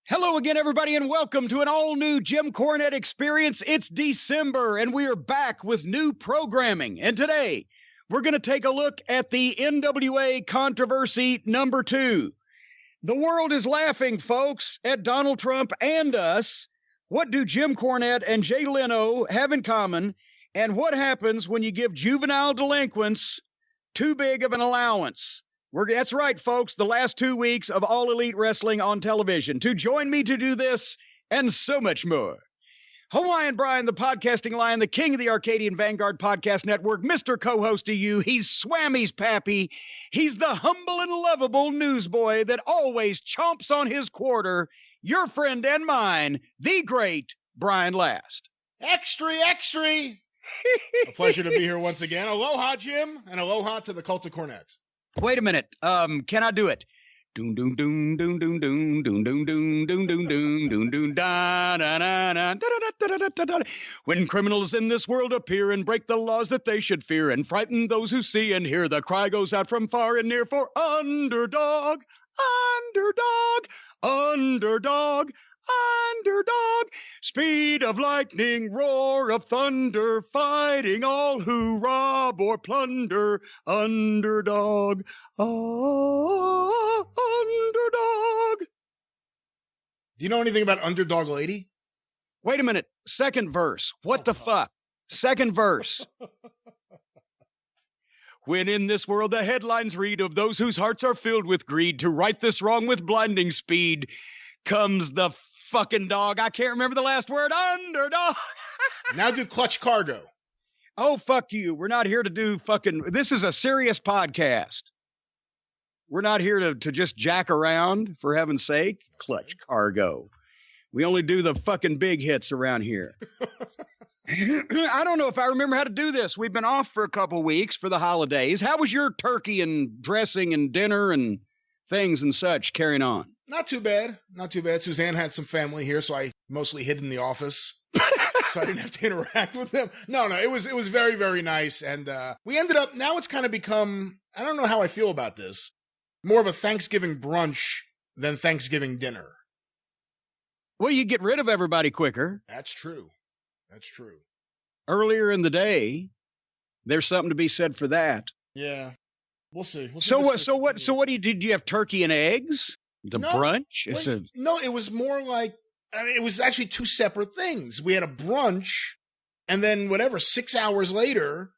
Hello again, everybody, and welcome to an all-new Jim Cornette experience. It's December, and we are back with new programming. And today, we're going to take a look at the NWA controversy number 2. The world is laughing, folks, at Donald Trump and us. What do Jim Cornette and Jay Leno have in common? And what happens when you give juvenile delinquents too big of an allowance? That's right, folks, the last 2 weeks of All Elite Wrestling on television. To join me to do this and so much more, Hawaiian Brian, the podcasting lion, the king of the Arcadian Vanguard Podcast Network, Mr. Co-host to you. He's Swammy's pappy. He's the humble and lovable newsboy that always chomps on his quarter. Your friend and mine, the great Brian Last. Extra, extra. A pleasure to be here once again. Aloha, Jim, and aloha to the cult of Cornette. Wait a minute. Can I do it? Doom doom doom doom doom doom doom doom doom doom doom doom doom doom da da da da da da da da. When criminals in this world appear and break the laws that they should fear and frighten those who see and hear, the cry goes out from far and near for underdog, underdog, underdog. Underdog, speed of lightning, roar of thunder, fighting all who rob or plunder. Underdog, underdog. Do you know anything about Underdog Lady? Wait a minute. Second verse. What the fuck? Second verse. When in this world the headlines read of those whose hearts are filled with greed to right this wrong with blinding speed, comes the fucking dog. I can't remember the last word. Underdog. Now do Clutch Cargo. Oh, fuck you. We're not here to do fucking... This is a serious podcast. We're not here to just jack around, for heaven's sake. Clutch Cargo. We only do the fucking big hits around here. I don't know if I remember how to do this. We've been off for a couple weeks for the holidays. How was your turkey and dressing and dinner and things and such carrying on? Not too bad. Not too bad. Suzanne had some family here, so I mostly hid in the office. So I didn't have to interact with them. No, it was very, very nice. And we ended up, now it's kind of become, I don't know how I feel about this, more of a Thanksgiving brunch than Thanksgiving dinner. Well, you get rid of everybody quicker. That's true. That's true. Earlier in the day, there's something to be said for that. Yeah. We'll see. So what do you do? Do you have turkey and eggs? Brunch? No, it was more like, it was actually two separate things. We had a brunch, and then 6 hours later,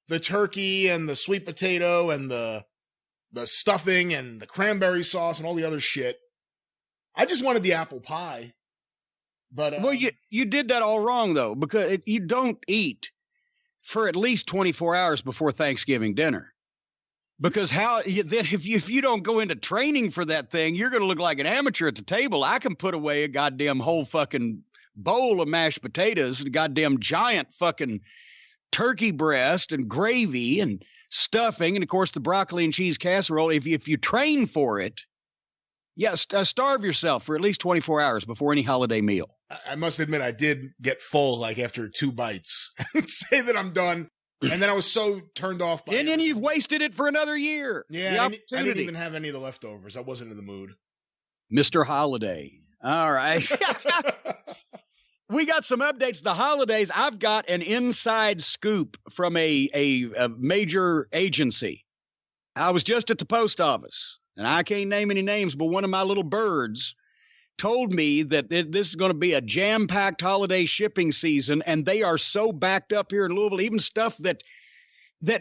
the turkey and the sweet potato and the stuffing and the cranberry sauce and all the other shit. I just wanted the apple pie. But well, you did that all wrong, though, because you don't eat for at least 24 hours before Thanksgiving dinner. Because if you don't go into training for that thing, you're going to look like an amateur at the table. I can put away a goddamn whole fucking bowl of mashed potatoes and a goddamn giant fucking turkey breast and gravy and stuffing. And, of course, the broccoli and cheese casserole. If you train for it, starve yourself for at least 24 hours before any holiday meal. I must admit, I did get full after 2 bites and say that I'm done. And then I was so turned off by it. And then you've wasted it for another year. Yeah, I didn't even have any of the leftovers. I wasn't in the mood. Mr. Holiday. All right. We got some updates. The holidays, I've got an inside scoop from a major agency. I was just at the post office, and I can't name any names, but one of my little birds told me that this is going to be a jam-packed holiday shipping season, and they are so backed up here in Louisville. Even stuff that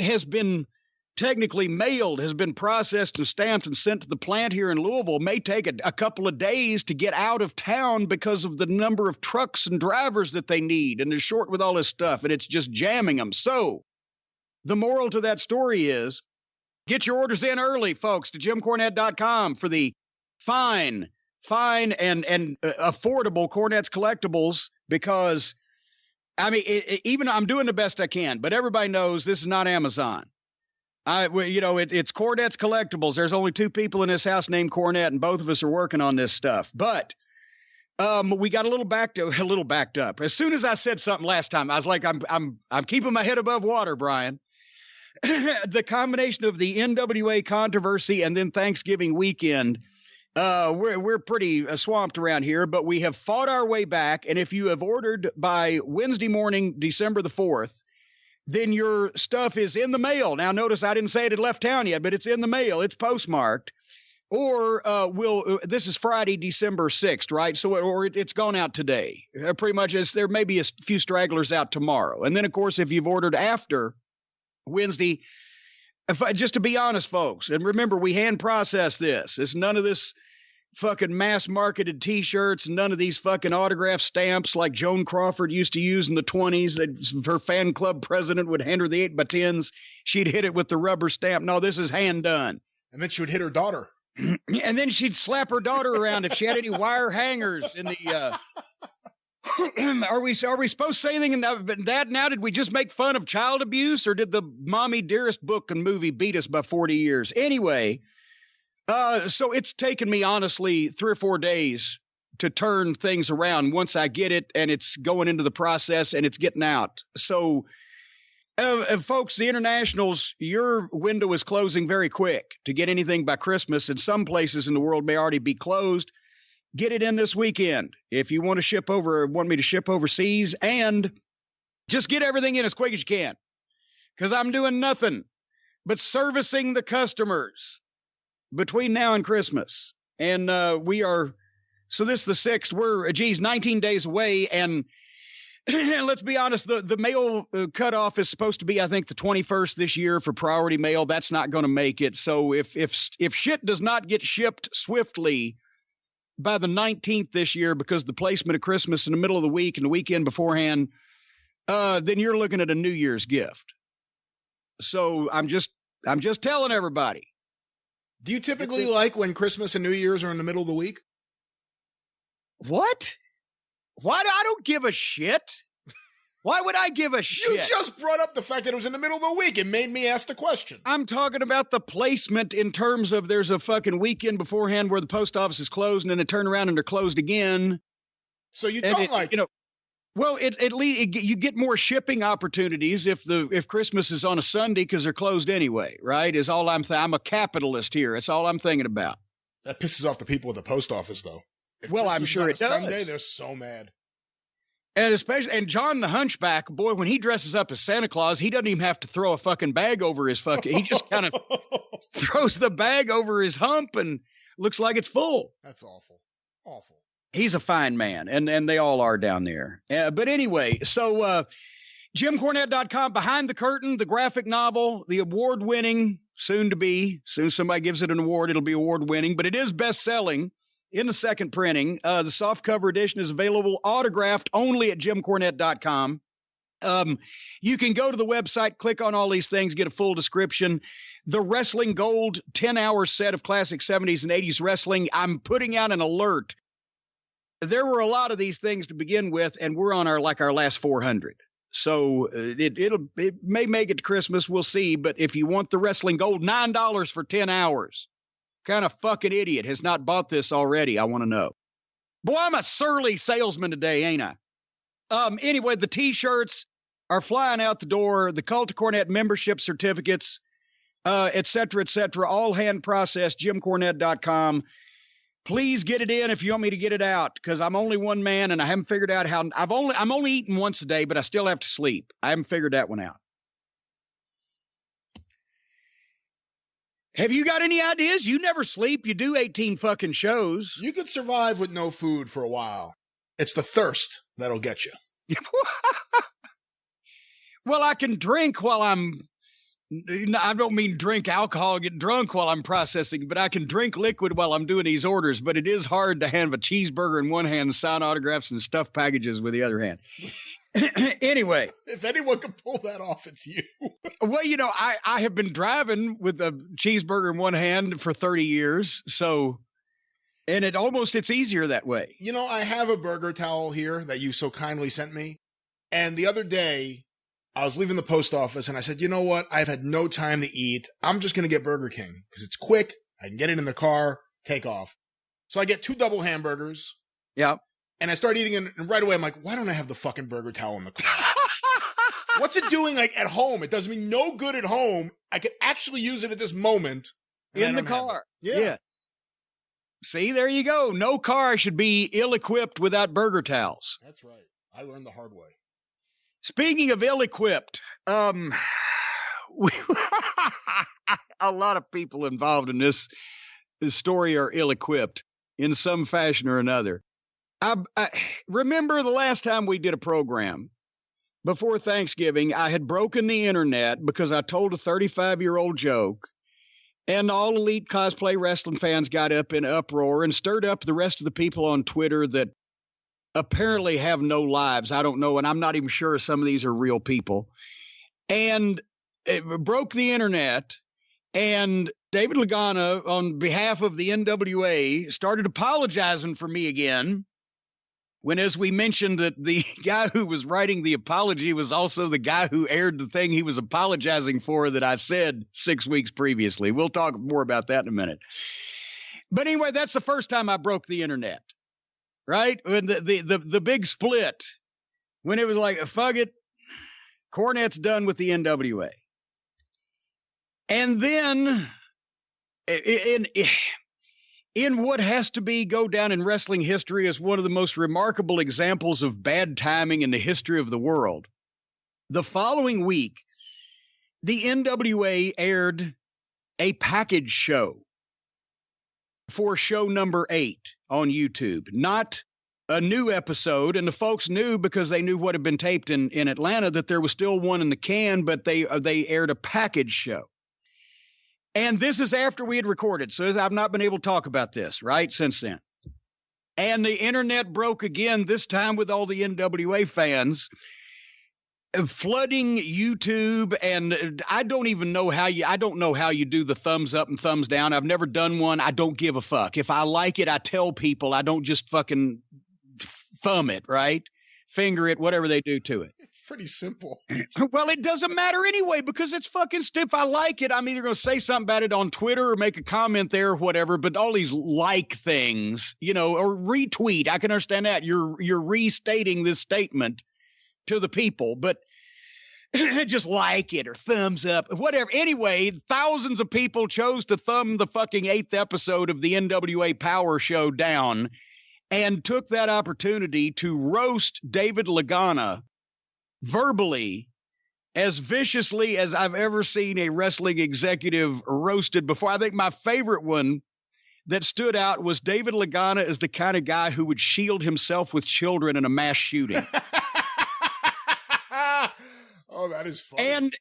has been technically mailed, has been processed and stamped and sent to the plant here in Louisville, may take a couple of days to get out of town because of the number of trucks and drivers that they need, and they're short with all this stuff, and it's just jamming them. So the moral to that story is, get your orders in early, folks, to JimCornette.com for the fine and affordable Cornette's collectibles, because even I'm doing the best I can, but everybody knows this is not Amazon. It's Cornette's collectibles. There's only 2 people in this house named Cornette, and both of us are working on this stuff. But we got a little backed up. As soon as I said something last time, I was like, I'm keeping my head above water, Brian. The combination of the NWA controversy and then Thanksgiving weekend We're pretty swamped around here, but we have fought our way back. And if you have ordered by Wednesday morning, December the 4th, then your stuff is in the mail. Now, notice I didn't say it had left town yet, but it's in the mail. It's postmarked. Or this is Friday, December 6th, right? So, it's gone out today. Pretty much, there may be a few stragglers out tomorrow. And then, of course, if you've ordered after Wednesday, just to be honest, folks, and remember, we hand process this. It's none of this fucking mass marketed T-shirts, none of these fucking autograph stamps like Joan Crawford used to use in the 20s. That her fan club president would hand her the 8x10s. She'd hit it with the rubber stamp. No, this is hand done. And then she would hit her daughter. And then she'd slap her daughter around if she had any wire hangers in the. Are we supposed to say anything in that now? Did we just make fun of child abuse, or did the Mommy Dearest book and movie beat us by 40 years? Anyway, so it's taken me honestly 3 or 4 days to turn things around once I get it and it's going into the process and it's getting out. So. Folks, the internationals, your window is closing very quick to get anything by Christmas, and some places in the world may already be closed. Get it in this weekend if you want me to ship overseas, and just get everything in as quick as you can, because I'm doing nothing but servicing the customers between now and Christmas. And so this is the 6th. We're 19 days away, and let's be honest, the mail cutoff is supposed to be, I think, the 21st this year for priority mail. That's not going to make it. So if shit does not get shipped swiftly by the 19th this year because the placement of Christmas in the middle of the week and the weekend beforehand, then you're looking at a New Year's gift. So I'm just telling everybody. Do you typically like when Christmas and New Year's are in the middle of the week? What? Why? I don't give a shit. Why would I give a shit? You just brought up the fact that it was in the middle of the week. It made me ask the question. I'm talking about the placement in terms of there's a fucking weekend beforehand where the post office is closed and then they turn around and they're closed again. So you don't like it? Well, at least you get more shipping opportunities if Christmas is on a Sunday because they're closed anyway, right? Is all I'm a capitalist here. That's all I'm thinking about. That pisses off the people at the post office, though. Well, I'm sure it does. Sunday, they're so mad. And John the Hunchback, boy, when he dresses up as Santa Claus, he doesn't even have to throw a fucking bag over his fucking. He just kind of throws the bag over his hump and looks like it's full. That's awful. Awful. He's a fine man, and they all are down there. But anyway, so JimCornette.com, Behind the Curtain, the graphic novel, the award-winning, soon somebody gives it an award, it'll be award-winning, but it is best-selling. In the second printing, the softcover edition is available autographed only at JimCornette.com. You can go to the website, click on all these things, get a full description. The Wrestling Gold 10-hour set of classic 70s and 80s wrestling. I'm putting out an alert. There were a lot of these things to begin with, and we're on our last 400. So it may make it to Christmas. We'll see. But if you want the Wrestling Gold, $9 for 10 hours. Kind of fucking idiot has not bought this already? I want to know. Boy, I'm a surly salesman today, ain't I? Anyway, the T-shirts are flying out the door. The Cult of Cornette membership certificates, et cetera, all hand processed. JimCornette.com. Please get it in if you want me to get it out, because I'm only one man and I haven't figured out how. I'm only eating once a day, but I still have to sleep. I haven't figured that one out. Have you got any ideas? You never sleep. You do 18 fucking shows. You could survive with no food for a while. It's the thirst that'll get you. Well, I can drink while I don't mean drink alcohol, get drunk while I'm processing, but I can drink liquid while I'm doing these orders. But it is hard to have a cheeseburger in one hand and sign autographs and stuff packages with the other hand. Anyway, if anyone can pull that off, it's you. Well, I have been driving with a cheeseburger in one hand for 30 years. So, and it's easier that way. I have a burger towel here that you so kindly sent me. And the other day I was leaving the post office and I said, you know what? I've had no time to eat. I'm just going to get Burger King because it's quick. I can get it in the car, take off. So I get 2 double hamburgers. Yeah. And I start eating it, and right away I'm like, why don't I have the fucking burger towel in the car? What's it doing at home? It does me no good at home. I could actually use it at this moment. In the car. Yeah. See, there you go. No car should be ill-equipped without burger towels. That's right. I learned the hard way. Speaking of ill-equipped, a lot of people involved in this story are ill-equipped in some fashion or another. I remember the last time we did a program before Thanksgiving, I had broken the internet because I told a 35-year-old joke, and all elite cosplay wrestling fans got up in uproar and stirred up the rest of the people on Twitter that apparently have no lives. I don't know, and I'm not even sure some of these are real people. And it broke the internet, and David Lagana, on behalf of the NWA, started apologizing for me again. When, as we mentioned, that the guy who was writing the apology was also the guy who aired the thing he was apologizing for that I said 6 weeks previously. We'll talk more about that in a minute. But anyway, that's the first time I broke the internet, right? When the big split, when it was like, fuck it, Cornette's done with the NWA. And then in what has to go down in wrestling history as one of the most remarkable examples of bad timing in the history of the world, the following week, the NWA aired a package show for show number 8 on YouTube. Not a new episode, and the folks knew because they knew what had been taped in Atlanta that there was still one in the can, but they aired a package show. And this is after we had recorded, so I've not been able to talk about this, right, since then. And the internet broke again, this time with all the NWA fans flooding YouTube, and I don't know how you do the thumbs up and thumbs down. I've never done one. I don't give a fuck. If I like it, I tell people. I don't just fucking thumb it, right? Finger it, whatever they do to it. It's pretty simple. Well, it doesn't matter anyway, because it's fucking stupid. If I like it, I'm either going to say something about it on Twitter or make a comment there or whatever, but all these like things, or retweet, I can understand that. You're restating this statement to the people, but just like it or thumbs up, whatever. Anyway, thousands of people chose to thumb the fucking 8th episode of the NWA Power Show down and took that opportunity to roast David Lagana verbally as viciously as I've ever seen a wrestling executive roasted before. I think my favorite one that stood out was David Lagana is the kind of guy who would shield himself with children in a mass shooting. Oh, that is funny.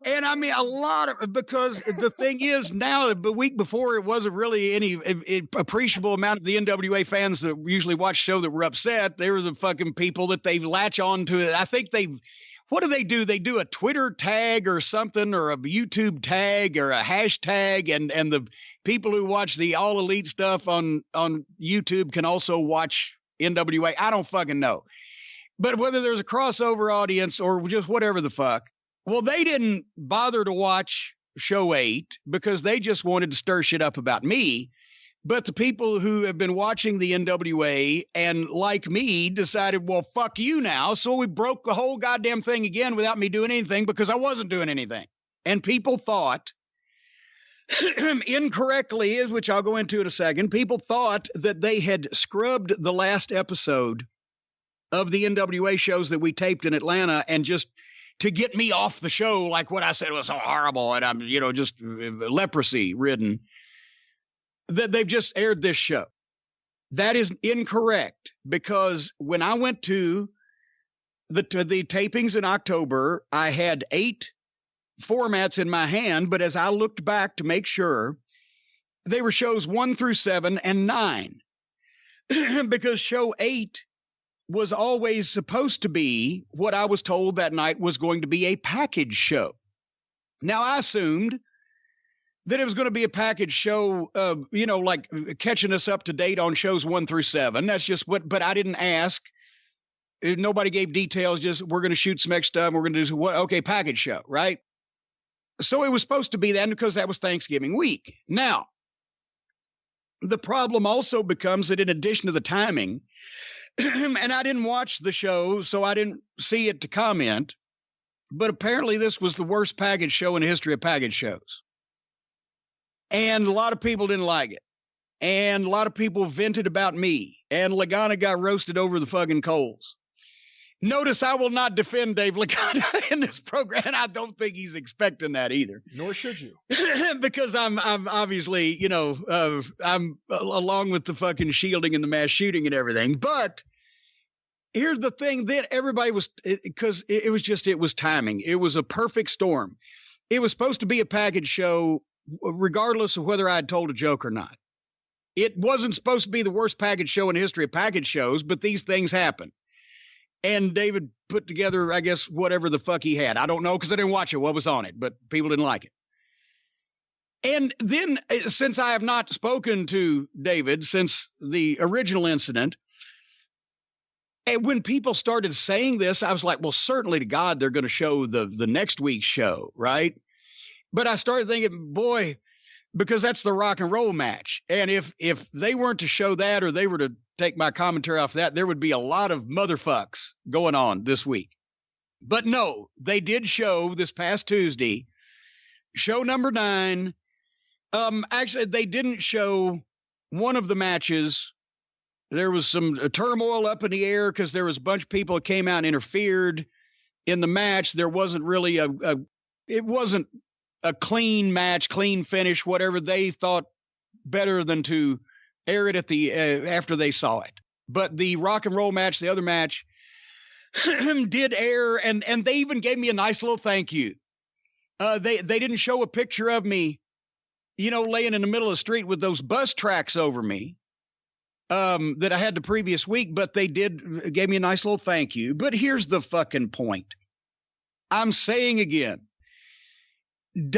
And I mean, a lot of, because the thing is now, the week before, it wasn't really any appreciable amount of the NWA fans that usually watch the show that were upset. There were the fucking people that they latch on to it. I think what do? They do a Twitter tag or something, or a YouTube tag or a hashtag. And the people who watch the All Elite stuff on YouTube can also watch NWA. I don't fucking know. But whether there's a crossover audience or just whatever the fuck, well, they didn't bother to watch show 8 because they just wanted to stir shit up about me. But the people who have been watching the NWA and like me decided, well, fuck you now. So we broke the whole goddamn thing again without me doing anything because I wasn't doing anything. And people thought incorrectly, which I'll go into in a second, people thought that they had scrubbed the last episode of the NWA shows that we taped in Atlanta and just to get me off the show, like what I said was so horrible and I'm, just leprosy ridden, that they've just aired this show. That is incorrect, because when I went to the tapings in October, I had 8 formats in my hand, but as I looked back to make sure, they were shows 1 through 7 and 9, because show 8 was always supposed to be what I was told that night was going to be a package show. Now, I assumed that it was going to be a package show, like catching us up to date on shows 1 through 7. That's just but I didn't ask. Nobody gave details, just we're going to shoot some extra stuff. We're going to do what? Okay, package show, right? So it was supposed to be that because that was Thanksgiving week. Now, the problem also becomes that in addition to the timing, and I didn't watch the show, so I didn't see it to comment, but apparently this was the worst package show in the history of package shows. And a lot of people didn't like it. And a lot of people vented about me. And Lagana got roasted over the fucking coals. Notice I will not defend Dave Lagana in this program. I don't think he's expecting that either. Nor should you. Because I'm obviously, I'm along with the fucking shielding and the mass shooting and everything. But here's the thing that everybody was, because it was timing. It was a perfect storm. It was supposed to be a package show, regardless of whether I had told a joke or not. It wasn't supposed to be the worst package show in the history of package shows, but these things happen. And David put together, I guess, whatever the fuck he had. I don't know because I didn't watch it, what was on it, but people didn't like it. And then, since I have not spoken to David since the original incident, and when people started saying this, I was like, well, certainly to God, they're going to show the next week's show, right? But I started thinking, boy, because that's the rock and roll match. And if they weren't to show that, or they were to take my commentary off that, there would be a lot of motherfucks going on this week. But no, they did show this past Tuesday, show number 9. Actually, they didn't show one of the matches. There was some turmoil up in the air because there was a bunch of people that came out and interfered in the match. There wasn't really it wasn't a clean match, clean finish, whatever. They thought better than to air it at the after they saw it. But the rock and roll match, the other match, did air, and they even gave me a nice little thank you. They didn't show a picture of me, laying in the middle of the street with those bus tracks over me that I had the previous week, but they gave me a nice little thank you. But here's the fucking point. I'm saying again,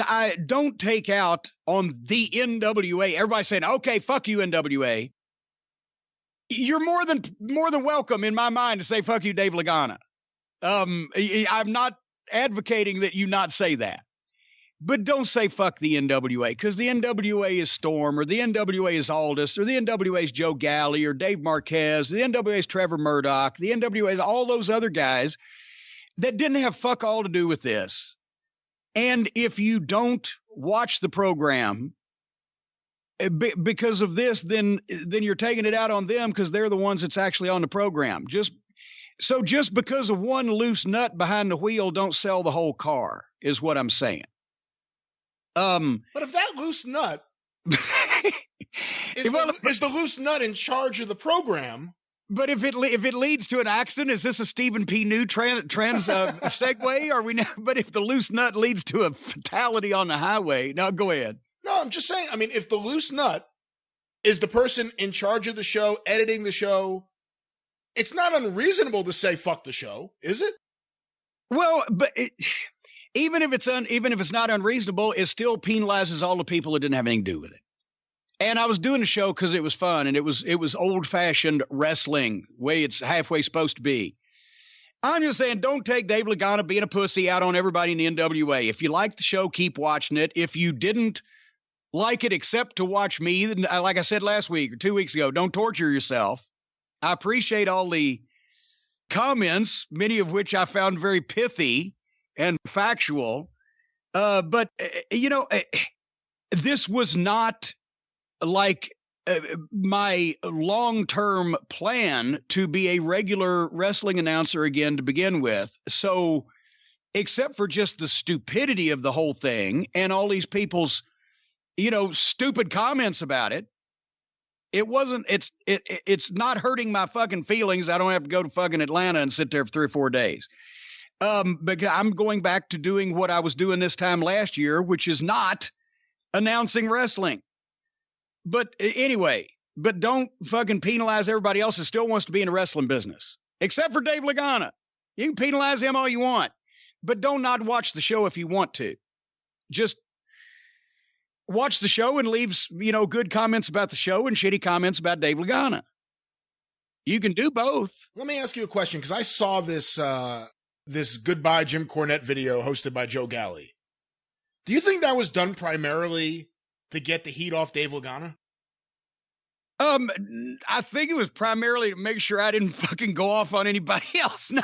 I don't take out on the NWA. Everybody's saying, okay, fuck you, NWA. You're more than welcome in my mind to say, fuck you, Dave Lagana. I'm not advocating that you not say that, but don't say fuck the NWA, because the NWA is Storm, or the NWA is Aldous, or the NWA is Joe Galley, or Dave Marquez, the NWA is Trevor Murdoch, the NWA is all those other guys that didn't have fuck all to do with this. And if you don't watch the program because of this, then you're taking it out on them because they're the ones that's actually on the program. Just because of one loose nut behind the wheel, don't sell the whole car, is what I'm saying. But if that loose nut is the loose nut in charge of the program. But if it leads to an accident, is this a Stephen P. New trans segue? Are we now? But if the loose nut leads to a fatality on the highway, now go ahead. No, I'm just saying. I mean, if the loose nut is the person in charge of the show, editing the show, it's not unreasonable to say fuck the show, is it? Well, but even if it's not unreasonable, it still penalizes all the people that didn't have anything to do with it. And I was doing the show because it was fun, and it was old-fashioned wrestling, way it's halfway supposed to be. I'm just saying, don't take Dave Lagana being a pussy out on everybody in the NWA. If you like the show, keep watching it. If you didn't like it except to watch me, then, like I said last week or 2 weeks ago, don't torture yourself. I appreciate all the comments, many of which I found very pithy and factual. But this was not like my long-term plan to be a regular wrestling announcer again to begin with. So except for just the stupidity of the whole thing and all these people's, stupid comments about it, it's not hurting my fucking feelings. I don't have to go to fucking Atlanta and sit there for 3 or 4 days. Because I'm going back to doing what I was doing this time last year, which is not announcing wrestling. But anyway, don't fucking penalize everybody else that still wants to be in the wrestling business, except for Dave Lagana. You can penalize him all you want, but don't not watch the show if you want to. Just watch the show and leave, good comments about the show and shitty comments about Dave Lagana. You can do both. Let me ask you a question, because I saw this Goodbye Jim Cornette video hosted by Joe Galley. Do you think that was done primarily to get the heat off Dave Lagana? I think it was primarily to make sure I didn't fucking go off on anybody else. No,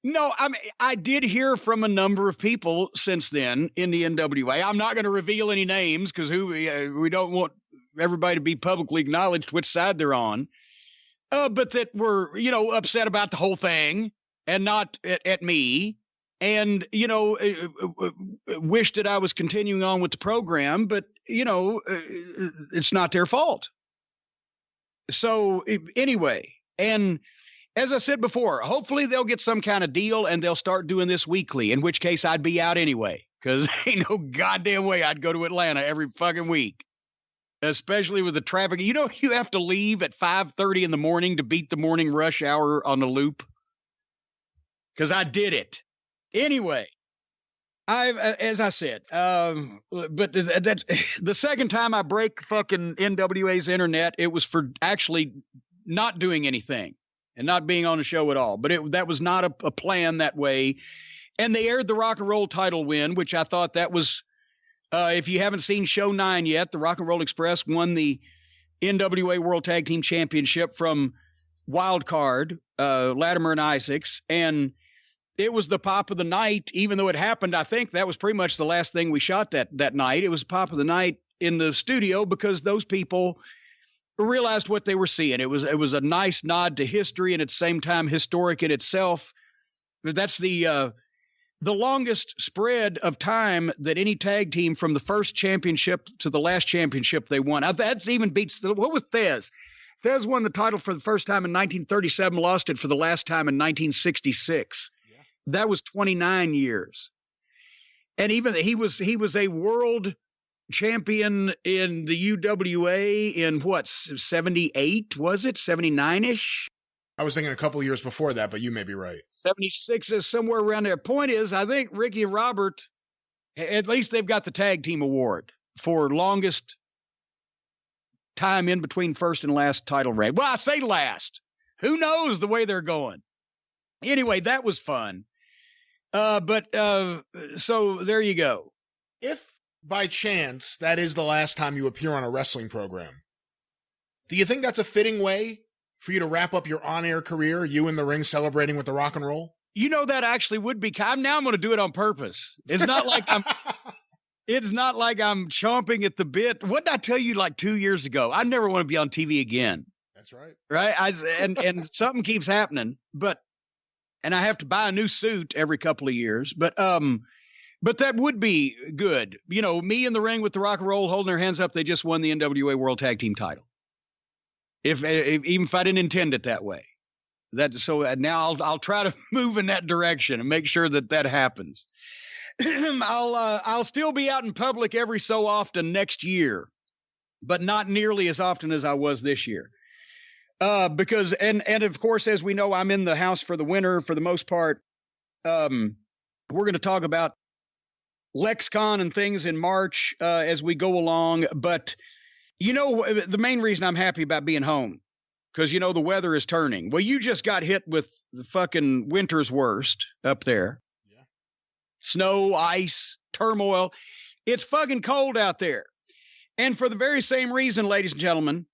No, I did hear from a number of people since then in the NWA. I'm not going to reveal any names because we don't want everybody to be publicly acknowledged which side they're on. But that were, upset about the whole thing and not at me. And, wished that I was continuing on with the program, but, it's not their fault. So anyway, and as I said before, hopefully they'll get some kind of deal and they'll start doing this weekly, in which case I'd be out anyway, because ain't no goddamn way I'd go to Atlanta every fucking week. Especially with the traffic. You have to leave at 5:30 in the morning to beat the morning rush hour on the loop. Because I did it. Anyway, as I said, but that's the second time I break fucking NWA's internet, it was for actually not doing anything and not being on the show at all. But that was not a plan that way. And they aired the Rock and Roll title win, which I thought that was, if you haven't seen show 9 yet, the Rock and Roll Express won the NWA World Tag Team Championship from Wild Card, Latimer and Isaacs. And it was the pop of the night, even though it happened. I think that was pretty much the last thing we shot that night. It was pop of the night in the studio because those people realized what they were seeing. It was a nice nod to history and at the same time historic in itself. That's the longest spread of time that any tag team from the first championship to the last championship they won. That's even beats what was Thez? Thez won the title for the first time in 1937, lost it for the last time in 1966. Yeah. That was 29 years. And even he was a world champion in the UWA in what, 78, was it? 79-ish? I was thinking a couple of years before that, but you may be right. 76 is somewhere around there. Point is, I think Ricky and Robert, at least they've got the tag team award for longest time in between first and last title reign. Well, I say last. Who knows the way they're going? Anyway, that was fun. So there you go. If by chance that is the last time you appear on a wrestling program, do you think that's a fitting way for you to wrap up your on-air career, you in the ring celebrating with the Rock and Roll? That actually would be. I'm going to do it on purpose. It's not like I'm chomping at the bit. What did I tell you like 2 years ago? I never want to be on TV again. That's right. Right. And something keeps happening, and I have to buy a new suit every couple of years, but that would be good. Me in the ring with the Rock and Roll holding their hands up. They just won the NWA World Tag Team title. Even if I didn't intend it that way, now I'll try to move in that direction and make sure that happens. I'll still be out in public every so often next year, but not nearly as often as I was this year. Because of course, as we know, I'm in the house for the winter for the most part. We're going to talk about LexCon and things in March as we go along, but. The main reason I'm happy about being home, because, the weather is turning. Well, you just got hit with the fucking winter's worst up there. Yeah. Snow, ice, turmoil. It's fucking cold out there. And for the very same reason, ladies and gentlemen,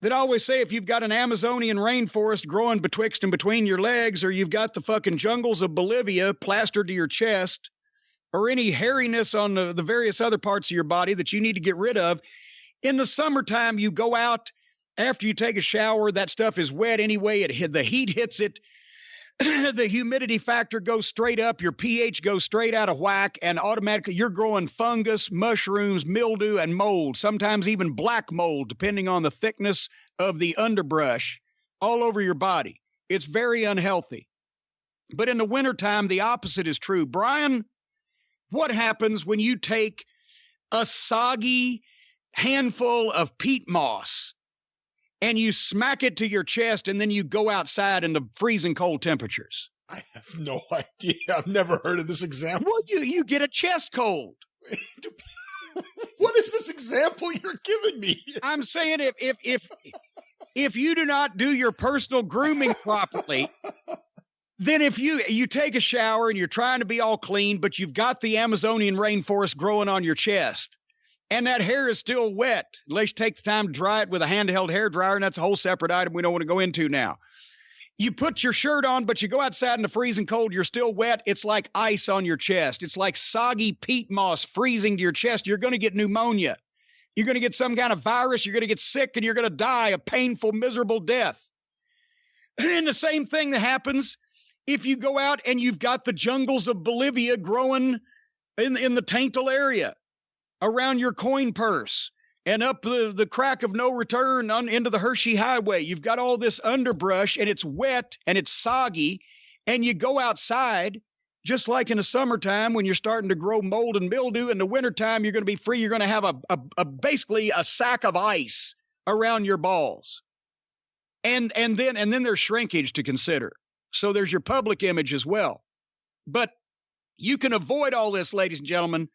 that I always say if you've got an Amazonian rainforest growing betwixt and between your legs, or you've got the fucking jungles of Bolivia plastered to your chest, or any hairiness on the various other parts of your body that you need to get rid of, in the summertime, you go out after you take a shower. That stuff is wet anyway. The heat hits it. The humidity factor goes straight up. Your pH goes straight out of whack, and automatically you're growing fungus, mushrooms, mildew, and mold, sometimes even black mold, depending on the thickness of the underbrush all over your body. It's very unhealthy. But in the wintertime, the opposite is true. Brian, what happens when you take a soggy handful of peat moss and you smack it to your chest and then you go outside in the freezing cold temperatures? I have no idea. I've never heard of this example. Well, you get a chest cold. What is this example you're giving me? I'm saying if you do not do your personal grooming properly, then if you take a shower and you're trying to be all clean, but you've got the Amazonian rainforest growing on your chest, and that hair is still wet, unless you take the time to dry it with a handheld hair dryer, and that's a whole separate item we don't want to go into now. You put your shirt on, but you go outside in the freezing cold, you're still wet. It's like ice on your chest. It's like soggy peat moss freezing to your chest. You're going to get pneumonia. You're going to get some kind of virus. You're going to get sick, and you're going to die a painful, miserable death. And the same thing that happens if you go out and you've got the jungles of Bolivia growing in the Taintal area around your coin purse. And up the crack of no return into the Hershey Highway. You've got all this underbrush, and it's wet, and it's soggy, and you go outside, just like in the summertime when you're starting to grow mold and mildew. In the wintertime, you're going to be free. You're going to have basically a sack of ice around your balls. And then there's shrinkage to consider. So there's your public image as well. But you can avoid all this, ladies and gentlemen,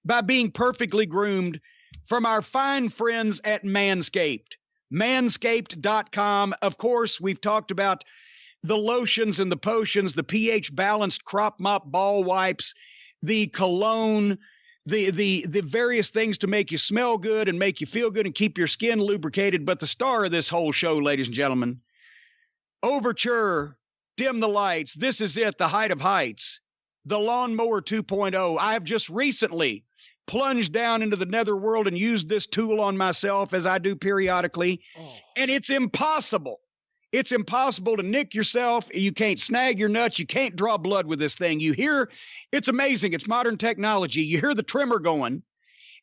by being perfectly groomed from our fine friends at Manscaped. Manscaped.com. Of course, we've talked about the lotions and the potions, the pH-balanced crop mop ball wipes, the cologne, the various things to make you smell good and make you feel good and keep your skin lubricated. But the star of this whole show, ladies and gentlemen, Overture, dim the lights. This is it, the height of heights. The Lawnmower 2.0. I have just recently plunged down into the netherworld and used this tool on myself, as I do periodically. And it's impossible. It's impossible to nick yourself. You can't snag your nuts. You can't draw blood with this thing. You hear, it's amazing. It's modern technology. You hear the trimmer going.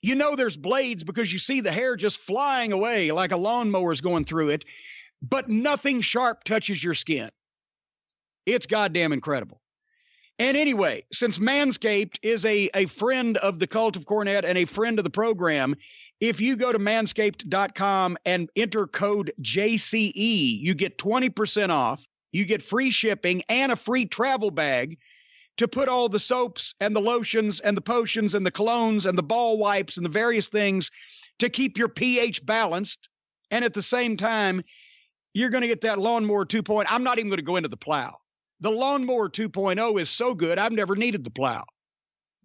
You know there's blades because you see the hair just flying away like a lawnmower is going through it. But nothing sharp touches your skin. It's goddamn incredible. And anyway, since Manscaped is a friend of the Cult of Cornette and a friend of the program, if you go to manscaped.com and enter code JCE, you get 20% off, you get free shipping and a free travel bag to put all the soaps and the lotions and the potions and the colognes and the ball wipes and the various things to keep your pH balanced. And at the same time, you're going to get that Lawnmower 2.0. I'm not even going to go into the plow. The Lawnmower 2.0 is so good, I've never needed the plow.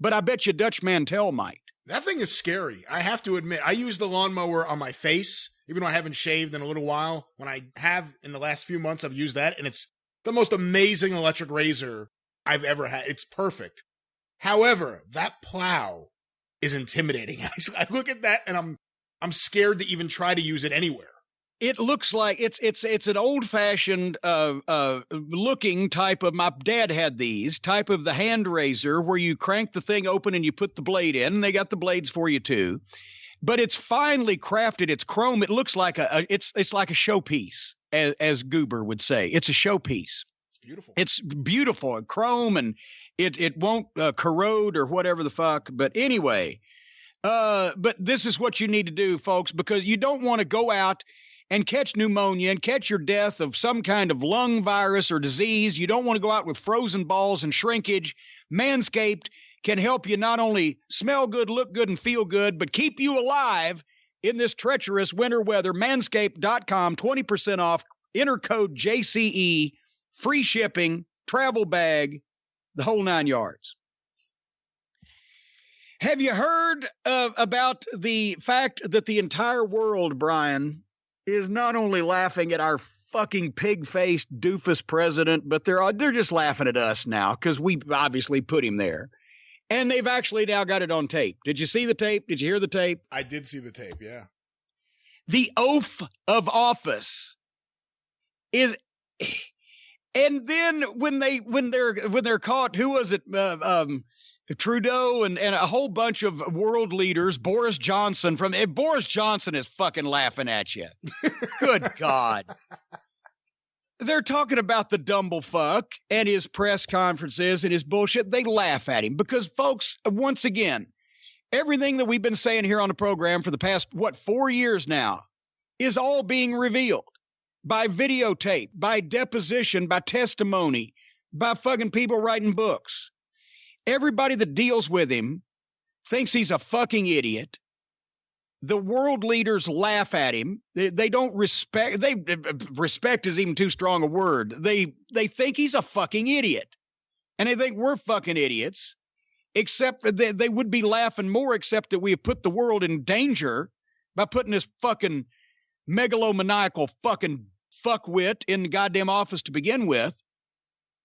But I bet you Dutch Mantel might. That thing is scary. I have to admit, I use the lawnmower on my face, even though I haven't shaved in a little while. When I have in the last few months, I've used that, and it's the most amazing electric razor I've ever had. It's perfect. However, that plow is intimidating. I look at that, and I'm scared to even try to use it anywhere. It looks like it's an old-fashioned looking type of, my dad had these, type of the hand razor where you crank the thing open and you put the blade in, and they got the blades for you too. But it's finely crafted. It's chrome. It looks like it's like a showpiece, as Goober would say. It's a showpiece. It's beautiful. It's beautiful. Chrome, and it won't corrode or whatever the fuck. But anyway, but this is what you need to do, folks, because you don't want to go out and catch pneumonia and catch your death of some kind of lung virus or disease. You don't want to go out with frozen balls and shrinkage. Manscaped can help you not only smell good, look good, and feel good, but keep you alive in this treacherous winter weather. Manscaped.com, 20% off, enter code JCE, free shipping, travel bag, the whole 9 yards. Have you heard about the fact that the entire world, Brian, is not only laughing at our fucking pig-faced doofus president, but they're just laughing at us now because we obviously put him there. And they've actually now got it on tape. Did you see the tape? Did you hear the tape? I did see the tape, yeah. The oath of office is, and then when they're caught, who was it? Trudeau and a whole bunch of world leaders, Boris Johnson Boris Johnson is fucking laughing at you. Good God. They're talking about the dumblefuck and his press conferences and his bullshit. They laugh at him because, folks, once again, everything that we've been saying here on the program for the past, 4 years now is all being revealed by videotape, by deposition, by testimony, by fucking people writing books. Everybody that deals with him thinks he's a fucking idiot. The world leaders laugh at him. They don't respect. Respect is even too strong a word. They think he's a fucking idiot, and they think we're fucking idiots. Except they would be laughing more, except that we have put the world in danger by putting this fucking megalomaniacal fucking fuckwit in the goddamn office to begin with.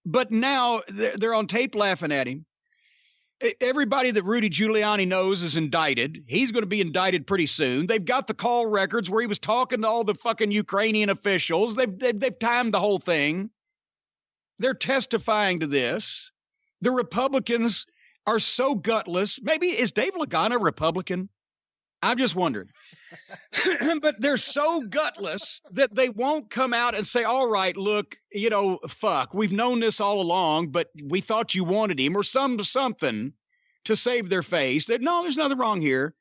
But now they're on tape laughing at him. Everybody that Rudy Giuliani knows is indicted. He's going to be indicted pretty soon. They've got the call records where he was talking to all the fucking Ukrainian officials. They've timed the whole thing. They're testifying to this. The Republicans are so gutless. Maybe is Dave Lagana Republican? I'm just wondering. But they're so gutless that they won't come out and say, all right, look, fuck, we've known this all along, but we thought you wanted him, or something to save their face. No, there's nothing wrong here.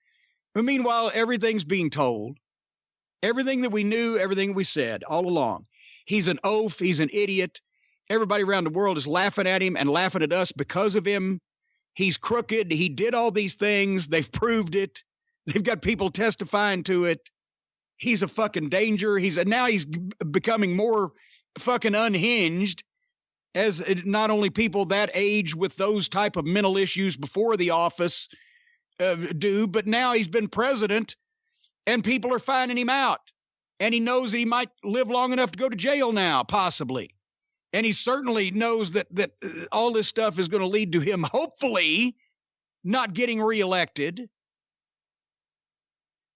But meanwhile, everything's being told. Everything that we knew, everything we said all along. He's an oaf. He's an idiot. Everybody around the world is laughing at him and laughing at us because of him. He's crooked. He did all these things. They've proved it. They've got people testifying to it. He's a fucking danger. Now he's becoming more fucking unhinged, as not only people that age with those type of mental issues before the office do, but now he's been president and people are finding him out. And he knows that he might live long enough to go to jail now, possibly. And he certainly knows that all this stuff is going to lead to him, hopefully, not getting reelected.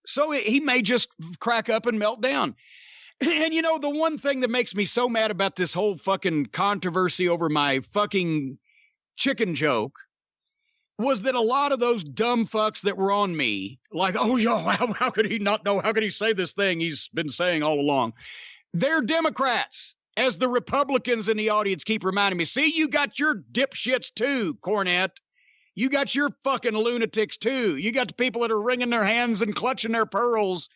So he may just crack up and melt down. And the one thing that makes me so mad about this whole fucking controversy over my fucking chicken joke was that a lot of those dumb fucks that were on me, like, oh, yo, how could he not know? How could he say this thing he's been saying all along? They're Democrats, as the Republicans in the audience keep reminding me. See, you got your dipshits too, Cornette. You got your fucking lunatics too. You got the people that are wringing their hands and clutching their pearls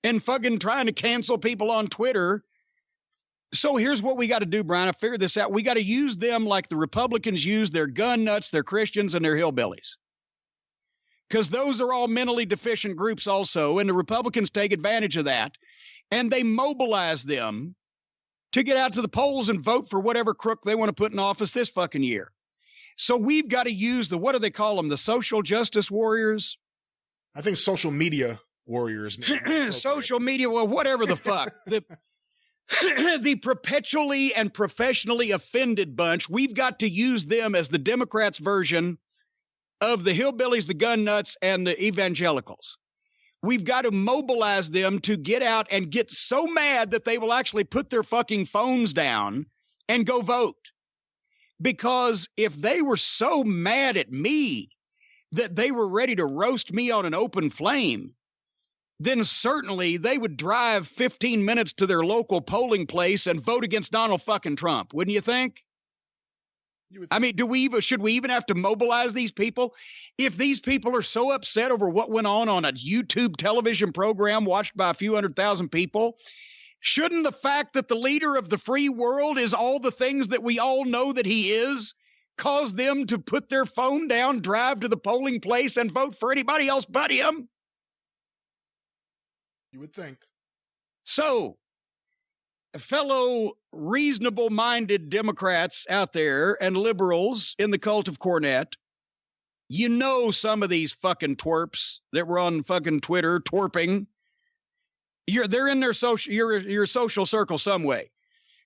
and fucking trying to cancel people on Twitter. So here's what we got to do, Brian. I figured this out. We got to use them like the Republicans use their gun nuts, their Christians, and their hillbillies. Because those are all mentally deficient groups also, and the Republicans take advantage of that. And they mobilize them to get out to the polls and vote for whatever crook they want to put in office this fucking year. So we've got to use what do they call them? The social justice warriors? I think social media warriors. Social media, well, whatever the fuck. The perpetually and professionally offended bunch, we've got to use them as the Democrats' version of the hillbillies, the gun nuts, and the evangelicals. We've got to mobilize them to get out and get so mad that they will actually put their fucking phones down and go vote. Because if they were so mad at me that they were ready to roast me on an open flame, then certainly they would drive 15 minutes to their local polling place and vote against Donald fucking Trump, wouldn't you think? I mean, should we even have to mobilize these people? If these people are so upset over what went on a YouTube television program watched by a few 100,000 people, shouldn't the fact that the leader of the free world is all the things that we all know that he is cause them to put their phone down, drive to the polling place, and vote for anybody else but him? You would think. So, fellow reasonable-minded Democrats out there and liberals in the cult of Cornette, some of these fucking twerps that were on fucking Twitter twerping. They're in their your social circle some way.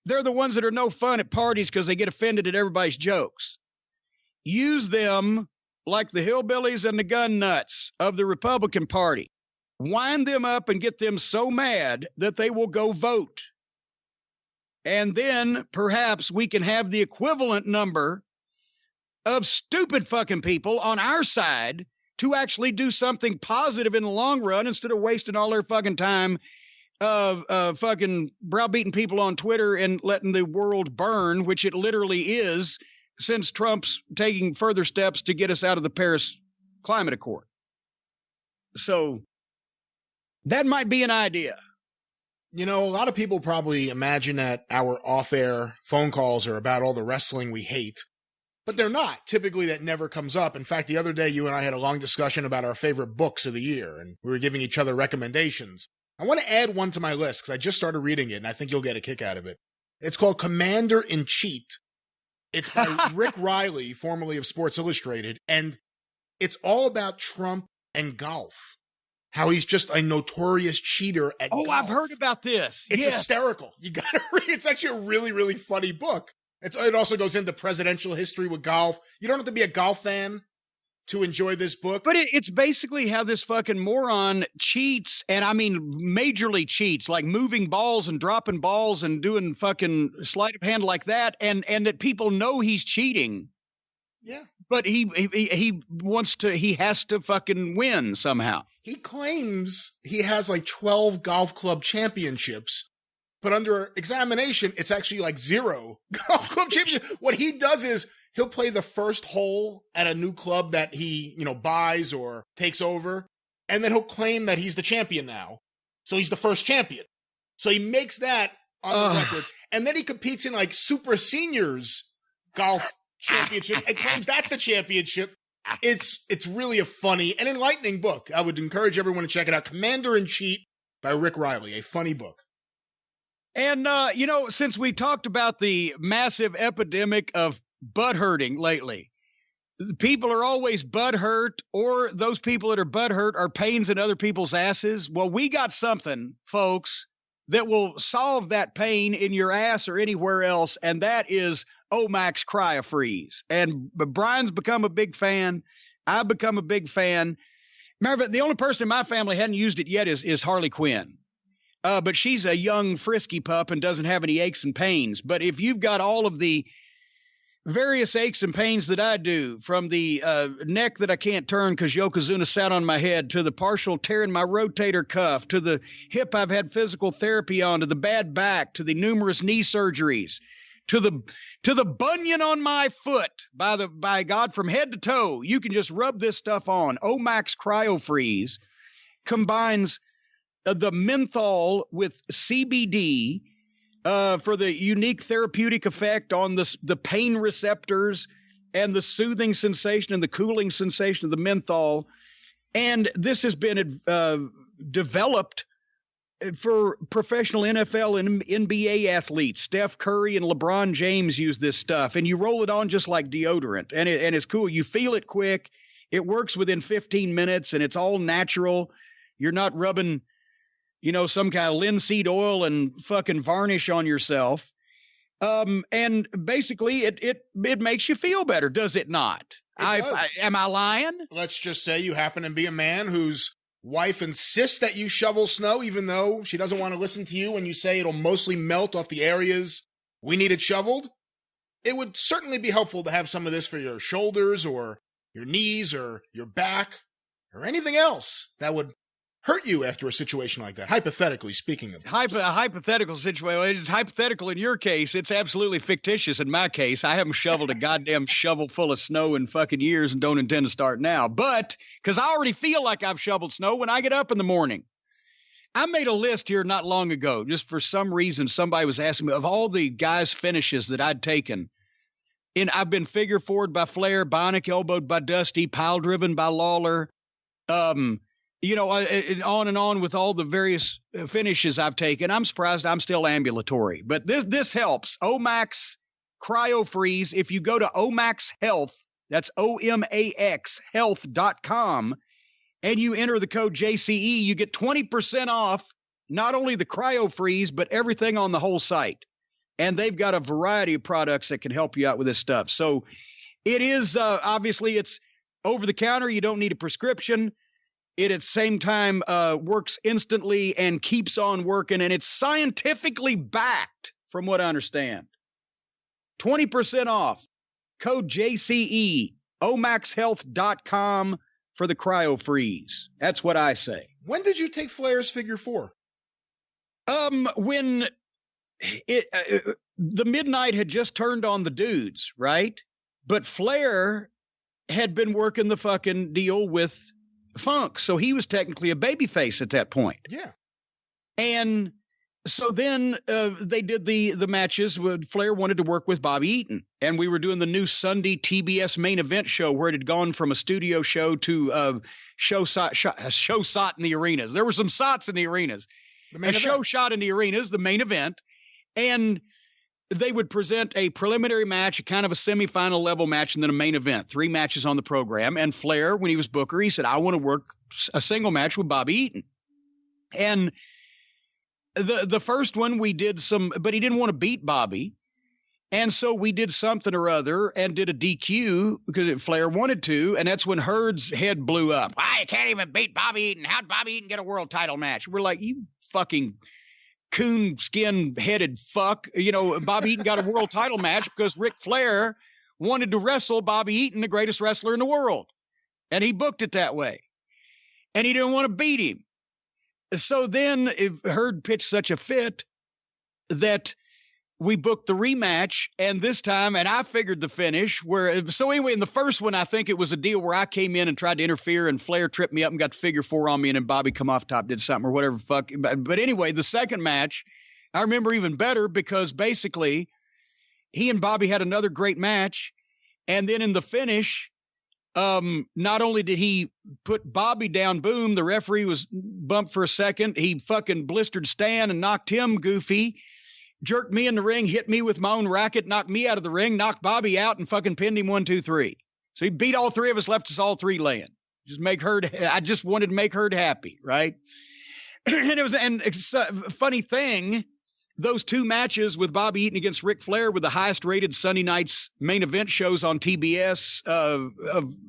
They're the ones that are no fun at parties because they get offended at everybody's jokes. Use them like the hillbillies and the gun nuts of the Republican Party. Wind them up and get them so mad that they will go vote. And then perhaps we can have the equivalent number of stupid fucking people on our side to actually do something positive in the long run instead of wasting all their fucking time fucking browbeating people on Twitter and letting the world burn, which it literally is, since Trump's taking further steps to get us out of the Paris Climate Accord. So that might be an idea. A lot of people probably imagine that our off-air phone calls are about all the wrestling we hate. But they're not. Typically, that never comes up. In fact, the other day, you and I had a long discussion about our favorite books of the year, and we were giving each other recommendations. I want to add one to my list, because I just started reading it, and I think you'll get a kick out of it. It's called Commander-in-Chief. It's by Rick Riley, formerly of Sports Illustrated, and it's all about Trump and golf. how he's just a notorious cheater at golf. I've heard about this. It's hysterical. You got to read. It's actually a really, really funny book. It also goes into presidential history with golf. You don't have to be a golf fan to enjoy this book. But it's basically how this fucking moron cheats, and I mean majorly cheats, like moving balls and dropping balls and doing fucking sleight of hand like that, and that people know he's cheating. Yeah. But he has to fucking win somehow. He claims he has like 12 golf club championships, but under examination, it's actually like 0 golf club championships. What he does is he'll play the first hole at a new club that he, buys or takes over, and then he'll claim that he's the champion now. So he's the first champion. So he makes that on the record, and then he competes in like super seniors golf championship and claims that's the championship. It's really a funny and enlightening book. I would encourage everyone to check it out. Commander in Cheat by Rick Riley, a funny book. And, since we talked about the massive epidemic of butt hurting lately, people are always butt hurt, or those people that are butt hurt are pains in other people's asses. Well, we got something, folks, that will solve that pain in your ass or anywhere else, and that is Omax Cryo-Freeze. And Brian's become a big fan. I've become a big fan. Remember, the only person in my family hadn't used it yet is Harley Quinn. But she's a young, frisky pup and doesn't have any aches and pains. But if you've got all of the various aches and pains that I do, from the neck that I can't turn because Yokozuna sat on my head, to the partial tear in my rotator cuff, to the hip I've had physical therapy on, to the bad back, to the numerous knee surgeries, to the bunion on my foot, by God, from head to toe, you can just rub this stuff on. Omax Cryo-Freeze combines the menthol with CBD for the unique therapeutic effect on the pain receptors and the soothing sensation and the cooling sensation of the menthol. And this has been developed for professional NFL and NBA athletes. Steph Curry and LeBron James use this stuff, and you roll it on just like deodorant, and it's cool. You feel it quick. It works within 15 minutes, and it's all natural. You're not rubbing, some kind of linseed oil and fucking varnish on yourself. And basically it makes you feel better, does it not? Am I lying? Let's just say you happen to be a man whose wife insists that you shovel snow, even though she doesn't want to listen to you when you say it'll mostly melt off the areas we need it shoveled. It would certainly be helpful to have some of this for your shoulders or your knees or your back or anything else that would hurt you after a situation like that, hypothetically speaking of. A hypothetical situation. It's hypothetical in your case. It's absolutely fictitious in my case. I haven't shoveled a goddamn shovel full of snow in fucking years and don't intend to start now. But, because I already feel like I've shoveled snow when I get up in the morning. I made a list here not long ago. Just for some reason, somebody was asking me of all the guys' finishes that I'd taken. And I've been figure four'd by Flair, bionic elbowed by Dusty, pile driven by Lawler, on and on with all the various finishes I've taken. I'm surprised I'm still ambulatory, but this helps. Omax Cryo-Freeze. If you go to Omax Health, that's OMAX health.com, and you enter the code JCE, you get 20% off not only the Cryo-Freeze, but everything on the whole site. And they've got a variety of products that can help you out with this stuff. So it is, obviously it's over the counter. You don't need a prescription. It at the same time works instantly and keeps on working, and it's scientifically backed, from what I understand. 20% off. Code JCE, omaxhealth.com for the Cryo-Freeze. That's what I say. When did you take Flair's figure 4? When the midnight had just turned on the dudes, right? But Flair had been working the fucking deal with Funk, so he was technically a babyface at that point. Yeah. And so then they did the matches. Flair wanted to work with Bobby Eaton, and we were doing the new Sunday TBS main event show where it had gone from a studio show to a show shot in the arenas. There were some shots in the arenas. Show shot in the arenas, the main event. And they would present a preliminary match, a kind of a semifinal level match, and then a main event, 3 matches on the program. And Flair, when he was booker, he said, I want to work a single match with Bobby Eaton. And the first one we did but he didn't want to beat Bobby. And so we did something or other and did a DQ because Flair wanted to. And that's when Herd's head blew up. I can't even beat Bobby Eaton. How'd Bobby Eaton get a world title match? We're like, you fucking coon-skin-headed fuck. You know, Bobby Eaton got a world title match because Ric Flair wanted to wrestle Bobby Eaton, the greatest wrestler in the world. And he booked it that way. And he didn't want to beat him. So then Herd pitched such a fit that we booked the rematch, and this time, and I figured the finish so anyway, in the first one, I think it was a deal where I came in and tried to interfere, and Flair tripped me up and got the figure 4 on me, and then Bobby come off top, did something or whatever. Fuck. But anyway, the second match, I remember even better because basically he and Bobby had another great match. And then in the finish, not only did he put Bobby down, boom, the referee was bumped for a second. He fucking blistered Stan and knocked him goofy. Jerked me in the ring, hit me with my own racket, knocked me out of the ring, knocked Bobby out, and fucking pinned him 1, 2, 3. So he beat all 3 of us, left us all 3 laying. I just wanted to make Herd happy, right? And it's a funny thing, those 2 matches with Bobby Eaton against Ric Flair were the highest rated Sunday night's main event shows on TBS of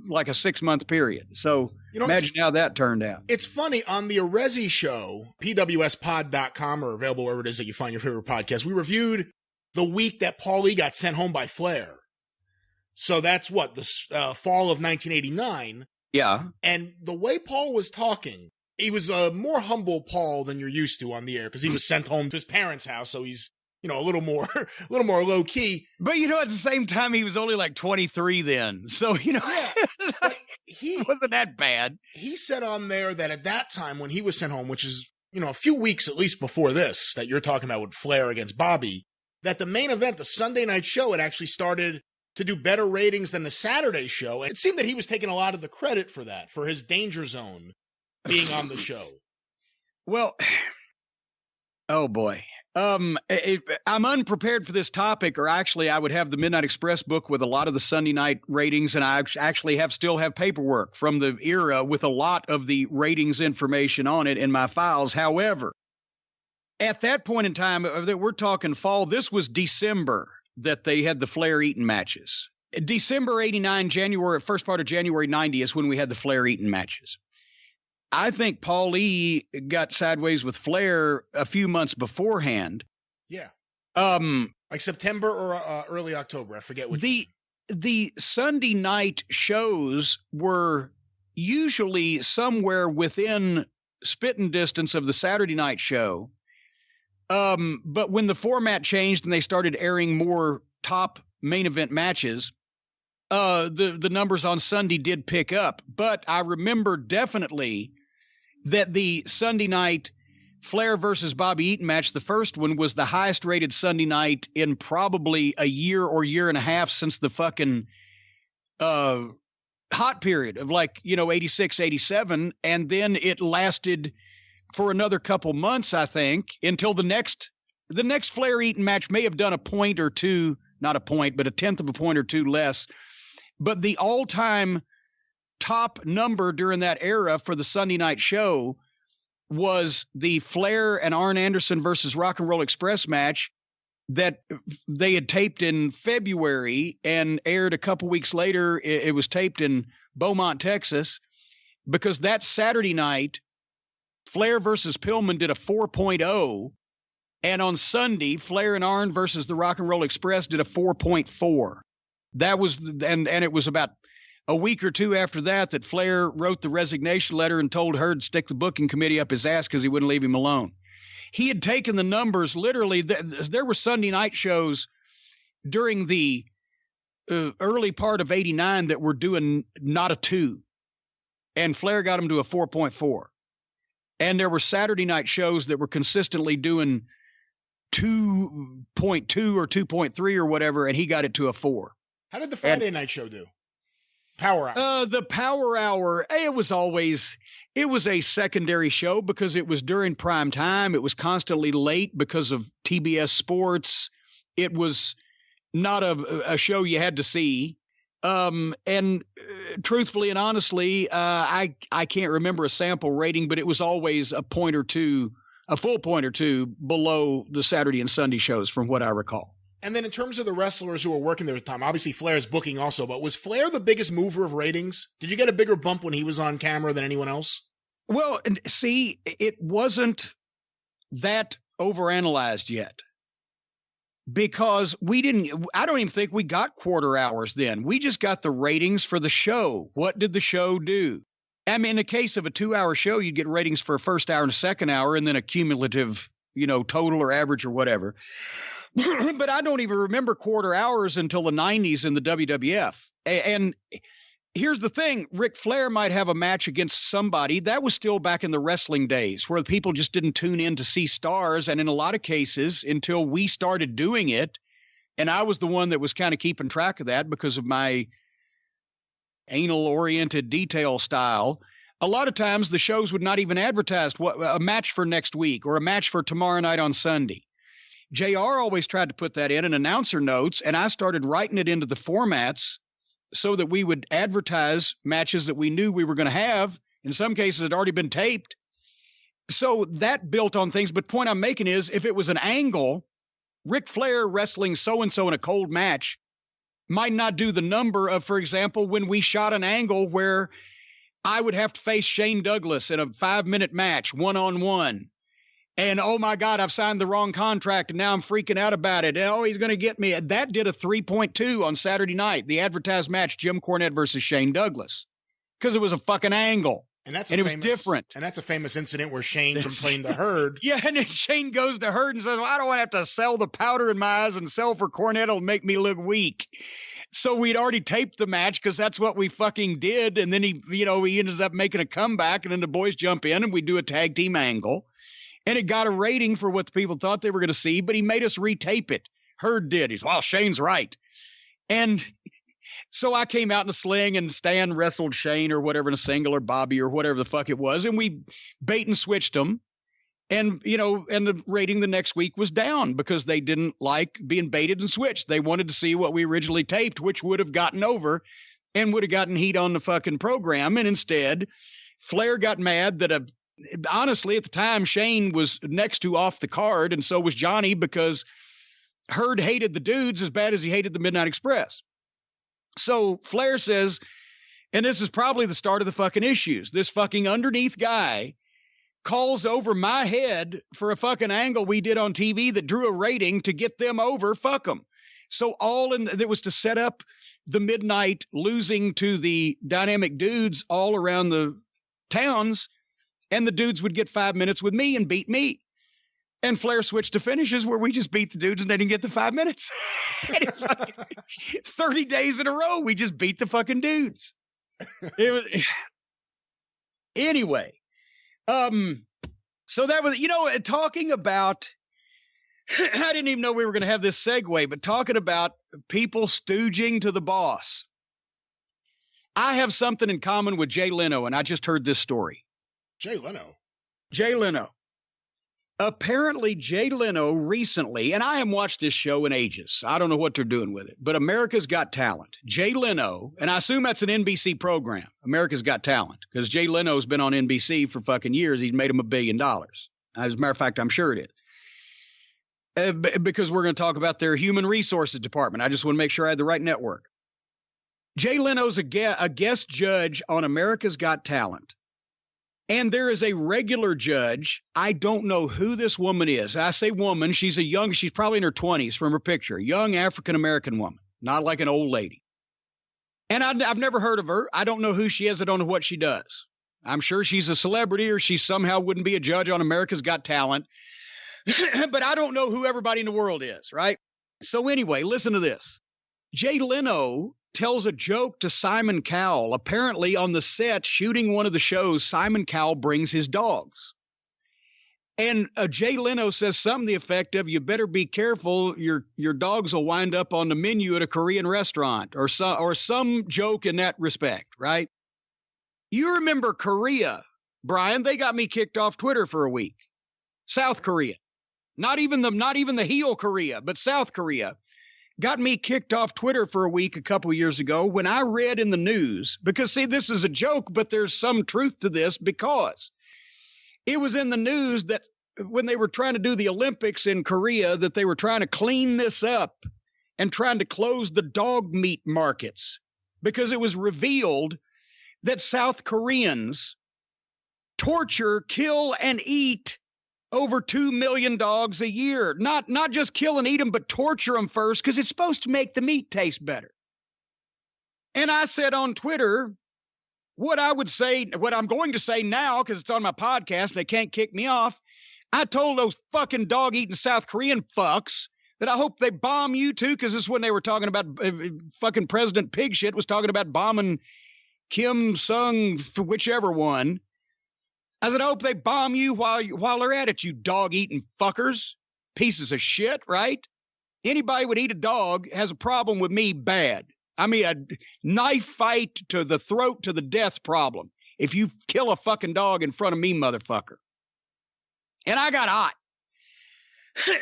like a 6-month period. So imagine how that turned out. It's funny, on the Arezzi show, pwspod.com, or available wherever it is that you find your favorite podcast, we reviewed the week that Paul E got sent home by Flair. So that's the fall of 1989. Yeah. And the way Paul was talking, he was a more humble Paul than you're used to on the air because he was sent home to his parents' house, so he's, a little more low key. But at the same time, he was only like 23 then, so yeah, he wasn't that bad. He said on there that at that time when he was sent home, which is a few weeks at least before this that you're talking about with Flair against Bobby, that the main event, the Sunday night show, had actually started to do better ratings than the Saturday show, and it seemed that he was taking a lot of the credit for that, for his Danger Zone being on the show. Well, oh boy. I'm unprepared for this topic, or actually I would have the Midnight Express book with a lot of the Sunday night ratings, and I actually still have paperwork from the era with a lot of the ratings information on it in my files. However, at that point in time, that we're talking fall, this was December that they had the Flair Eaton matches. December 89, January, first part of January 90 is when we had the Flair Eaton matches. I think Paul E got sideways with Flair a few months beforehand. Yeah. Like September or early October. I forget which. The Sunday night shows were usually somewhere within spitting distance of the Saturday night show. But when the format changed and they started airing more top main event matches, the numbers on Sunday did pick up. But I remember definitely that the Sunday night Flair versus Bobby Eaton match, the first one, was the highest rated Sunday night in probably a year or year and a half since the fucking hot period of 86, 87. And then it lasted for another couple months, I think, until the next Flair Eaton match may have done a point or two, not a point, but a tenth of a point or two less. But the all-time top number during that era for the Sunday night show was the Flair and Arn Anderson versus Rock and Roll Express match that they had taped in February and aired a couple weeks later. It was taped in Beaumont, Texas, because that Saturday night, Flair versus Pillman did a 4.0, and on Sunday, Flair and Arn versus the Rock and Roll Express did a 4.4. That was, and it was about a week or two after that Flair wrote the resignation letter and told Herd to stick the booking committee up his ass because he wouldn't leave him alone. He had taken the numbers literally. There were Sunday night shows during the early part of 89 that were doing not a 2, and Flair got him to a 4.4. And there were Saturday night shows that were consistently doing 2.2 or 2.3 or whatever, and he got it to a 4. How did the Friday night show do? Power Hour. The Power Hour, it was a secondary show because it was during prime time. It was constantly late because of TBS Sports. It was not a show you had to see. Truthfully and honestly, I can't remember a sample rating, but it was always a full point or two below the Saturday and Sunday shows from what I recall. And then in terms of the wrestlers who were working there at the time, obviously Flair's booking also, but was Flair the biggest mover of ratings? Did you get a bigger bump when he was on camera than anyone else? Well, see, it wasn't that overanalyzed yet. Because I don't even think we got quarter hours then. We just got the ratings for the show. What did the show do? I mean, in the case of a 2-hour show, you'd get ratings for a first hour and a second hour and then a cumulative, total or average or whatever. But I don't even remember quarter hours until the 90s in the WWF. And here's the thing. Ric Flair might have a match against somebody. That was still back in the wrestling days where people just didn't tune in to see stars. And in a lot of cases, until we started doing it, and I was the one that was kind of keeping track of that because of my anal-oriented detail style, a lot of times the shows would not even advertise a match for next week or a match for tomorrow night on Sunday. JR always tried to put that in announcer notes, and I started writing it into the formats so that we would advertise matches that we knew we were going to have. In some cases, it had already been taped. So that built on things. But point I'm making is if it was an angle, Ric Flair wrestling so-and-so in a cold match might not do the number of, for example, when we shot an angle where I would have to face Shane Douglas in a 5-minute match, one-on-one. And, oh, my God, I've signed the wrong contract, and now I'm freaking out about it. Oh, he's going to get me. That did a 3.2 on Saturday night, the advertised match, Jim Cornette versus Shane Douglas, because it was a fucking angle. And it was different. And that's a famous incident where Shane complained to Herd. Yeah, and then Shane goes to Herd and says, well, I don't want to have to sell the powder in my eyes and sell for Cornette. It'll make me look weak. So we'd already taped the match because that's what we fucking did. And then he ends up making a comeback, and then the boys jump in, and we do a tag team angle. And it got a rating for what the people thought they were going to see, but he made us retape it. Herd did. He's, well, Shane's right. And so I came out in a sling, and Stan wrestled Shane or whatever in a single, or Bobby or whatever the fuck it was. And we bait and switched them. And, and the rating the next week was down because they didn't like being baited and switched. They wanted to see what we originally taped, which would have gotten over and would have gotten heat on the fucking program. And instead, Flair got mad that honestly, at the time, Shane was next to off the card, and so was Johnny, because Herd hated the dudes as bad as he hated the Midnight Express. So Flair says, and this is probably the start of the fucking issues, this fucking underneath guy calls over my head for a fucking angle we did on TV that drew a rating to get them over, fuck them. So that was to set up the Midnight losing to the Dynamic Dudes all around the towns, and the dudes would get 5 minutes with me and beat me. And Flair switched to finishes where we just beat the dudes and they didn't get the 5 minutes. 30 days in a row, we just beat the fucking dudes. Anyway, so that was, talking about, I didn't even know we were going to have this segue, but talking about people stooging to the boss. I have something in common with Jay Leno, and I just heard this story. Jay Leno. Apparently, Jay Leno recently, and I haven't watched this show in ages. I don't know what they're doing with it, but America's Got Talent. Jay Leno, and I assume that's an NBC program, America's Got Talent, because Jay Leno's been on NBC for fucking years. He's made him $1 billion. As a matter of fact, I'm sure it is. Because we're going to talk about their human resources department. I just want to make sure I had the right network. Jay Leno's a guest judge on America's Got Talent. And there is a regular judge. I don't know who this woman is. I say woman. She's probably in her 20s from her picture. Young African-American woman, not like an old lady. And I've never heard of her. I don't know who she is. I don't know what she does. I'm sure she's a celebrity, or she somehow wouldn't be a judge on America's Got Talent. But I don't know who everybody in the world is, right? So anyway, listen to this. Jay Leno tells a joke to Simon Cowell. Apparently on the set shooting one of the shows, Simon Cowell brings his dogs. And Jay Leno says something to the effect of, you better be careful, your dogs will wind up on the menu at a Korean restaurant, or some joke in that respect, right? You remember Korea, Brian? They got me kicked off Twitter for a week. South Korea. Not even the heel Korea, but South Korea, got me kicked off Twitter for a week a couple of years ago when I read in the news, because see, this is a joke, but there's some truth to this, because it was in the news that when they were trying to do the Olympics in Korea, that they were trying to clean this up and trying to close the dog meat markets, because it was revealed that South Koreans torture, kill, and eat over 2 million dogs a year. Not just kill and eat them, but torture them first, because it's supposed to make the meat taste better. And I said on Twitter, what I'm going to say now, because it's on my podcast and they can't kick me off. I told those fucking dog-eating South Korean fucks that I hope they bomb you too, because this is when they were talking about fucking President Pig shit was talking about bombing Kim Sung, whichever one. I said, I hope they bomb you while they're at it, you dog-eating fuckers. Pieces of shit, right? Anybody would eat a dog has a problem with me bad. I mean, a knife fight to the throat to the death problem if you kill a fucking dog in front of me, motherfucker. And I got hot.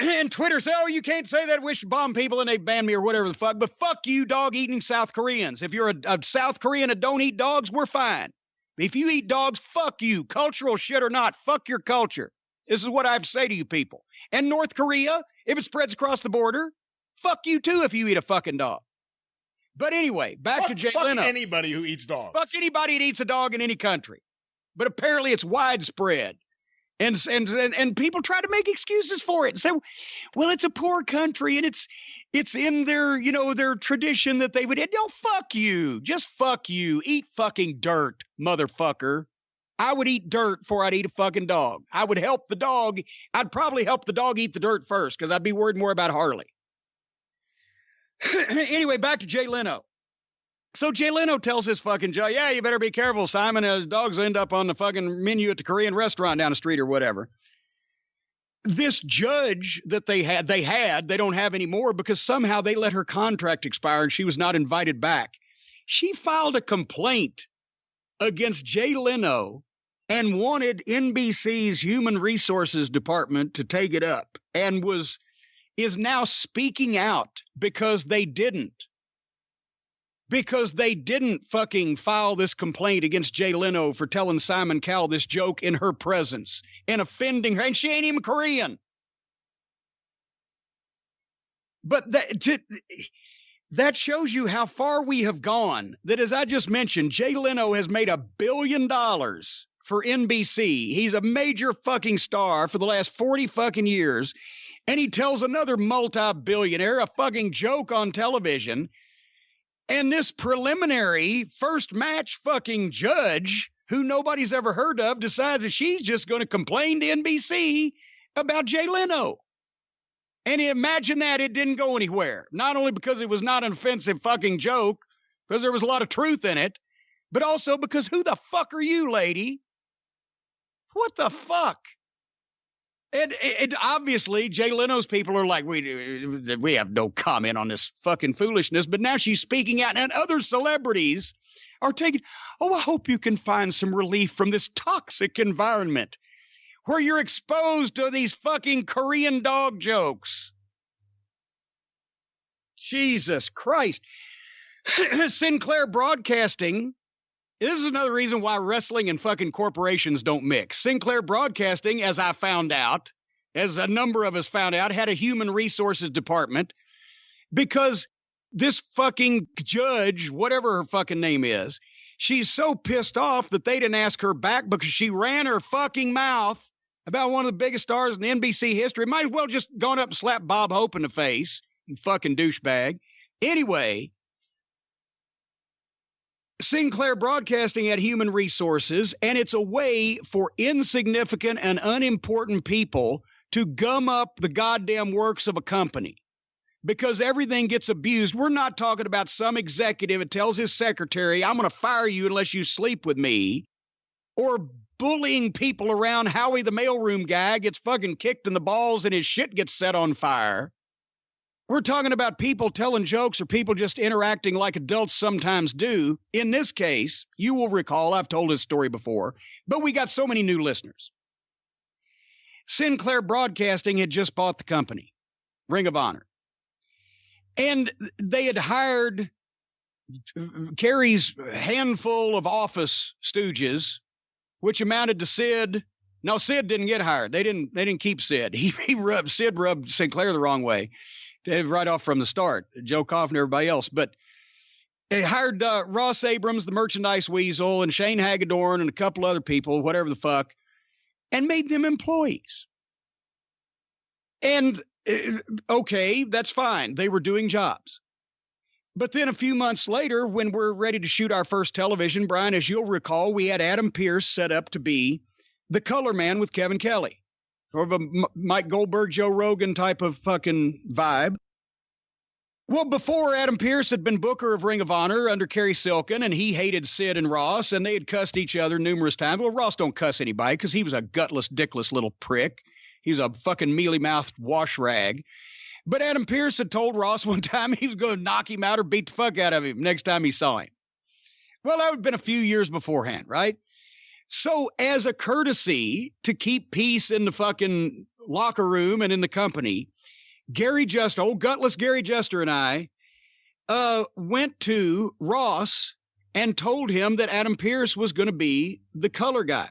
And Twitter said, oh, you can't say that, we should bomb people, and they ban me or whatever the fuck. But fuck you, dog-eating South Koreans. If you're a South Korean that don't eat dogs, we're fine. If you eat dogs, fuck you. Cultural shit or not, fuck your culture. This is what I have to say to you people. And North Korea, if it spreads across the border, fuck you too if you eat a fucking dog. But anyway, back to Jay Leno. Fuck anybody who eats dogs. Fuck anybody that eats a dog in any country. But apparently it's widespread. And people try to make excuses for it and say, well, it's a poor country and it's in their, their tradition that they would. No, fuck you. Just fuck you. Eat fucking dirt, motherfucker. I would eat dirt before I'd eat a fucking dog. I would help the dog. I'd probably help the dog eat the dirt first, because I'd be worried more about Harley. Anyway, back to Jay Leno. So Jay Leno tells this fucking Joe, yeah, you better be careful, Simon. Dogs end up on the fucking menu at the Korean restaurant down the street or whatever. This judge that they don't have anymore because somehow they let her contract expire and she was not invited back. She filed a complaint against Jay Leno and wanted NBC's Human Resources Department to take it up, and is now speaking out because they didn't fucking file this complaint against Jay Leno for telling Simon Cowell this joke in her presence and offending her, and she ain't even Korean. But that shows you how far we have gone, that as I just mentioned, Jay Leno has made $1 billion for NBC. He's a major fucking star for the last 40 fucking years. And he tells another multi-billionaire a fucking joke on television. And this preliminary first match fucking judge, who nobody's ever heard of, decides that she's just going to complain to NBC about Jay Leno. And imagine that it didn't go anywhere. Not only because it was not an offensive fucking joke, because there was a lot of truth in it, but also because who the fuck are you, lady? What the fuck? And obviously, Jay Leno's people are like, we have no comment on this fucking foolishness. But now she's speaking out, and other celebrities are taking, I hope you can find some relief from this toxic environment where you're exposed to these fucking Korean dog jokes. Jesus Christ. Sinclair Broadcasting. This is another reason why wrestling and fucking corporations don't mix. Sinclair Broadcasting, as I found out, as a number of us found out, had a human resources department because this fucking judge, whatever her fucking name is, she's so pissed off that they didn't ask her back because she ran her fucking mouth about one of the biggest stars in NBC history. Might as well just gone up and slapped Bob Hope in the face, you fucking douchebag. Anyway, Sinclair Broadcasting had human resources, and it's a way for insignificant and unimportant people to gum up the goddamn works of a company because everything gets abused. We're not talking about some executive that tells his secretary, I'm going to fire you unless you sleep with me, or bullying people around. Howie the mailroom guy gets fucking kicked in the balls and his shit gets set on fire. We're talking about people telling jokes or people just interacting like adults sometimes do. In this case, you will recall, I've told this story before, but we got so many new listeners. Sinclair Broadcasting had just bought the company, Ring of Honor. And they had hired Kerry's handful of office stooges, which amounted to Sid. No, Sid didn't get hired. They didn't keep Sid. Sid rubbed Sinclair the wrong way right off from the start. Joe Koff and everybody else. But they hired Ross Abrams, the merchandise weasel, and Shane Hagedorn and a couple other people, whatever the fuck, and made them employees. And okay, that's fine. They were doing jobs. But then a few months later, when we're ready to shoot our first television, Brian, as you'll recall, we had Adam Pearce set up to be the color man with Kevin Kelly. Sort of a Mike Goldberg, Joe Rogan type of fucking vibe. Well, before Adam Pearce had been Booker of Ring of Honor under Kerry Silkin, and he hated Sid and Ross, and they had cussed each other numerous times. Well, Ross don't cuss anybody because he was a gutless, dickless little prick. He was a fucking mealy-mouthed wash rag. But Adam Pearce had told Ross one time he was going to knock him out or beat the fuck out of him next time he saw him. Well, that would have been a few years beforehand, right? So as a courtesy to keep peace in the fucking locker room and in the company, old gutless Gary Juster and I went to Ross and told him that Adam Pearce was going to be the color guy.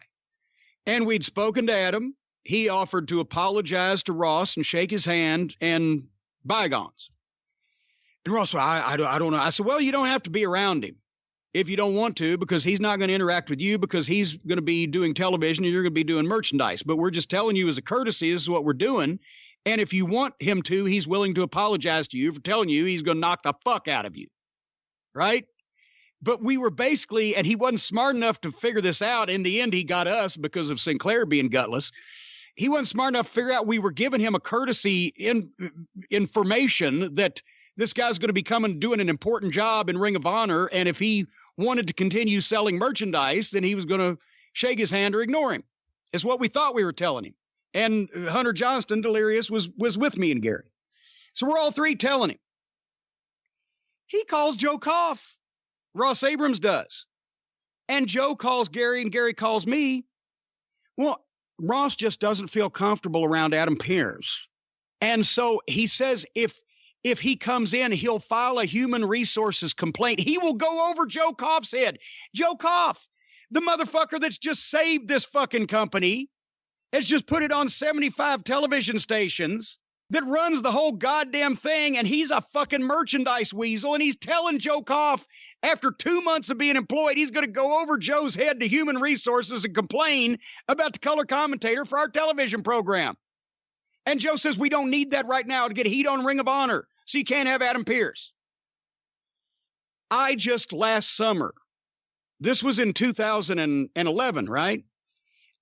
And we'd spoken to Adam. He offered to apologize to Ross and shake his hand and bygones. And Ross said, I don't know. I said, well, you don't have to be around him if you don't want to, because he's not going to interact with you because he's going to be doing television and you're going to be doing merchandise. But we're just telling you as a courtesy, this is what we're doing. And if you want him to, he's willing to apologize to you for telling you he's going to knock the fuck out of you. Right? But we were basically, and he wasn't smart enough to figure this out. In the end, he got us because of Sinclair being gutless. He wasn't smart enough to figure out we were giving him a courtesy information that this guy's going to be coming doing an important job in Ring of Honor. And if he wanted to continue selling merchandise, then he was going to shake his hand or ignore him. It's what we thought we were telling him. And Hunter Johnston, Delirious, was with me and Gary. So we're all three telling him. He calls Joe Koff. Ross Abrams does. And Joe calls Gary and Gary calls me. Well, Ross just doesn't feel comfortable around Adam Pearce. And so he says if he comes in, he'll file a human resources complaint. He will go over Joe Koff's head. Joe Koff, the motherfucker that's just saved this fucking company, has just put it on 75 television stations, that runs the whole goddamn thing, and he's a fucking merchandise weasel, and he's telling Joe Koff after 2 months of being employed, he's going to go over Joe's head to human resources and complain about the color commentator for our television program. And Joe says, we don't need that right now to get heat on Ring of Honor, so you can't have Adam Pearce. I just last summer, this was in 2011, right?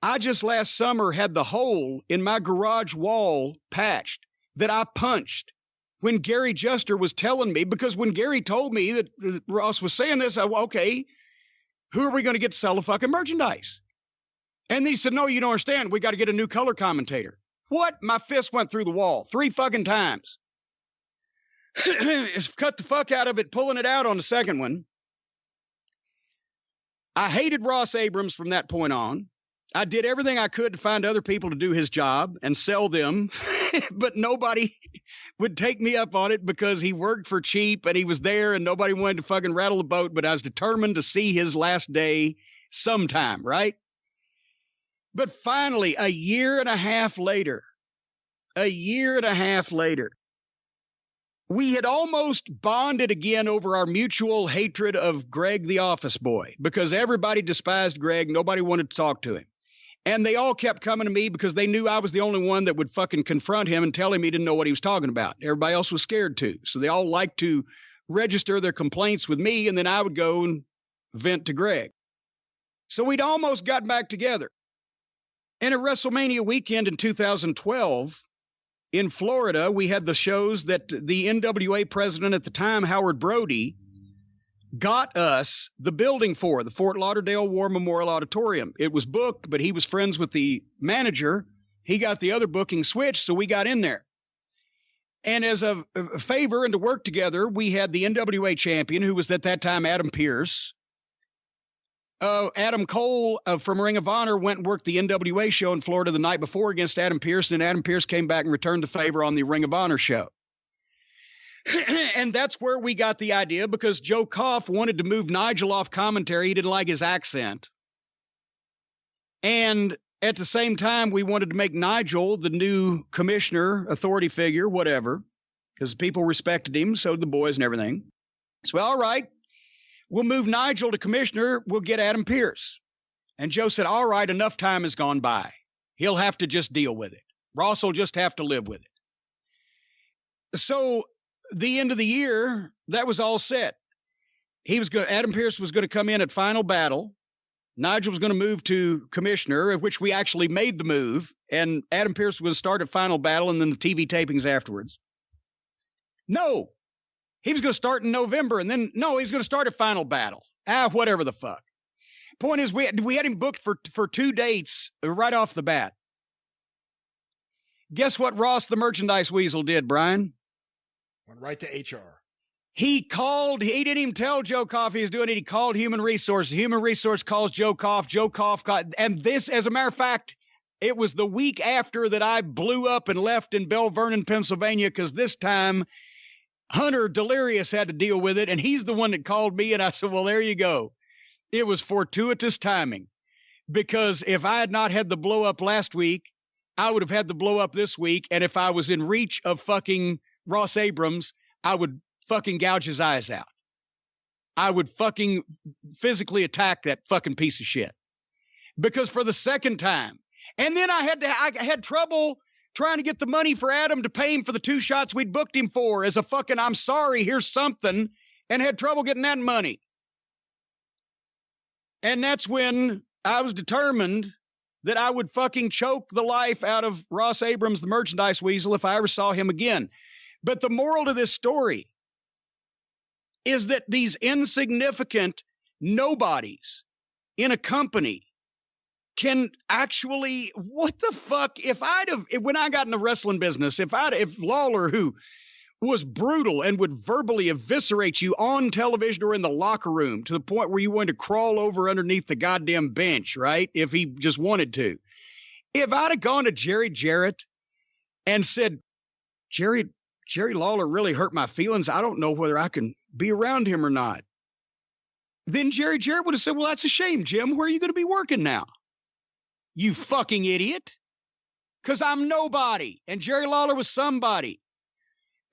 I just last summer had the hole in my garage wall patched that I punched when Gary Juster was telling me, because when Gary told me that Ross was saying this, I went, okay, who are we going to get to sell the fucking merchandise? And then he said, no, you don't understand. We got to get a new color commentator. What? My fist went through the wall 3 fucking times. Cut the fuck out of it, pulling it out on the second one. I hated Ross Abrams from that point on. I did everything I could to find other people to do his job and sell them, but nobody would take me up on it because he worked for cheap and he was there and nobody wanted to fucking rattle the boat, but I was determined to see his last day sometime, right? But finally, a year and a half later, we had almost bonded again over our mutual hatred of Greg the office boy, because everybody despised Greg. Nobody wanted to talk to him. And they all kept coming to me because they knew I was the only one that would fucking confront him and tell him he didn't know what he was talking about. Everybody else was scared too. So they all liked to register their complaints with me, and then I would go and vent to Greg. So we'd almost got back together. And at WrestleMania weekend in 2012, in Florida, we had the shows that the NWA president at the time, Howard Brody, got us the building for, the Fort Lauderdale War Memorial Auditorium. It was booked, but he was friends with the manager. He got the other booking switched, so we got in there. And as a favor and to work together, we had the NWA champion, who was at that time Adam Pearce, Adam Cole from Ring of Honor went and worked the NWA show in Florida the night before against Adam Pearce, and Adam Pearce came back and returned the favor on the Ring of Honor show. And that's where we got the idea, because Joe Koff wanted to move Nigel off commentary. He didn't like his accent. And at the same time, we wanted to make Nigel the new commissioner, authority figure, whatever, because people respected him, so did the boys and everything. So, all right, we'll move Nigel to commissioner. We'll get Adam Pearce. And Joe said, all right, enough time has gone by. He'll have to just deal with it. Ross will just have to live with it. So the end of the year, that was all set. Adam Pearce was going to come in at Final Battle. Nigel was going to move to commissioner, of which we actually made the move. And Adam Pearce was going to start at Final Battle and then the TV tapings afterwards. No, he was going to start in November, and then, no, he was going to start at Final Battle. Whatever the fuck. Point is, we had him booked for 2 dates right off the bat. Guess what Ross, the merchandise weasel, did, Brian? Went right to HR. He didn't even tell Joe Koff he was doing it. He called Human Resources. Human Resource calls Joe Koff. Joe Koff and this, as a matter of fact, it was the week after that I blew up and left in Bell Vernon, Pennsylvania, because this time Hunter Delirious had to deal with it, and he's the one that called me, and I said, well, there you go. It was fortuitous timing, because if I had not had the blow up last week, I would have had the blow up this week, and if I was in reach of fucking Ross Abrams, I would fucking gouge his eyes out. I would fucking physically attack that fucking piece of shit. Because for the second time, and then I had trouble trying to get the money for Adam to pay him for the 2 shots we'd booked him for as a fucking, I'm sorry, here's something, and had trouble getting that money. And that's when I was determined that I would fucking choke the life out of Ross Abrams, the merchandise weasel, if I ever saw him again. But the moral to this story is that these insignificant nobodies in a company can actually, what the fuck, when I got in the wrestling business, if Lawler, who was brutal and would verbally eviscerate you on television or in the locker room to the point where you wanted to crawl over underneath the goddamn bench, right? If he just wanted to. If I'd have gone to Jerry Jarrett and said, Jerry Lawler really hurt my feelings, I don't know whether I can be around him or not. Then Jerry Jarrett would have said, well, that's a shame, Jim. Where are you going to be working now? You fucking idiot. Because I'm nobody. And Jerry Lawler was somebody.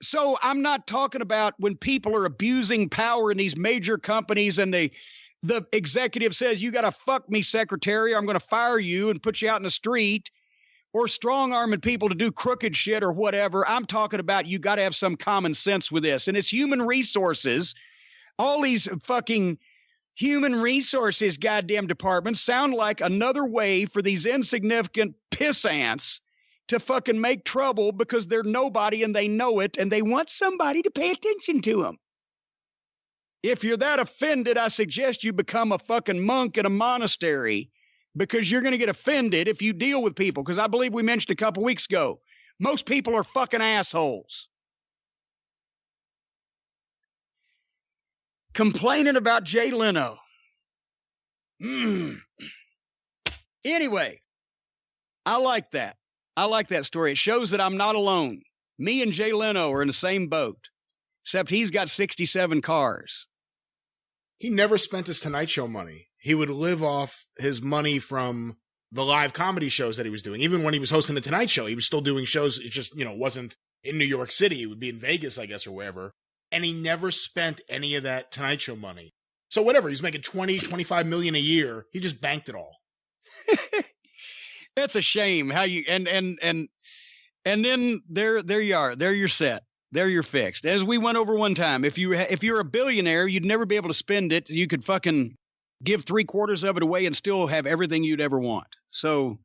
So I'm not talking about when people are abusing power in these major companies and the executive says, you got to fuck me, secretary. I'm going to fire you and put you out in the street, or strong-arming people to do crooked shit or whatever. I'm talking about you got to have some common sense with this. And it's human resources. All these fucking human resources goddamn departments sound like another way for these insignificant piss ants to fucking make trouble because they're nobody and they know it and they want somebody to pay attention to them. If you're that offended, I suggest you become a fucking monk in a monastery, because you're going to get offended if you deal with people. Because I believe we mentioned a couple weeks ago, most people are fucking assholes. Complaining about Jay Leno. Anyway, I like that. I like that story. It shows that I'm not alone. Me and Jay Leno are in the same boat, except he's got 67 cars. He never spent his Tonight Show money. He would live off his money from the live comedy shows that he was doing. Even when he was hosting the Tonight Show, he was still doing shows. It just, wasn't in New York City. It would be in Vegas, I guess, or wherever. And he never spent any of that Tonight Show money. So whatever, he's making $20-25 million a year. He just banked it all. That's a shame how you, and then there you are. There you're set. There you're fixed. As we went over one time, if you're a billionaire, you'd never be able to spend it. You could fucking give 3/4 of it away and still have everything you'd ever want. So,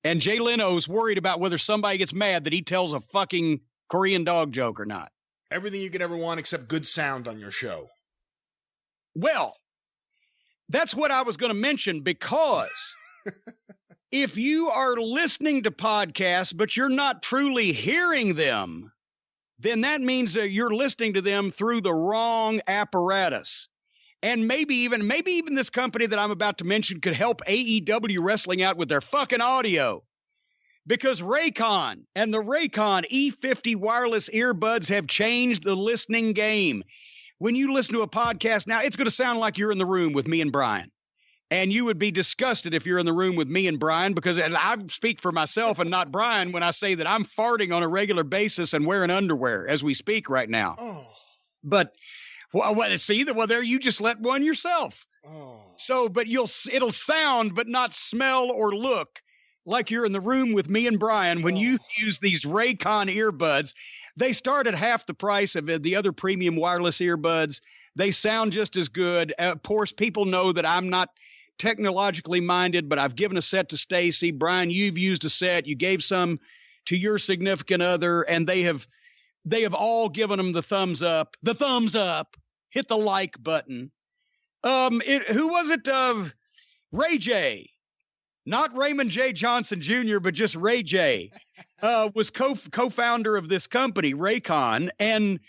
and Jay Leno's worried about whether somebody gets mad that he tells a fucking Korean dog joke or not. Everything you could ever want except good sound on your show. Well, that's what I was going to mention, because if you are listening to podcasts, but you're not truly hearing them, then that means that you're listening to them through the wrong apparatus. And maybe even this company that I'm about to mention could help AEW Wrestling out with their fucking audio. Because Raycon and the Raycon E50 wireless earbuds have changed the listening game. When you listen to a podcast now, it's going to sound like you're in the room with me and Brian. And you would be disgusted if you're in the room with me and Brian, because and I speak for myself and not Brian when I say that I'm farting on a regular basis and wearing underwear as we speak right now. Oh. But there you just let one yourself. Oh. So, but it'll sound but not smell or look like you're in the room with me and Brian when you use these Raycon earbuds. They start at half the price of the other premium wireless earbuds. They sound just as good. Of course, people know that I'm not technologically minded, but I've given a set to Stacy. Brian, you've used a set. You gave some to your significant other, and they have all given them the thumbs up. The thumbs up. Hit the like button. Who was it? Ray J. Not Raymond J. Johnson Jr., but just Ray J. Was co-founder of this company, Raycon, and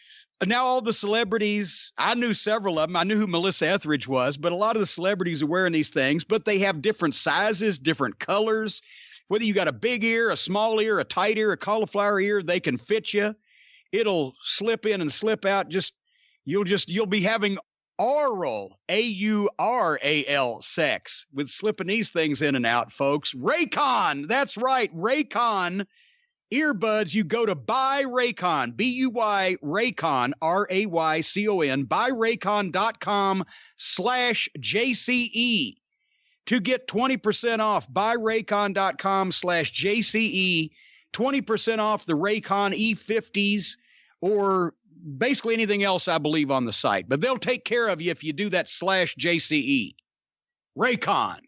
now all the celebrities, I knew several of them. I knew who Melissa Etheridge was, but a lot of the celebrities are wearing these things, but they have different sizes, different colors. Whether you got a big ear, a small ear, a tight ear, a cauliflower ear, they can fit you. It'll slip in and slip out. You'll be having oral, AURAL sex with slipping these things in and out, folks. Raycon, that's right, Raycon earbuds. You go to buy Raycon, BUY Raycon, RAYCON, buyraycon.com/JCE to get 20% off. Buyraycon.com/JCE, 20% off the Raycon E50s or basically anything else I believe on the site. But they'll take care of you if you do that /JCE. Raycon.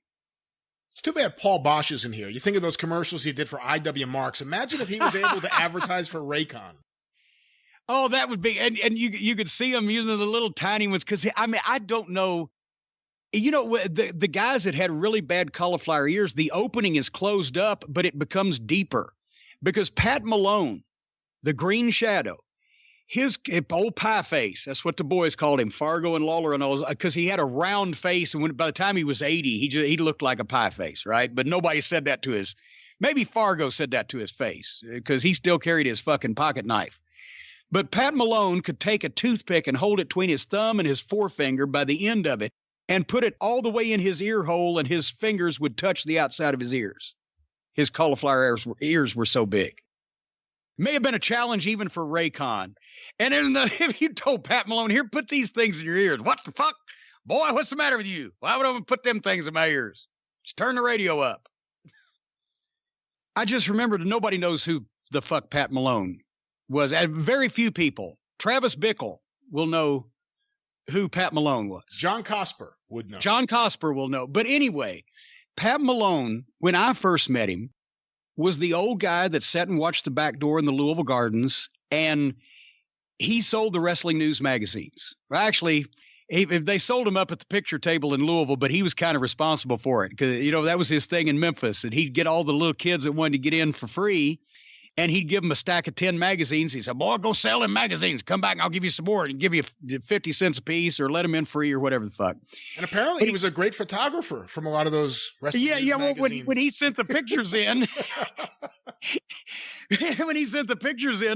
It's too bad Paul Bosch isn't here. You think of those commercials he did for IW Marks. Imagine if he was able to advertise for Raycon. Oh, that would be, and you could see him using the little tiny ones. Cause I don't know, the guys that had really bad cauliflower ears, the opening is closed up, but it becomes deeper because Pat Malone, the Green Shadow, his old pie face, that's what the boys called him, Fargo and Lawler and all, because he had a round face, and by the time he was 80, he looked like a pie face, right? But nobody said that to his, maybe Fargo said that to his face, because he still carried his fucking pocket knife. But Pat Malone could take a toothpick and hold it between his thumb and his forefinger by the end of it, and put it all the way in his ear hole, and his fingers would touch the outside of his ears. His cauliflower ears were so big. May have been a challenge even for Raycon. And then if you told Pat Malone, here, put these things in your ears. What the fuck? Boy, what's the matter with you? Why would I put them things in my ears? Just turn the radio up. I just remembered nobody knows who the fuck Pat Malone was. And very few people. Travis Bickle will know who Pat Malone was. John Cosper would know. John Cosper will know. But anyway, Pat Malone, when I first met him, was the old guy that sat and watched the back door in the Louisville Gardens, and he sold the wrestling news magazines. Actually, they sold him up at the picture table in Louisville, but he was kind of responsible for it because, that was his thing in Memphis, and he'd get all the little kids that wanted to get in for free, and he'd give them a stack of 10 magazines. He said, boy, go sell them magazines. Come back and I'll give you some more and give you 50 cents a piece or let them in free or whatever the fuck. And apparently he was a great photographer from a lot of those wrestling news magazines. Well, when he sent the pictures in,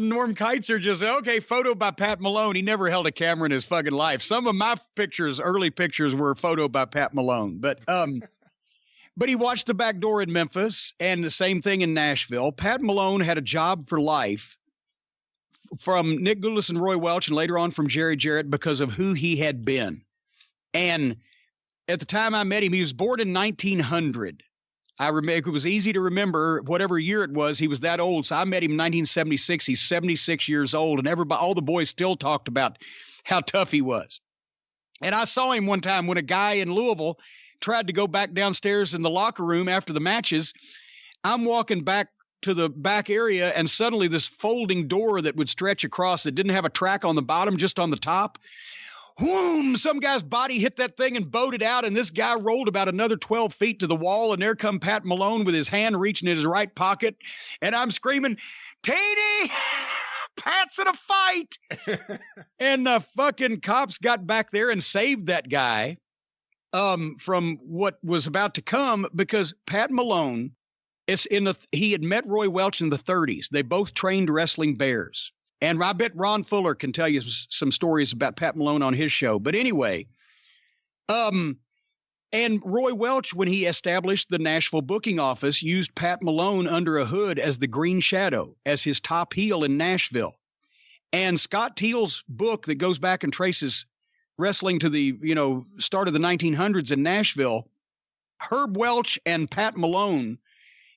Norm Keitzer just said, okay, photo by Pat Malone. He never held a camera in his fucking life. Some of my early pictures were photo by Pat Malone, but he watched the back door in Memphis and the same thing in Nashville. Pat Malone had a job for life from Nick Goulas and Roy Welch and later on from Jerry Jarrett because of who he had been. And at the time I met him, he was born in 1900. I remember it was easy to remember whatever year it was. He was that old. So I met him in 1976. He's 76 years old. And all the boys still talked about how tough he was. And I saw him one time when a guy in Louisville tried to go back downstairs in the locker room after the matches. I'm walking back to the back area, and suddenly this folding door that would stretch across that didn't have a track on the bottom, just on the top. Whoom! Some guy's body hit that thing and boated out, and this guy rolled about another 12 feet to the wall, and there come Pat Malone with his hand reaching in his right pocket, and I'm screaming, Tatey! Pat's in a fight. And the fucking cops got back there and saved that guy from what was about to come, because Pat Malone he had met Roy Welch in the 30s. They both trained wrestling bears. And I bet Ron Fuller can tell you some stories about Pat Malone on his show. But anyway, and Roy Welch, when he established the Nashville booking office, used Pat Malone under a hood as the Green Shadow, as his top heel in Nashville. And Scott Teal's book that goes back and traces wrestling to the, start of the 1900s in Nashville, Herb Welch and Pat Malone,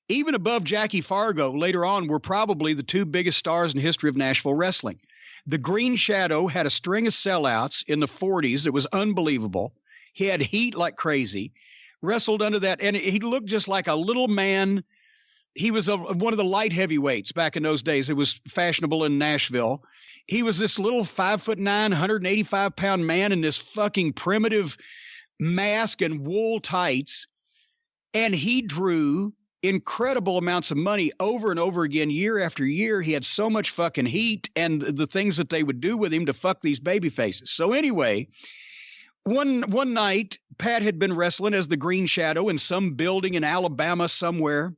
even above Jackie Fargo later on, were probably the two biggest stars in the history of Nashville wrestling. The Green Shadow had a string of sellouts in the 40s. It was unbelievable. He had heat like crazy, wrestled under that, and he looked just like a little man. He was one of the light heavyweights back in those days. It was fashionable in Nashville. He was this little 5'9", 185-pound man in this fucking primitive mask and wool tights, and he drew incredible amounts of money over and over again, year after year. He had so much fucking heat, and the things that they would do with him to fuck these baby faces. So anyway, one night, Pat had been wrestling as the Green Shadow in some building in Alabama somewhere.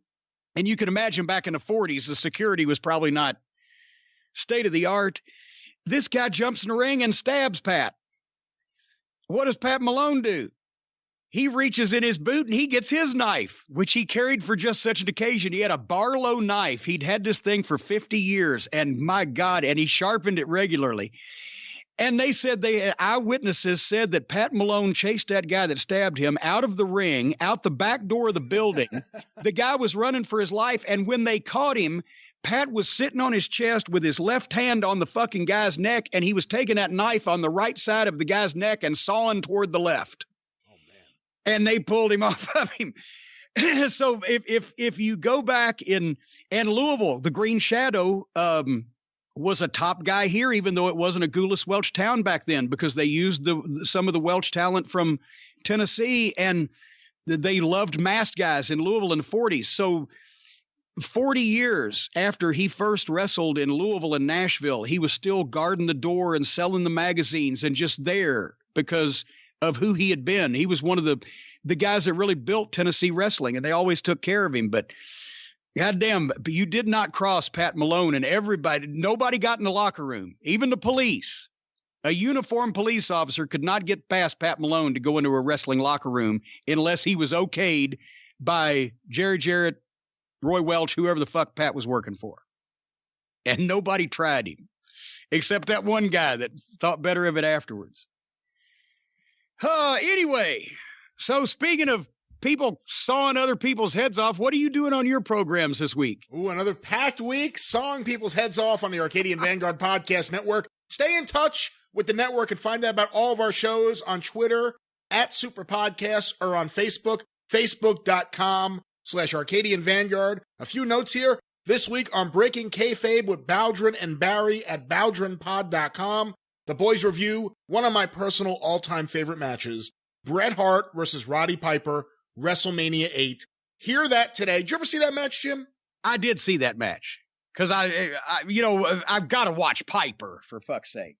And you can imagine back in the 40s, the security was probably not state of the art. This guy jumps in the ring and stabs Pat. What does Pat Malone do? He reaches in his boot and he gets his knife, which he carried for just such an occasion. He had a Barlow knife. He'd had this thing for 50 years, and my God, and he sharpened it regularly. And they said, eyewitnesses said that Pat Malone chased that guy that stabbed him out of the ring, out the back door of the building. The guy was running for his life, and when they caught him, Pat was sitting on his chest with his left hand on the fucking guy's neck, and he was taking that knife on the right side of the guy's neck and sawing toward the left. And they pulled him off of him. So if you go back and Louisville, the Green Shadow was a top guy here, even though it wasn't a Gulas Welch town back then, because they used some of the Welch talent from Tennessee, and they loved masked guys in Louisville in the 40s. So 40 years after he first wrestled in Louisville and Nashville, he was still guarding the door and selling the magazines and just there because of who he had been. He was one of the guys that really built Tennessee wrestling, and they always took care of him. But goddamn, you did not cross Pat Malone, and nobody got in the locker room, even the police. A uniformed police officer could not get past Pat Malone to go into a wrestling locker room unless he was okayed by Jerry Jarrett, Roy Welch, whoever the fuck Pat was working for. And nobody tried him, except that one guy that thought better of it afterwards. Anyway, so speaking of people sawing other people's heads off, what are you doing on your programs this week? Ooh, another packed week, sawing people's heads off on the Arcadian Vanguard Podcast Network. Stay in touch with the network and find out about all of our shows on Twitter at Superpodcast or on Facebook, facebook.com/Arcadian Vanguard. A few notes here. This week on Breaking Kayfabe with Bowdrin and Barry at bowdrinpod.com. The boys review one of my personal all-time favorite matches, Bret Hart versus Roddy Piper, WrestleMania 8. Hear that today. Did you ever see that match, Jim? I did see that match because I've got to watch Piper, for fuck's sake.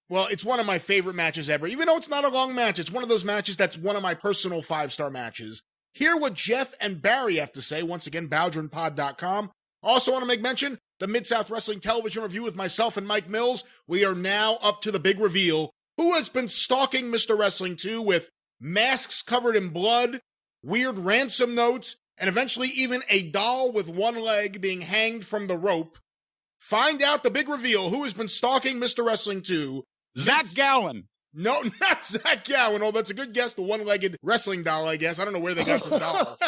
Well, it's one of my favorite matches ever. Even though it's not a long match, it's one of those matches that's one of my personal 5-star matches. Hear what Jeff and Barry have to say. Once again, bowdrinpod.com. Also want to make mention, the Mid-South Wrestling Television Review with myself and Mike Mills. We are now up to the big reveal. Who has been stalking Mr. Wrestling 2 with masks covered in blood, weird ransom notes, and eventually even a doll with one leg being hanged from the rope? Find out the big reveal. Who has been stalking Mr. Wrestling 2? Zach Gowen. No, not Zach Gowen. Oh, that's a good guess. The one-legged wrestling doll, I guess. I don't know where they got this doll.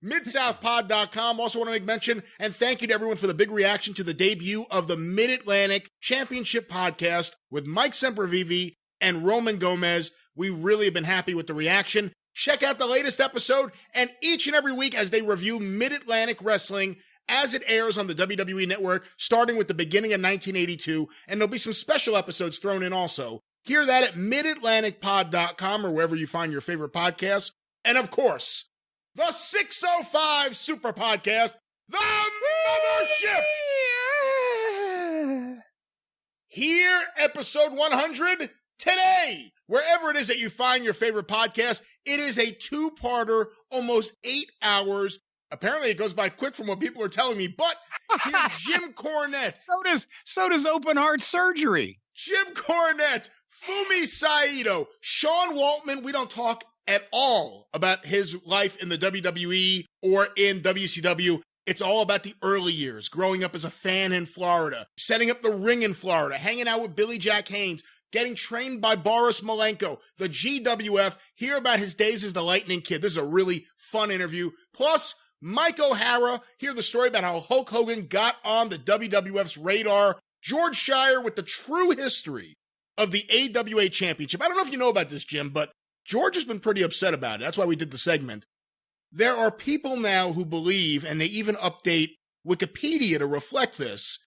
MidSouthPod.com. Also want to make mention and thank you to everyone for the big reaction to the debut of the Mid-Atlantic Championship Podcast with Mike Sempervive and Roman Gomez. We really have been happy with the reaction. Check out the latest episode and each and every week as they review Mid-Atlantic Wrestling as it airs on the WWE Network, starting with the beginning of 1982. And there'll be some special episodes thrown in also. Hear that at MidAtlanticPod.com or wherever you find your favorite podcasts. And of course, the 605 Super Podcast, the Mothership. episode 100 today. Wherever it is that you find your favorite podcast, it is a two-parter, almost 8 hours. Apparently, it goes by quick from what people are telling me, but here's Jim Cornette. So does open heart surgery. Jim Cornette, Fumi Saito, Sean Waltman. We don't talk at all about his life in the WWE or in WCW. It's all about the early years, growing up as a fan in Florida, setting up the ring in Florida, hanging out with Billy Jack Haynes, getting trained by Boris Malenko, the GWF, hear about his days as the Lightning Kid. This is a really fun interview. Plus, Mike O'Hara, hear the story about how Hulk Hogan got on the WWF's radar. George Shire with the true history of the AWA Championship. I don't know if you know about this, Jim, but George has been pretty upset about it. That's why we did the segment. There are people now who believe, and they even update Wikipedia to reflect this,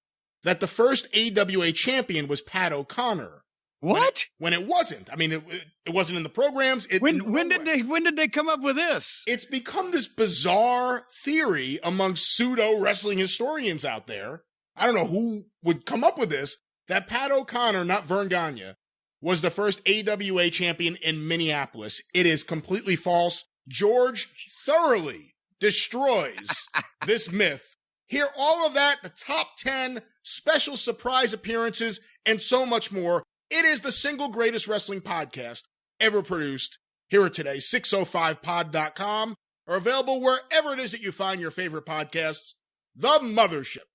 that the first AWA champion was Pat O'Connor. What? When it wasn't. I mean, it wasn't in the programs. When did they come up with this? It's become this bizarre theory among pseudo wrestling historians out there. I don't know who would come up with this, that Pat O'Connor, not Vern Gagne, was the first AWA champion in Minneapolis. It is completely false. George thoroughly destroys this myth. Hear all of that, the top 10 special surprise appearances, and so much more. It is the single greatest wrestling podcast ever produced. Hear it today, 605pod.com, or available wherever it is that you find your favorite podcasts. The Mothership.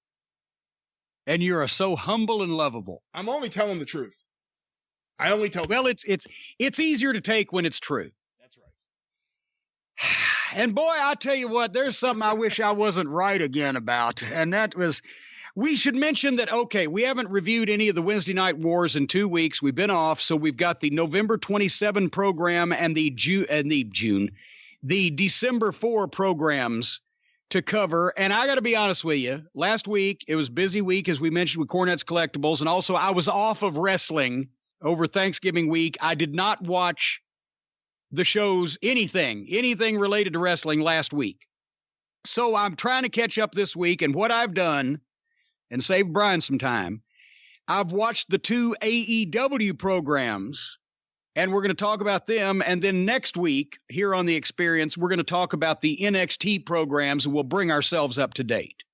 And you're so humble and lovable. I'm only telling the truth. I only tell. Well, it's easier to take when it's true. That's right. And boy, I tell you what, there's something I wish I wasn't right again about, and that was, we should mention that, okay, we haven't reviewed any of the Wednesday Night Wars in 2 weeks. We've been off, so we've got the November 27 program and the December 4 programs to cover. And I got to be honest with you, last week, it was a busy week, as we mentioned, with Cornette's Collectibles, and also I was off of wrestling over Thanksgiving week. I did not watch the shows, anything related to wrestling last week. So I'm trying to catch up this week, and what I've done, and save Brian some time, I've watched the 2 AEW programs, and we're going to talk about them. And then next week, here on The Experience, we're going to talk about the NXT programs, and we'll bring ourselves up to date.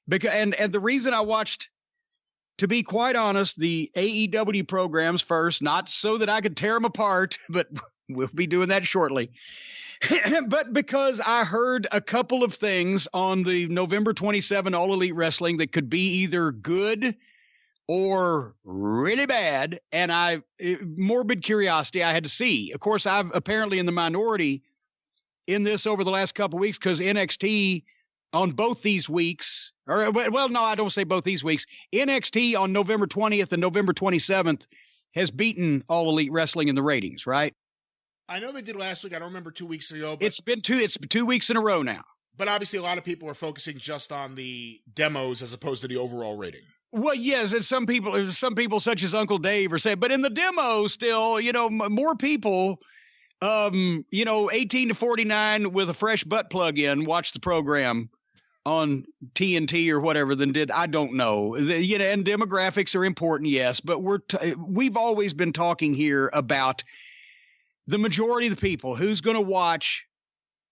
And the reason I watched, to be quite honest, the AEW programs first, not so that I could tear them apart, but we'll be doing that shortly. But because I heard a couple of things on the November 27 All Elite Wrestling that could be either good or really bad, and morbid curiosity, I had to see. Of course, I've apparently in the minority in this over the last couple of weeks, because NXT on both these weeks, or well, no, I don't say both these weeks. NXT on November 20th and November 27th has beaten All Elite Wrestling in the ratings, right? I know they did last week. I don't remember 2 weeks ago. But It's been 2 weeks in a row now. But obviously, a lot of people are focusing just on the demos as opposed to the overall rating. Well, yes, and some people such as Uncle Dave are saying, but in the demo still, more people, 18 to 49 with a fresh butt plug in watch the program on TNT or whatever than did. I don't know. And demographics are important, yes, but we've always been talking here about the majority of the people who's going to watch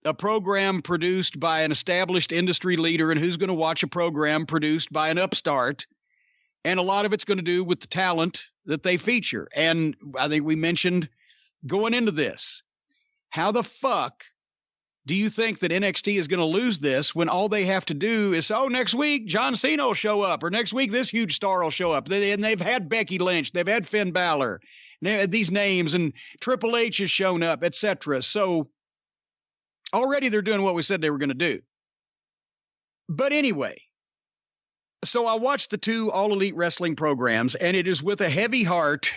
a program produced by an established industry leader and who's going to watch a program produced by an upstart. And a lot of it's going to do with the talent that they feature. And I think we mentioned going into this, how the fuck do you think that NXT is going to lose this when all they have to do is, next week John Cena will show up, or next week this huge star will show up. And they've had Becky Lynch, they've had Finn Balor, these names, and Triple H has shown up, etc. So already they're doing what we said they were going to do. But anyway, so I watched the 2 All Elite Wrestling programs, and it is with a heavy heart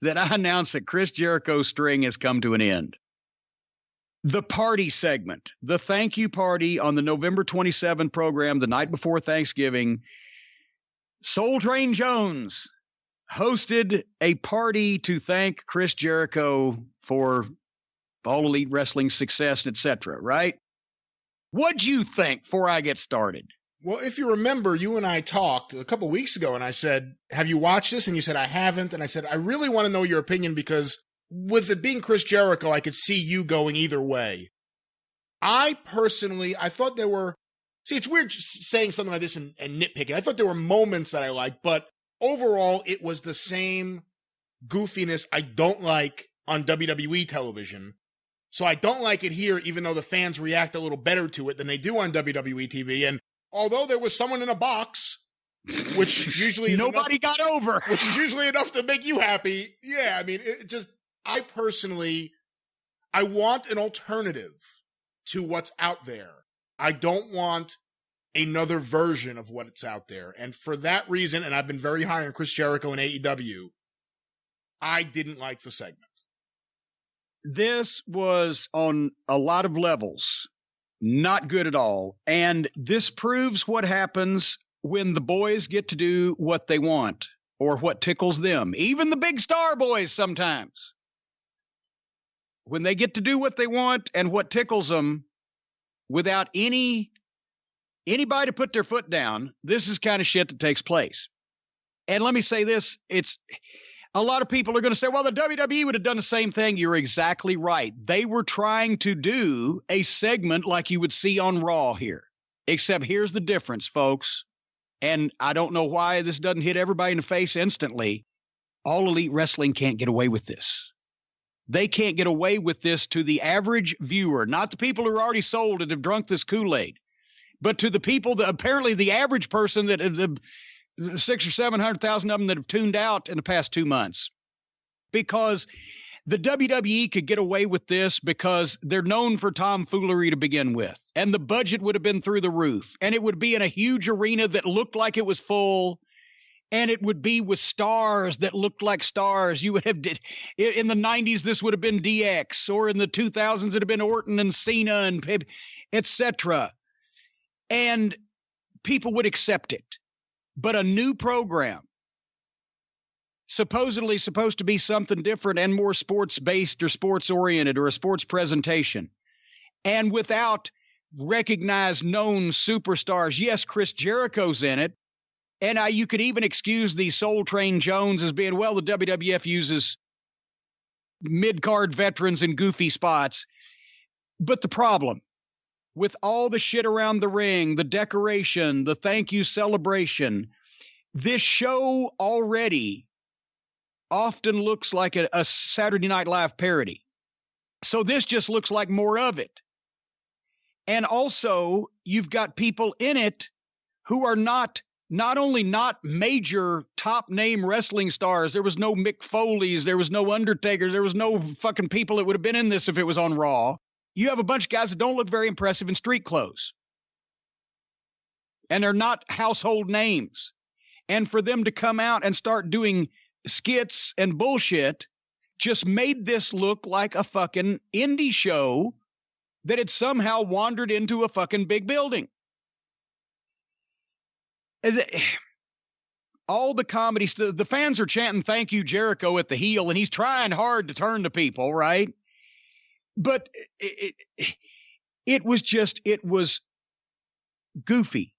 that I announce that Chris Jericho's string has come to an end. The party segment, the thank you party on the November 27 program, the night before Thanksgiving, Soul Train Jones hosted a party to thank Chris Jericho for All Elite Wrestling success, etc., right? What'd you think before I get started? Well, if you remember, you and I talked a couple weeks ago, and I said, have you watched this? And you said, I haven't. And I said, I really want to know your opinion because with it being Chris Jericho, I could see you going either way. I thought there were, see, it's weird saying something like this and nitpicking. I thought there were moments that I liked, but overall, it was the same goofiness I don't like on WWE television. So I don't like it here, even though the fans react a little better to it than they do on WWE TV. And although there was someone in a box, which usually is nobody got over, which is usually enough to make you happy. Yeah, I mean, I want an alternative to what's out there. I don't want another version of what's out there. And for that reason, and I've been very high on Chris Jericho and AEW, I didn't like the segment. This was on a lot of levels not good at all. And this proves what happens when the boys get to do what they want or what tickles them. Even the big star boys sometimes. When they get to do what they want and what tickles them without anybody to put their foot down, this is kind of shit that takes place. And let me say this, a lot of people are going to say, well, the WWE would have done the same thing. You're exactly right. They were trying to do a segment like you would see on Raw here. Except here's the difference, folks. And I don't know why this doesn't hit everybody in the face instantly. All Elite Wrestling can't get away with this. They can't get away with this to the average viewer, not the people who are already sold and have drunk this Kool-Aid, but to the people that apparently the average person that the 600,000 or 700,000 of them that have tuned out in the past 2 months, because the WWE could get away with this because they're known for tomfoolery to begin with, and the budget would have been through the roof, and it would be in a huge arena that looked like it was full, and it would be with stars that looked like stars. You would have in the 90s, this would have been DX, or in the 2000s, it'd have been Orton and Cena and etc. And people would accept it. But a new program, supposedly supposed to be something different and more sports-based or sports-oriented or a sports presentation, and without recognized known superstars. Yes, Chris Jericho's in it, and you could even excuse the Soul Train Jones as being, well, the WWF uses mid-card veterans in goofy spots. But the problem, with all the shit around the ring, the decoration, the thank you celebration, this show already often looks like a Saturday Night Live parody. So this just looks like more of it. And also, you've got people in it who are not only not major top name wrestling stars. There was no Mick Foley's, there was no Undertaker, there was no fucking people that would have been in this if it was on Raw. You have a bunch of guys that don't look very impressive in street clothes. And they're not household names. And for them to come out and start doing skits and bullshit just made this look like a fucking indie show that had somehow wandered into a fucking big building. All the comedies, the fans are chanting, thank you, Jericho, at the heel, and he's trying hard to turn to people, right? But it was goofy.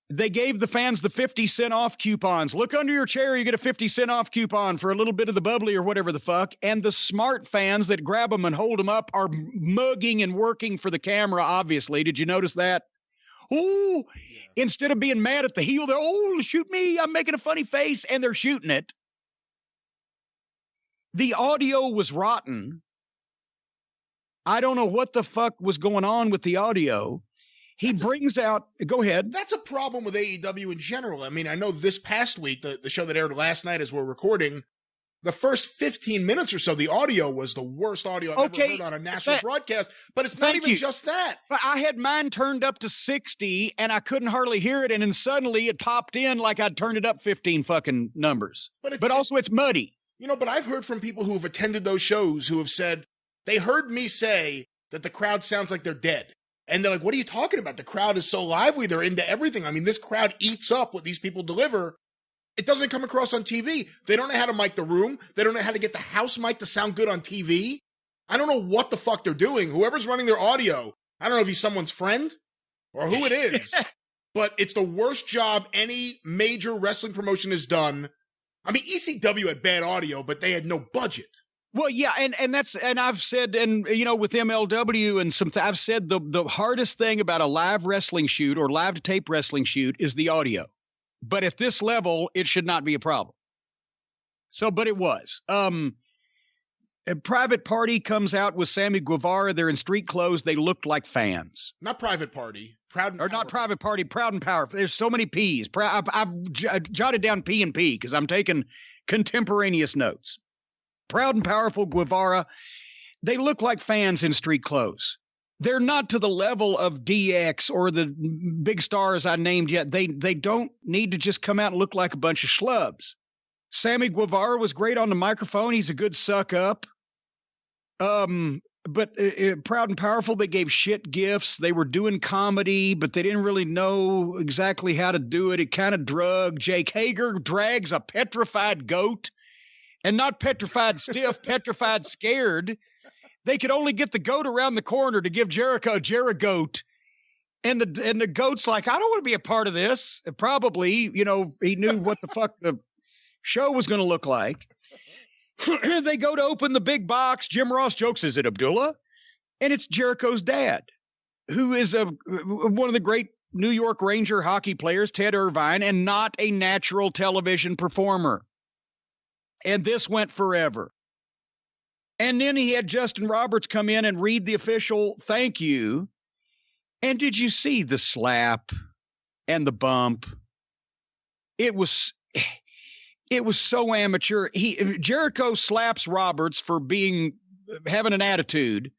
They gave the fans the 50-cent off coupons. Look under your chair, you get a 50-cent off coupon for a little bit of the bubbly or whatever the fuck. And the smart fans that grab them and hold them up are mugging and working for the camera, obviously. Did you notice that? Oh, yeah. Instead of being mad at the heel, they're, oh, shoot me, I'm making a funny face, and they're shooting it. The audio was rotten. I don't know what the fuck was going on with the audio. He brings out, go ahead. That's a problem with AEW in general. I mean, I know this past week, the show that aired last night as we're recording, the first 15 minutes or so, the audio was the worst audio I've ever heard on a national broadcast, but it's not even just that. I had mine turned up to 60 and I couldn't hardly hear it. And then suddenly it popped in like I'd turned it up 15 fucking numbers, but also it's muddy. You know, but I've heard from people who have attended those shows who have said they heard me say that the crowd sounds like they're dead. And they're like, what are you talking about? The crowd is so lively. They're into everything. I mean, this crowd eats up what these people deliver. It doesn't come across on TV. They don't know how to mic the room. They don't know how to get the house mic to sound good on TV. I don't know what the fuck they're doing. Whoever's running their audio, I don't know if he's someone's friend or who it is, but it's the worst job any major wrestling promotion has done. I mean, ECW had bad audio, but they had no budget. Well, yeah, and I've said, and you know, with MLW and I've said the hardest thing about a live wrestling shoot or live to tape wrestling shoot is the audio. But at this level, it should not be a problem. So, but it was. A Private Party comes out with Sammy Guevara. They're in street clothes. They looked like fans. Not Private Party. Proud and or Powerful. Not Private Party. Proud and Powerful. There's so many P's. I've jotted down P and P because I'm taking contemporaneous notes. Proud and Powerful Guevara. They look like fans in street clothes. They're not to the level of DX or the big stars I named yet. They don't need to just come out and look like a bunch of schlubs. Sammy Guevara was great on the microphone. He's a good suck up. But Proud and Powerful, they gave shit gifts. They were doing comedy, but they didn't really know exactly how to do it. It kind of drug. Jake Hager drags a petrified goat, and not petrified stiff, petrified scared. They could only get the goat around the corner to give Jericho a Jerigoat. And the goat's like, I don't want to be a part of this. And probably, you know, he knew what the fuck the show was going to look like. They go to open the big box. Jim Ross jokes, is it Abdullah? And it's Jericho's dad, who is one of the great New York Ranger hockey players, Ted Irvine, and not a natural television performer. And this went forever. And then he had Justin Roberts come in and read the official thank you. And did you see the slap and the bump? It was so amateur. Jericho slaps Roberts for having an attitude.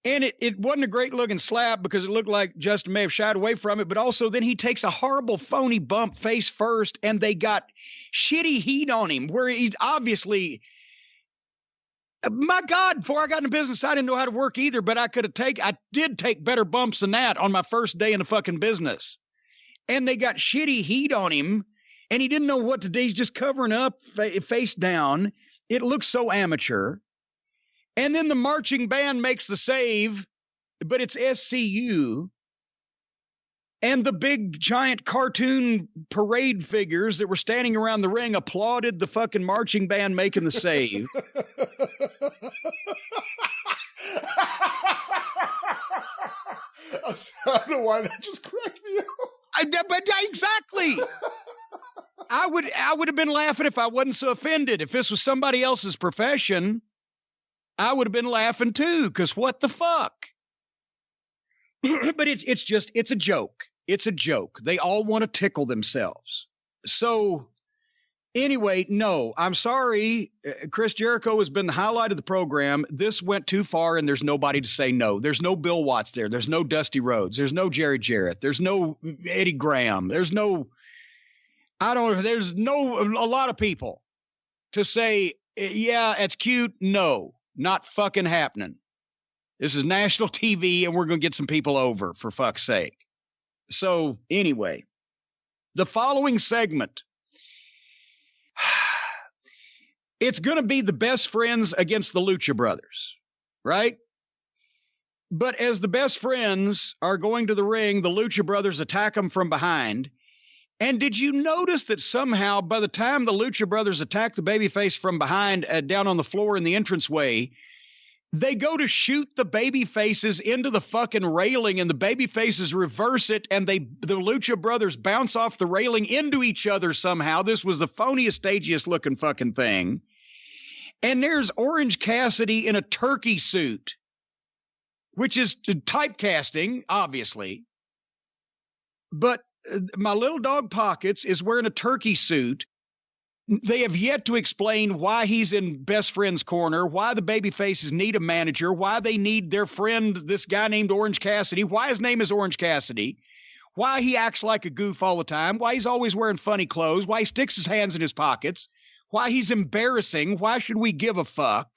And it wasn't a great looking slap because it looked like Justin may have shied away from it. But also then he takes a horrible phony bump face first, and they got shitty heat on him where he's obviously, my God, before I got into business, I didn't know how to work either, but I did take better bumps than that on my first day in the fucking business. And they got shitty heat on him. And he didn't know what to do. He's just covering up face down. It looks so amateur. And then the marching band makes the save, but it's SCU. And the big giant cartoon parade figures that were standing around the ring applauded the fucking marching band making the save. I don't know why that just cracked me up. But exactly. I would have been laughing if I wasn't so offended. If this was somebody else's profession, I would have been laughing too, because what the fuck? But it's a joke. It's a joke. They all want to tickle themselves. So anyway, no, I'm sorry. Chris Jericho has been the highlight of the program. This went too far, and there's nobody to say no. There's no Bill Watts there. There's no Dusty Rhodes. There's no Jerry Jarrett. There's no Eddie Graham. There's no a lot of people to say, yeah, it's cute. No, not fucking happening. This is national TV, and we're going to get some people over, for fuck's sake. So anyway, the following segment, it's going to be the Best Friends against the Lucha Brothers, right? But as the Best Friends are going to the ring, the Lucha Brothers attack them from behind. And did you notice that somehow by the time the Lucha Brothers attack the babyface from behind down on the floor in the entranceway, they go to shoot the babyfaces into the fucking railing, and the babyfaces reverse it, and the Lucha Brothers bounce off the railing into each other somehow. This was the phoniest, stagiest looking fucking thing. And there's Orange Cassidy in a turkey suit, which is typecasting, obviously. But my little dog Pockets is wearing a turkey suit. They have yet to explain why he's in Best Friend's corner, why the babyfaces need a manager, why they need their friend, this guy named Orange Cassidy, why his name is Orange Cassidy, why he acts like a goof all the time, why he's always wearing funny clothes, why he sticks his hands in his pockets, why he's embarrassing, why should we give a fuck?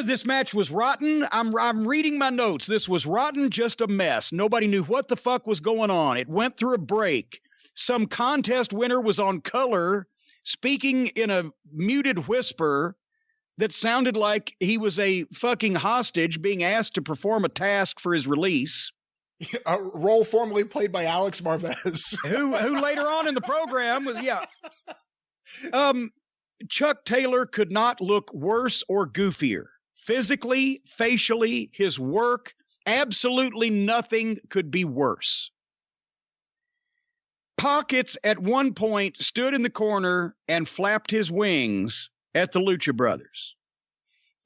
This match was rotten. I'm reading my notes. This was rotten, just a mess. Nobody knew what the fuck was going on. It went through a break. Some contest winner was on color, speaking in a muted whisper that sounded like he was a fucking hostage being asked to perform a task for his release. A role formerly played by Alex Marvez. who later on in the program was, Chuck Taylor could not look worse or goofier. Physically, facially, his work, absolutely nothing could be worse. Pockets at one point stood in the corner and flapped his wings at the Lucha Brothers.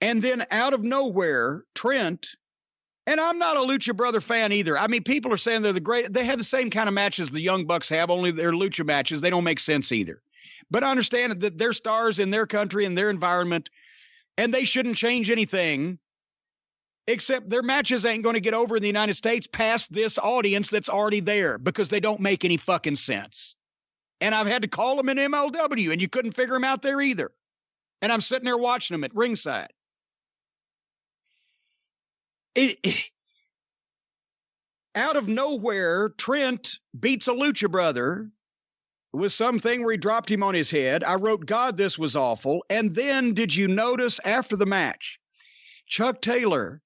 And then out of nowhere, Trent, and I'm not a Lucha Brother fan either. I mean, people are saying they're the great. They have the same kind of matches the Young Bucks have, only they're Lucha matches. They don't make sense either. But I understand that they're stars in their country and their environment, and they shouldn't change anything, except their matches ain't going to get over in the United States past this audience that's already there because they don't make any fucking sense. And I've had to call them in MLW, and you couldn't figure them out there either. And I'm sitting there watching them at ringside. Out of nowhere, Trent beats a Lucha Brother with something where he dropped him on his head. I wrote, God, this was awful. And then did you notice after the match, Chuck Taylor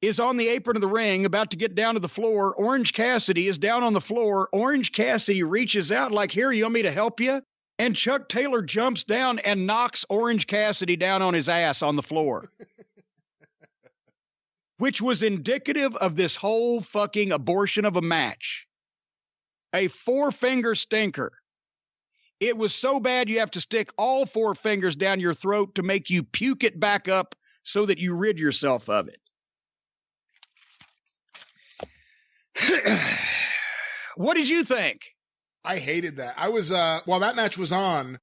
is on the apron of the ring about to get down to the floor. Orange Cassidy is down on the floor. Orange Cassidy reaches out like, here, you want me to help you? And Chuck Taylor jumps down and knocks Orange Cassidy down on his ass on the floor. Which was indicative of this whole fucking abortion of a match. A 4-finger stinker. It was so bad you have to stick all 4 fingers down your throat to make you puke it back up so that you rid yourself of it. What did you think? I hated that. I was, while that match was on,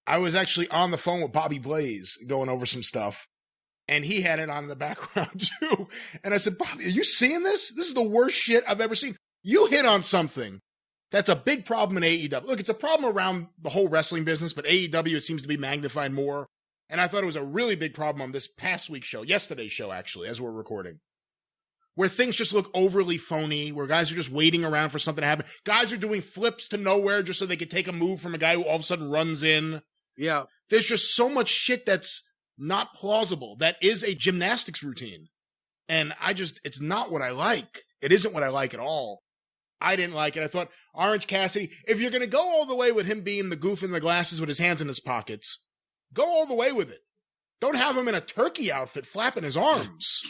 I was actually on the phone with Bobby Blaze going over some stuff. And he had it on in the background too. And I said, Bobby, are you seeing this? This is the worst shit I've ever seen. You hit on something that's a big problem in AEW. Look, it's a problem around the whole wrestling business, but AEW, it seems to be magnified more. And I thought it was a really big problem on this past week's show, yesterday's show, actually, as we're recording, where things just look overly phony, where guys are just waiting around for something to happen. Guys are doing flips to nowhere just so they can take a move from a guy who all of a sudden runs in. Yeah. There's just so much shit that's not plausible. That is a gymnastics routine. And it's not what I like. It isn't what I like at all. I didn't like it. I thought Orange Cassidy, if you're going to go all the way with him being the goof in the glasses with his hands in his pockets, go all the way with it. Don't have him in a turkey outfit flapping his arms.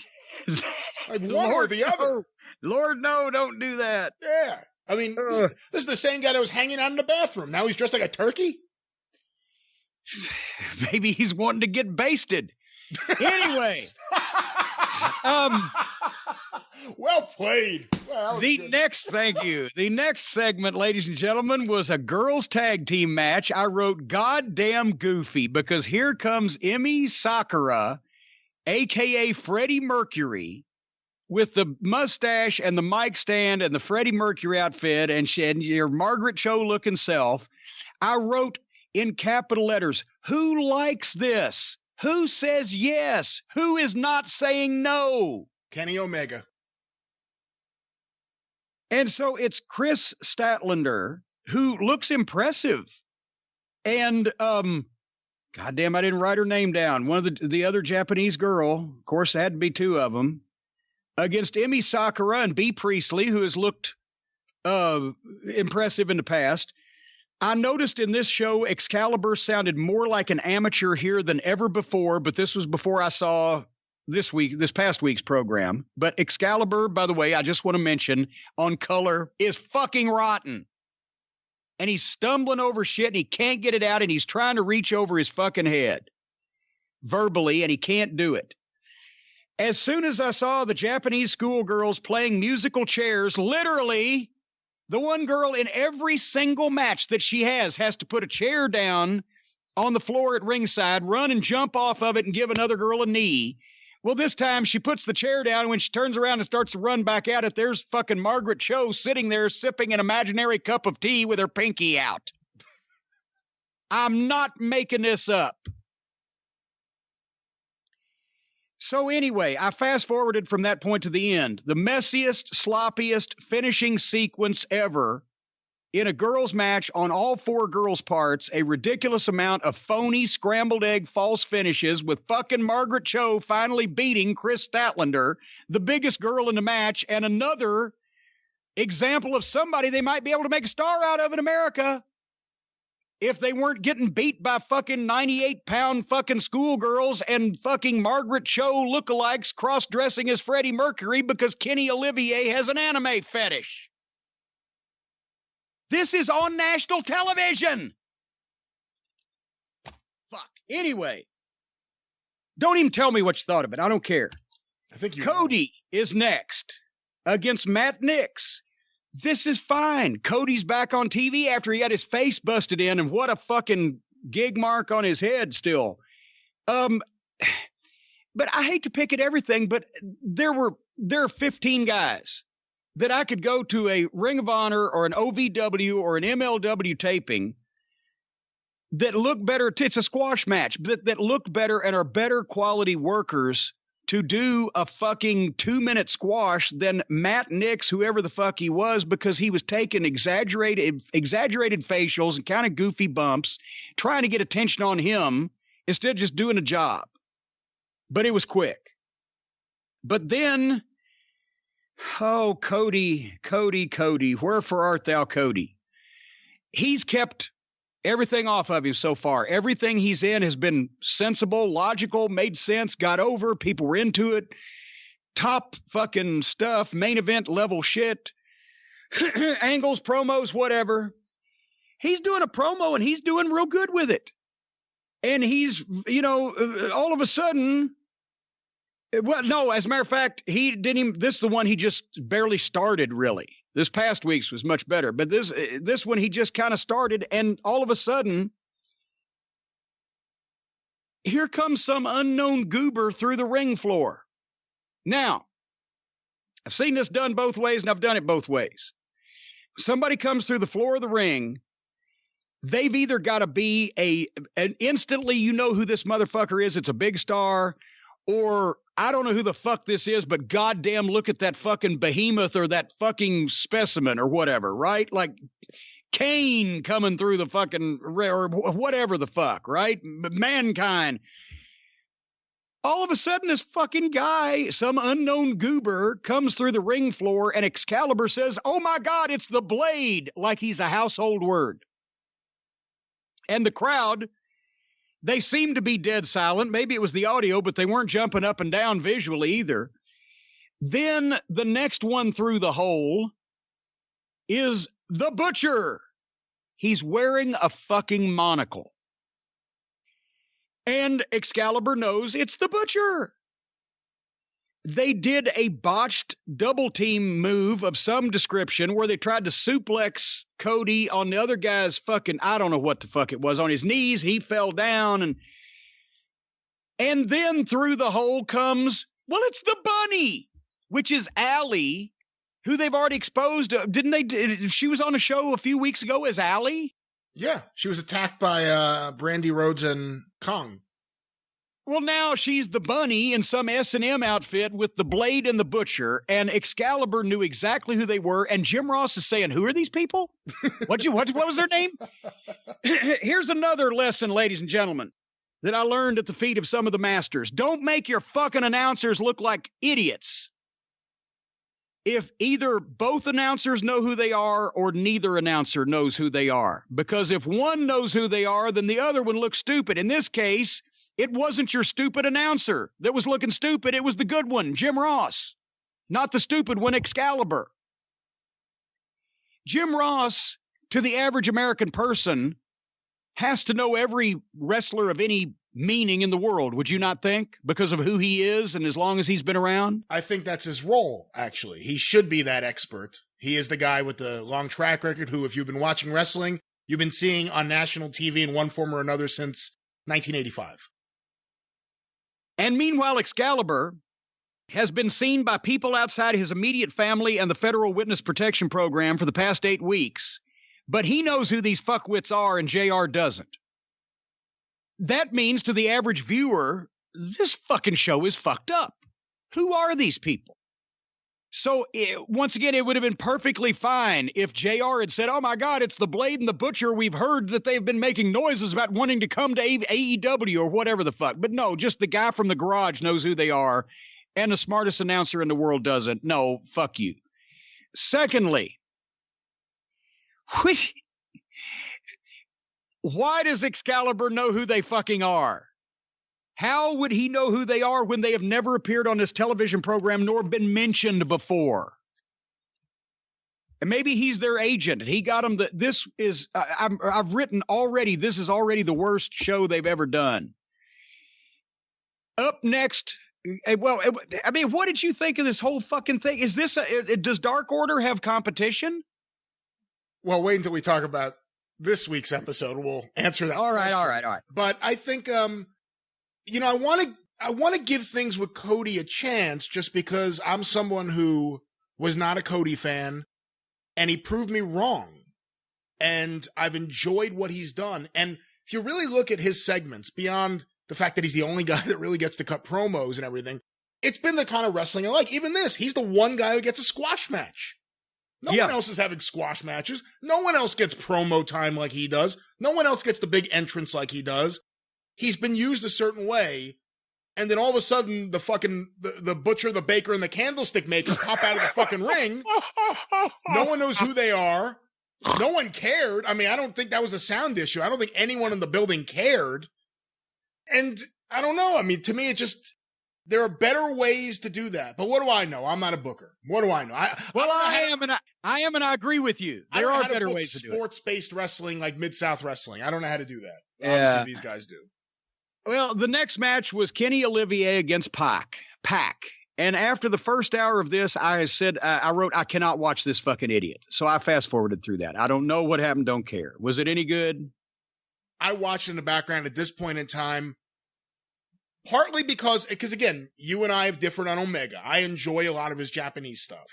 Like one or the other. Lord, no, don't do that. Yeah. I mean, this is the same guy that was hanging out in the bathroom. Now he's dressed like a turkey? Maybe he's wanting to get basted. Anyway. Well played. Well, thank you. The next segment, ladies and gentlemen, was a girls tag team match. I wrote goddamn goofy because here comes Emi Sakura, a.k.a. Freddie Mercury, with the mustache and the mic stand and the Freddie Mercury outfit and your Margaret Cho looking self. I wrote in capital letters, who likes this? Who says yes? Who is not saying no? Kenny Omega. And so it's Chris Statlander, who looks impressive. And, goddamn, I didn't write her name down. One of the other Japanese girl, of course, there had to be 2 of them, against Emi Sakura and B. Priestley, who has looked impressive in the past. I noticed in this show, Excalibur sounded more like an amateur here than ever before, but this was before I saw this past week's program. But Excalibur, by the way, I just want to mention, on color, is fucking rotten. And he's stumbling over shit, and he can't get it out, and he's trying to reach over his fucking head verbally, and he can't do it. As soon as I saw the Japanese schoolgirls playing musical chairs, literally, the one girl in every single match that she has to put a chair down on the floor at ringside, run and jump off of it and give another girl a knee. Well, this time she puts the chair down, and when she turns around and starts to run back at it, there's fucking Margaret Cho sitting there sipping an imaginary cup of tea with her pinky out. I'm not making this up. So anyway, I fast forwarded from that point to the end. The messiest, sloppiest finishing sequence ever in a girls' match on all 4 girls' parts, a ridiculous amount of phony scrambled egg false finishes with fucking Margaret Cho finally beating Chris Statlander, the biggest girl in the match, and another example of somebody they might be able to make a star out of in America if they weren't getting beat by fucking 98-pound fucking schoolgirls and fucking Margaret Cho lookalikes cross-dressing as Freddie Mercury because Kenny Olivier has an anime fetish. This is on national television. Fuck. Anyway, don't even tell me what you thought of it. I don't care. I think you. Cody is next against Matt Nix. This is fine. Cody's back on TV after he had his face busted in, and what a fucking gig mark on his head still. But I hate to pick at everything, but there are 15 guys that I could go to a Ring of Honor or an OVW or an MLW taping that look better. It's a squash match that look better and are better quality workers to do a fucking 2-minute squash than Matt Nix, whoever the fuck he was, because he was taking exaggerated facials and kind of goofy bumps, trying to get attention on him instead of just doing a job. But it was quick. But then, oh, Cody, wherefore art thou, Cody? He's kept everything off of him so far. Everything he's in has been sensible, logical, made sense, got over. People were into it. Top fucking stuff, main event level shit. Angles, promos, whatever. He's doing a promo and he's doing real good with it. And he's, all of a sudden, well, no, as a matter of fact, he didn't even, this is the one he just barely started, really. This past week's was much better, but this one he just kind of started, and all of a sudden, here comes some unknown goober through the ring floor. Now, I've seen this done both ways, and I've done it both ways. Somebody comes through the floor of the ring, they've either got to be an instantly you know who this motherfucker is, it's a big star, or I don't know who the fuck this is, but goddamn, look at that fucking behemoth or that fucking specimen or whatever, right? Like Kane coming through the fucking, or whatever the fuck, right? Mankind. All of a sudden, this fucking guy, some unknown goober, comes through the ring floor and Excalibur says, "Oh my God, it's the Blade," like he's a household word. And the crowd, they seem to be dead silent. Maybe it was the audio, but they weren't jumping up and down visually either. Then the next one through the hole is the Butcher. He's wearing a fucking monocle. And Excalibur knows it's the Butcher. They did a botched double team move of some description where they tried to suplex Cody on the other guy's fucking, I don't know what the fuck it was, on his knees. He fell down. And then through the hole comes, well, it's the Bunny, which is Allie, who they've already exposed. Didn't they? She was on a show a few weeks ago as Allie. Yeah, she was attacked by Brandy Rhodes and Kong. Well, now she's the Bunny in some S&M outfit with the Blade and the Butcher, and Excalibur knew exactly who they were, and Jim Ross is saying, who are these people? What was their name? Here's another lesson, ladies and gentlemen, that I learned at the feet of some of the masters. Don't make your fucking announcers look like idiots. If either both announcers know who they are or neither announcer knows who they are. Because if one knows who they are, then the other one looks stupid. In this case, it wasn't your stupid announcer that was looking stupid. It was the good one, Jim Ross, not the stupid one, Excalibur. Jim Ross, to the average American person, has to know every wrestler of any meaning in the world, would you not think? Because of who he is and as long as he's been around? I think that's his role, actually. He should be that expert. He is the guy with the long track record who, if you've been watching wrestling, you've been seeing on national TV in one form or another since 1985. And meanwhile, Excalibur has been seen by people outside his immediate family and the Federal Witness Protection Program for the past 8 weeks. But he knows who these fuckwits are and JR doesn't. That means to the average viewer, this fucking show is fucked up. Who are these people? So once again, it would have been perfectly fine if JR had said, oh my God, it's the Blade and the Butcher. We've heard that they've been making noises about wanting to come to AEW or whatever the fuck. But no, just the guy from the garage knows who they are. And the smartest announcer in the world doesn't. No, fuck you. Secondly, why does Excalibur know who they fucking are? How would he know who they are when they have never appeared on this television program nor been mentioned before? And maybe he's their agent and he got them. This is, I've written already, this is already the worst show they've ever done. Up next, well, I mean, what did you think of this whole fucking thing? Is this, does Dark Order have competition? Well, wait until we talk about this week's episode. We'll answer that. All right. But I think, you know, I want to give things with Cody a chance just because I'm someone who was not a Cody fan and he proved me wrong. And I've enjoyed what he's done. And if you really look at his segments, beyond the fact that he's the only guy that really gets to cut promos and everything, it's been the kind of wrestling I like. Even this, he's the one guy who gets a squash match. No one else is having squash matches. No one else gets promo time like he does. No one else gets the big entrance like he does. He's been used a certain way, and then all of a sudden, the fucking the butcher, the baker, and the candlestick maker pop out of the fucking ring. No one knows who they are. No one cared. I mean, I don't think that was a sound issue. I don't think anyone in the building cared. And I don't know. I mean, to me, it just, there are better ways to do that. But what do I know? I'm not a booker. What do I know? I am, and I agree with you. There are better ways to do it. Sports-based wrestling like Mid-South Wrestling. I don't know how to do that. Yeah. Obviously, these guys do. Well, the next match was Kenny Olivier against Pac. And after the first hour of this, I said, I wrote, I cannot watch this fucking idiot. So I fast forwarded through that. I don't know what happened. Don't care. Was it any good? I watched in the background at this point in time, partly because again, you and I have different on Omega. I enjoy a lot of his Japanese stuff,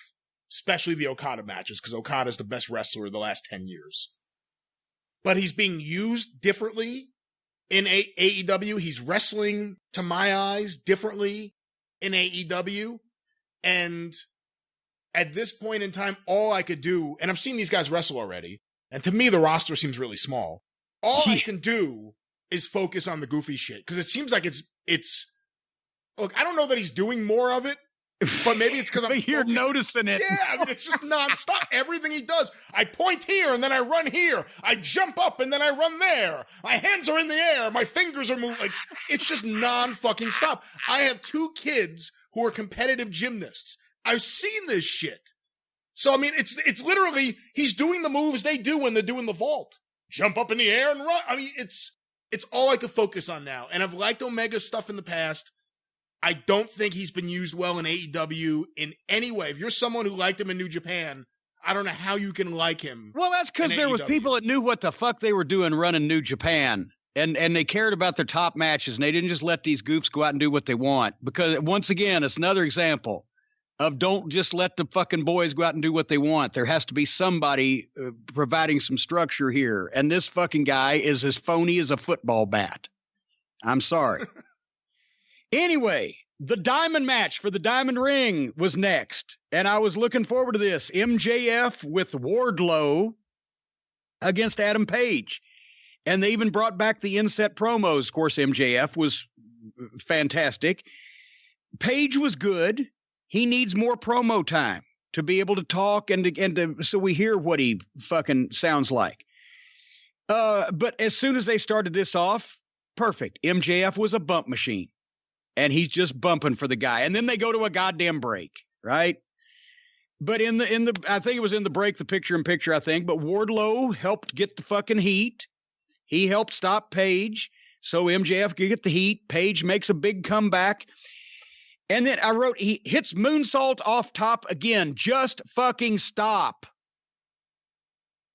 especially the Okada matches, because Okada's the best wrestler of the last 10 years. But he's being used differently in AEW. He's wrestling, to my eyes, differently in AEW. And at this point in time, all I could do, and I've seen these guys wrestle already, and to me, the roster seems really small. All I can do is focus on the goofy shit, because it seems like it's. Look, I don't know that he's doing more of it, but maybe it's because you're noticing it. Yeah, I mean, it's just nonstop. Everything he does, I point here and then I run here. I jump up and then I run there. My hands are in the air. My fingers are moving. Like, it's just non-fucking stop. I have 2 kids who are competitive gymnasts. I've seen this shit. So I mean, it's literally he's doing the moves they do when they're doing the vault. Jump up in the air and run. I mean, it's all I could focus on now. And I've liked Omega's stuff in the past. I don't think he's been used well in AEW in any way. If you're someone who liked him in New Japan, I don't know how you can like him. Well, that's because there was people that knew what the fuck they were doing running New Japan. And they cared about their top matches, and they didn't just let these goofs go out and do what they want. Because, once again, it's another example of don't just let the fucking boys go out and do what they want. There has to be somebody providing some structure here. And this fucking guy is as phony as a football bat. I'm sorry. Anyway, the diamond match for the diamond ring was next. And I was looking forward to this. MJF with Wardlow against Adam Page. And they even brought back the inset promos. Of course, MJF was fantastic. Page was good. He needs more promo time to be able to talk and to so we hear what he fucking sounds like. But as soon as they started this off, perfect. MJF was a bump machine, and he's just bumping for the guy. And then they go to a goddamn break, right? But in the I think it was in the break, the picture-in-picture, I think. But Wardlow helped get the fucking heat. He helped stop Page, so MJF could get the heat. Page makes a big comeback. And then I wrote, he hits moonsault off top again. Just fucking stop.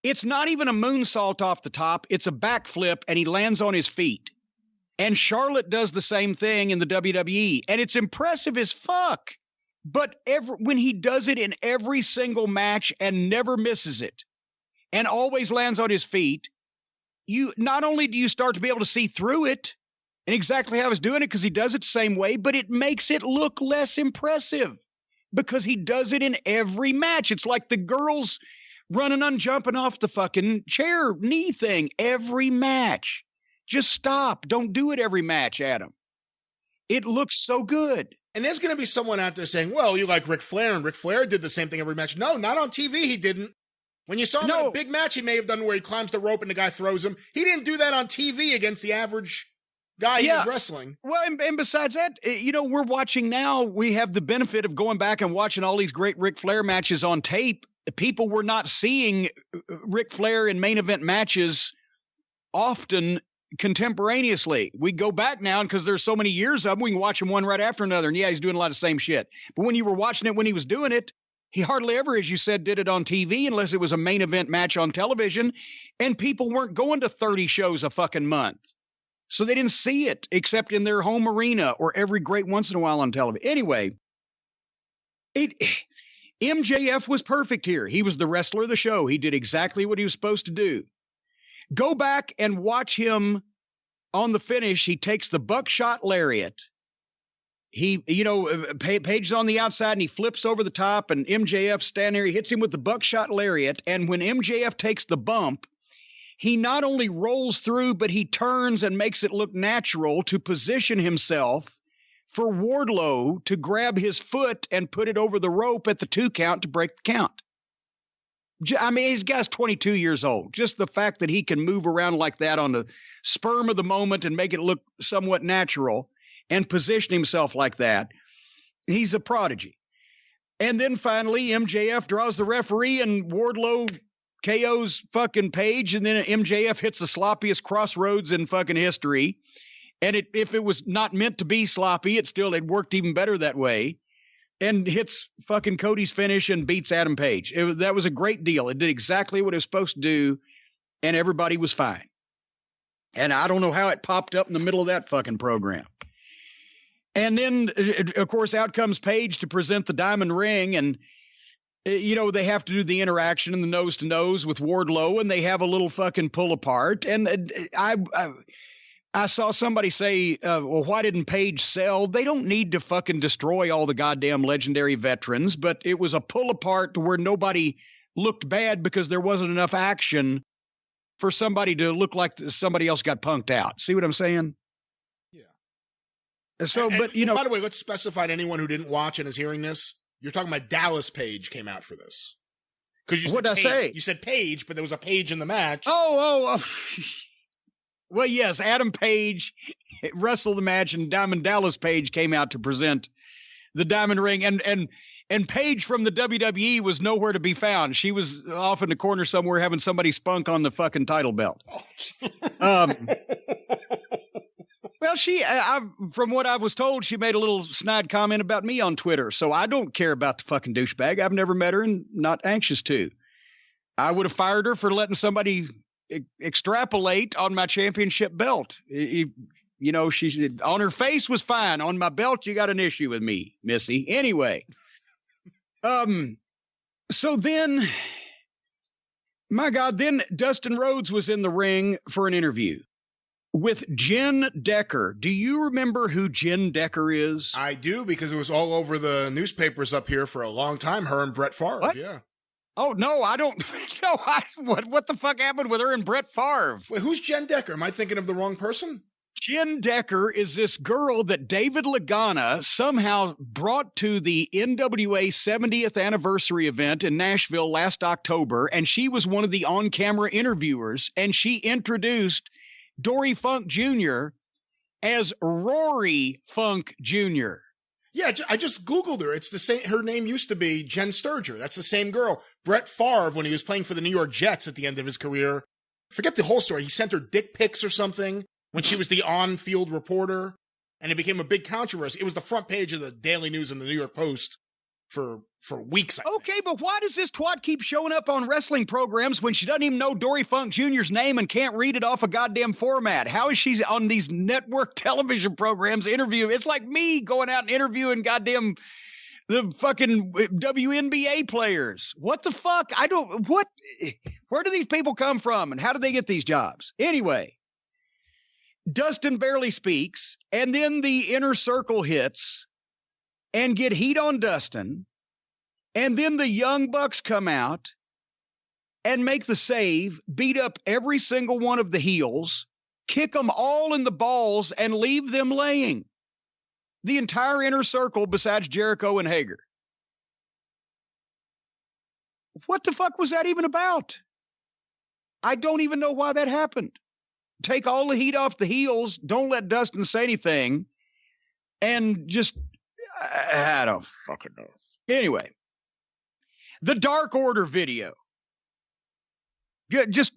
It's not even a moonsault off the top. It's a backflip, and he lands on his feet. And Charlotte does the same thing in the WWE. And it's impressive as fuck. But when he does it in every single match and never misses it, and always lands on his feet, you not only do you start to be able to see through it, and exactly how he's doing it, because he does it the same way, but it makes it look less impressive. because he does it in every match. It's like the girls running on jumping off the fucking chair knee thing every match. Just stop. Don't do it every match, Adam. It looks so good. And there's going to be someone out there saying, well, you like Ric Flair, and Ric Flair did the same thing every match. No, not on TV, he didn't. When you saw him in a big match, he may have done where he climbs the rope and the guy throws him. He didn't do that on TV against the average guy he was wrestling. Well, and besides that, we're watching now. We have the benefit of going back and watching all these great Ric Flair matches on tape. People were not seeing Ric Flair in main event matches often contemporaneously. We go back now, and because there's so many years of them, we can watch him one right after another. And yeah, he's doing a lot of the same shit. But when you were watching it when he was doing it, he hardly ever, as you said, did it on TV unless it was a main event match on television. And people weren't going to 30 shows a fucking month. So they didn't see it except in their home arena or every great once in a while on television. Anyway, MJF was perfect here. He was the wrestler of the show. He did exactly what he was supposed to do. Go back and watch him on the finish. He takes the buckshot lariat. Page's on the outside and he flips over the top, and MJF standing there. He hits him with the buckshot lariat. And when MJF takes the bump, he not only rolls through, but he turns and makes it look natural to position himself for Wardlow to grab his foot and put it over the rope at the 2 count to break the count. I mean, this guy's 22 years old. Just the fact that he can move around like that on the sperm of the moment and make it look somewhat natural and position himself like that, he's a prodigy. And then finally, MJF draws the referee and Wardlow KO's fucking Page, and then MJF hits the sloppiest crossroads in fucking history. And if it was not meant to be sloppy, it worked even better that way. And hits fucking Cody's finish and beats Adam Page. That was a great deal. It did exactly what it was supposed to do, and everybody was fine. And I don't know how it popped up in the middle of that fucking program. And then, of course, out comes Page to present the diamond ring, and they have to do the interaction and the nose-to-nose with Wardlow, and they have a little fucking pull-apart. And I saw somebody say, well, why didn't Page sell? They don't need to fucking destroy all the goddamn legendary veterans, but it was a pull-apart to where nobody looked bad because there wasn't enough action for somebody to look like somebody else got punked out. See what I'm saying? Yeah. So, by the way, let's specify to anyone who didn't watch and is hearing this, you're talking about Dallas Page came out for this. What did I say? You said Page, but there was a Page in the match. Oh. Well, yes, Adam Page wrestled the match, and Diamond Dallas Page came out to present the diamond ring, and Page from the WWE was nowhere to be found. She was off in the corner somewhere having somebody spunk on the fucking title belt. Well, from what I was told, she made a little snide comment about me on Twitter, so I don't care about the fucking douchebag. I've never met her and not anxious to. I would have fired her for letting somebody extrapolate on my championship belt. She on her face was fine. On my belt, you got an issue with me, Missy. Anyway, so then, my God, then Dustin Rhodes was in the ring for an interview with Jen Decker. Do you remember who Jen Decker is? I do, because it was all over the newspapers up here for a long time. Her and Brett Favre. What? Yeah. Oh, no, I don't know. What the fuck happened with her and Brett Favre? Wait, who's Jen Decker? Am I thinking of the wrong person? Jen Decker is this girl that David Lagana somehow brought to the NWA 70th anniversary event in Nashville last October, and she was one of the on-camera interviewers, and she introduced Dory Funk Jr. as Rory Funk Jr. Yeah, I just Googled her. It's the same. Her name used to be Jen Sturger. That's the same girl. Brett Favre, when he was playing for the New York Jets at the end of his career, forget the whole story. He sent her dick pics or something when she was the on-field reporter, and it became a big controversy. It was the front page of the Daily News and the New York Post for weeks. Okay, but why does this twat keep showing up on wrestling programs when she doesn't even know Dory Funk Jr.'s name and can't read it off a goddamn format? How is she on these network television programs interviewing? It's like me going out and interviewing goddamn the fucking WNBA players. What the fuck? Where do these people come from and how do they get these jobs? Anyway, Dustin barely speaks, and then the inner circle hits and get heat on Dustin. And then the Young Bucks come out and make the save, beat up every single one of the heels, kick them all in the balls, and leave them laying. The entire inner circle besides Jericho and Hager. What the fuck was that even about? I don't even know why that happened. Take all the heat off the heels, don't let Dustin say anything, and just, I don't fucking know. Anyway, the Dark Order video. Just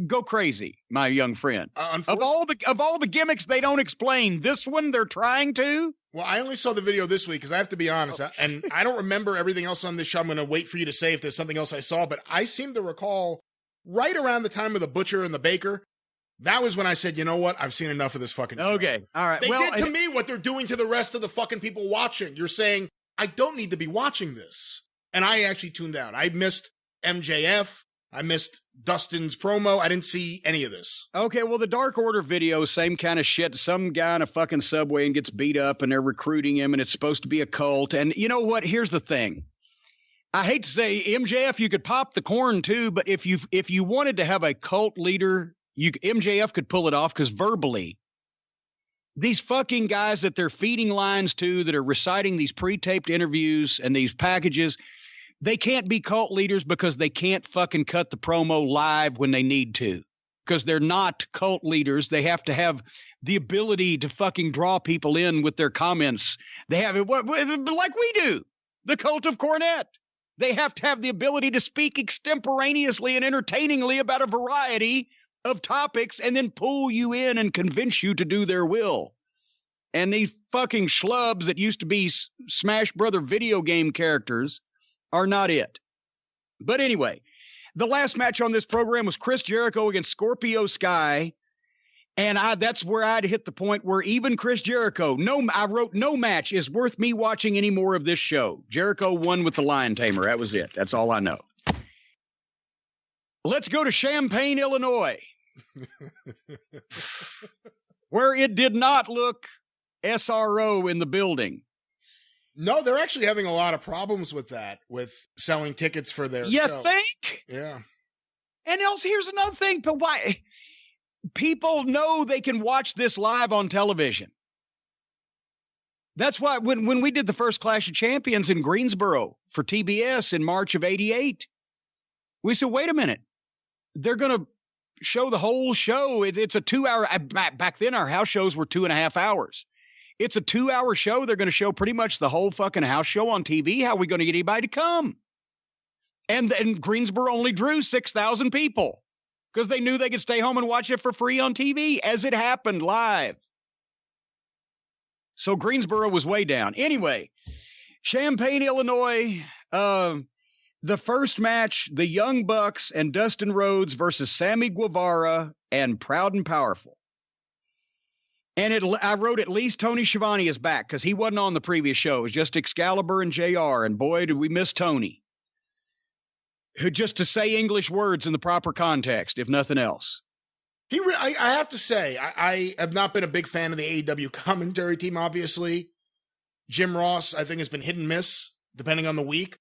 go crazy, my young friend. Of all the gimmicks they don't explain, this one they're trying to. Well, I only saw the video this week because I have to be honest, and I don't remember everything else on this show. I'm going to wait for you to say if there's something else I saw, but I seem to recall right around the time of the Butcher and the Baker. That was when I said, you know what? I've seen enough of this fucking show. Okay, all right. They did to me what they're doing to the rest of the fucking people watching. You're saying, I don't need to be watching this. And I actually tuned out. I missed MJF. I missed Dustin's promo. I didn't see any of this. Okay, well, the Dark Order video, same kind of shit. Some guy in a fucking subway and gets beat up and they're recruiting him and it's supposed to be a cult. And you know what? Here's the thing. I hate to say, MJF, you could pop the corn too, but if you wanted to have a cult leader, MJF could pull it off because verbally, these fucking guys that they're feeding lines to that are reciting these pre-taped interviews and these packages, they can't be cult leaders because they can't fucking cut the promo live when they need to. Because they're not cult leaders. They have to have the ability to fucking draw people in with their comments. They have it like we do. The cult of Cornette. They have to have the ability to speak extemporaneously and entertainingly about a variety of topics and then pull you in and convince you to do their will. And these fucking schlubs that used to be Smash Brother video game characters are not it. But anyway, the last match on this program was Chris Jericho against Scorpio Sky. And that's where I'd hit the point where even Chris Jericho, I wrote no match is worth me watching any more of this show. Jericho won with the Lion Tamer. That was it. That's all I know. Let's go to Champaign, Illinois, where it did not look SRO in the building. No, they're actually having a lot of problems with that, with selling tickets for their show. You think? Yeah. And also, here's another thing, but why? People know they can watch this live on television. That's why when we did the first Clash of Champions in Greensboro for TBS in March of '88, we said, wait a minute. They're going to show the whole show. It's a 2-hour. Back then, our house shows were 2.5 hours. It's a 2-hour show. They're going to show pretty much the whole fucking house show on TV. How are we going to get anybody to come? And Greensboro only drew 6,000 people because they knew they could stay home and watch it for free on TV as it happened live. So Greensboro was way down. Anyway, Champaign, Illinois, the first match, the Young Bucks and Dustin Rhodes versus Sammy Guevara and Proud and Powerful. And I wrote at least Tony Schiavone is back because he wasn't on the previous show. It was just Excalibur and JR. And boy, did we miss Tony. Who just to say English words in the proper context, if nothing else. I have to say, I have not been a big fan of the AEW commentary team, obviously. Jim Ross, I think, has been hit and miss, depending on the week.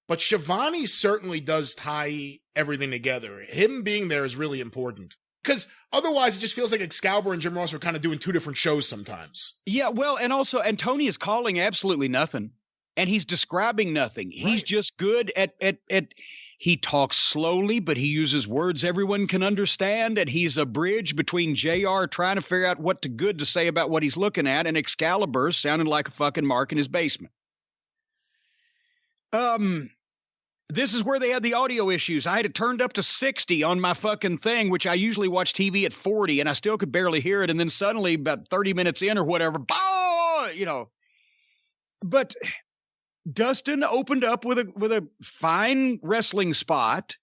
But Schiavone certainly does tie everything together. Him being there is really important. Because otherwise, it just feels like Excalibur and Jim Ross are kind of doing two different shows sometimes. Yeah, well, and Tony is calling absolutely nothing. And he's describing nothing. Right. He's just good at he talks slowly, but he uses words everyone can understand. And he's a bridge between JR trying to figure out what good to say about what he's looking at and Excalibur sounding like a fucking mark in his basement. This is where they had the audio issues. I had it turned up to 60 on my fucking thing, which I usually watch TV at 40, and I still could barely hear it. And then suddenly, about 30 minutes in or whatever, But Dustin opened up with a fine wrestling spot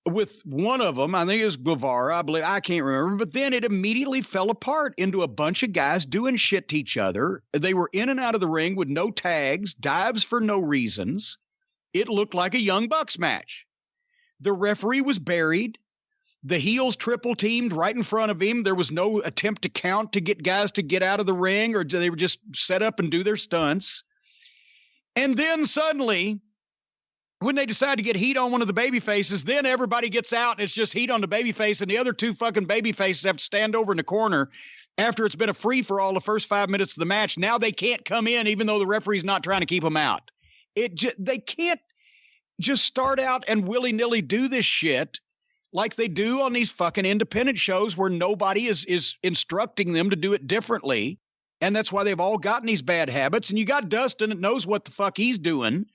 with one of them. I think it was Guevara. I believe. I can't remember. But then it immediately fell apart into a bunch of guys doing shit to each other. They were in and out of the ring with no tags, dives for no reasons. It looked like a Young Bucks match. The referee was buried. The heels triple teamed right in front of him. There was no attempt to count to get guys to get out of the ring, or they were just set up and do their stunts. And then suddenly, when they decide to get heat on one of the baby faces, then everybody gets out and it's just heat on the baby face, and the other two fucking baby faces have to stand over in the corner after it's been a free-for-all the first 5 minutes of the match. Now they can't come in even though the referee's not trying to keep them out. They can't just start out and willy-nilly do this shit like they do on these fucking independent shows where nobody is instructing them to do it differently. And that's why they've all gotten these bad habits. And you got Dustin that knows what the fuck he's doing.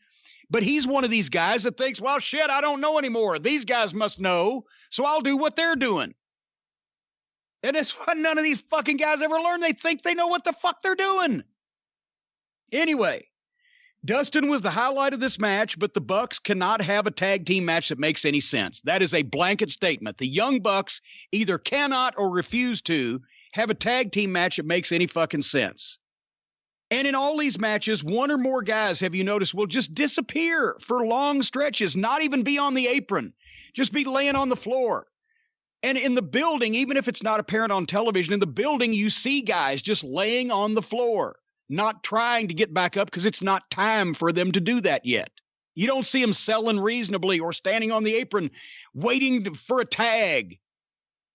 But he's one of these guys that thinks, well, shit, I don't know anymore. These guys must know, so I'll do what they're doing. And that's what none of these fucking guys ever learn. They think they know what the fuck they're doing. Anyway, Dustin was the highlight of this match, but the Bucks cannot have a tag team match that makes any sense. That is a blanket statement. The Young Bucks either cannot or refuse to have a tag team match that makes any fucking sense. And in all these matches, one or more guys, have you noticed, will just disappear for long stretches, not even be on the apron, just be laying on the floor. And in the building, even if it's not apparent on television, in the building, you see guys just laying on the floor, not trying to get back up because it's not time for them to do that yet. You don't see them selling reasonably or standing on the apron waiting for a tag.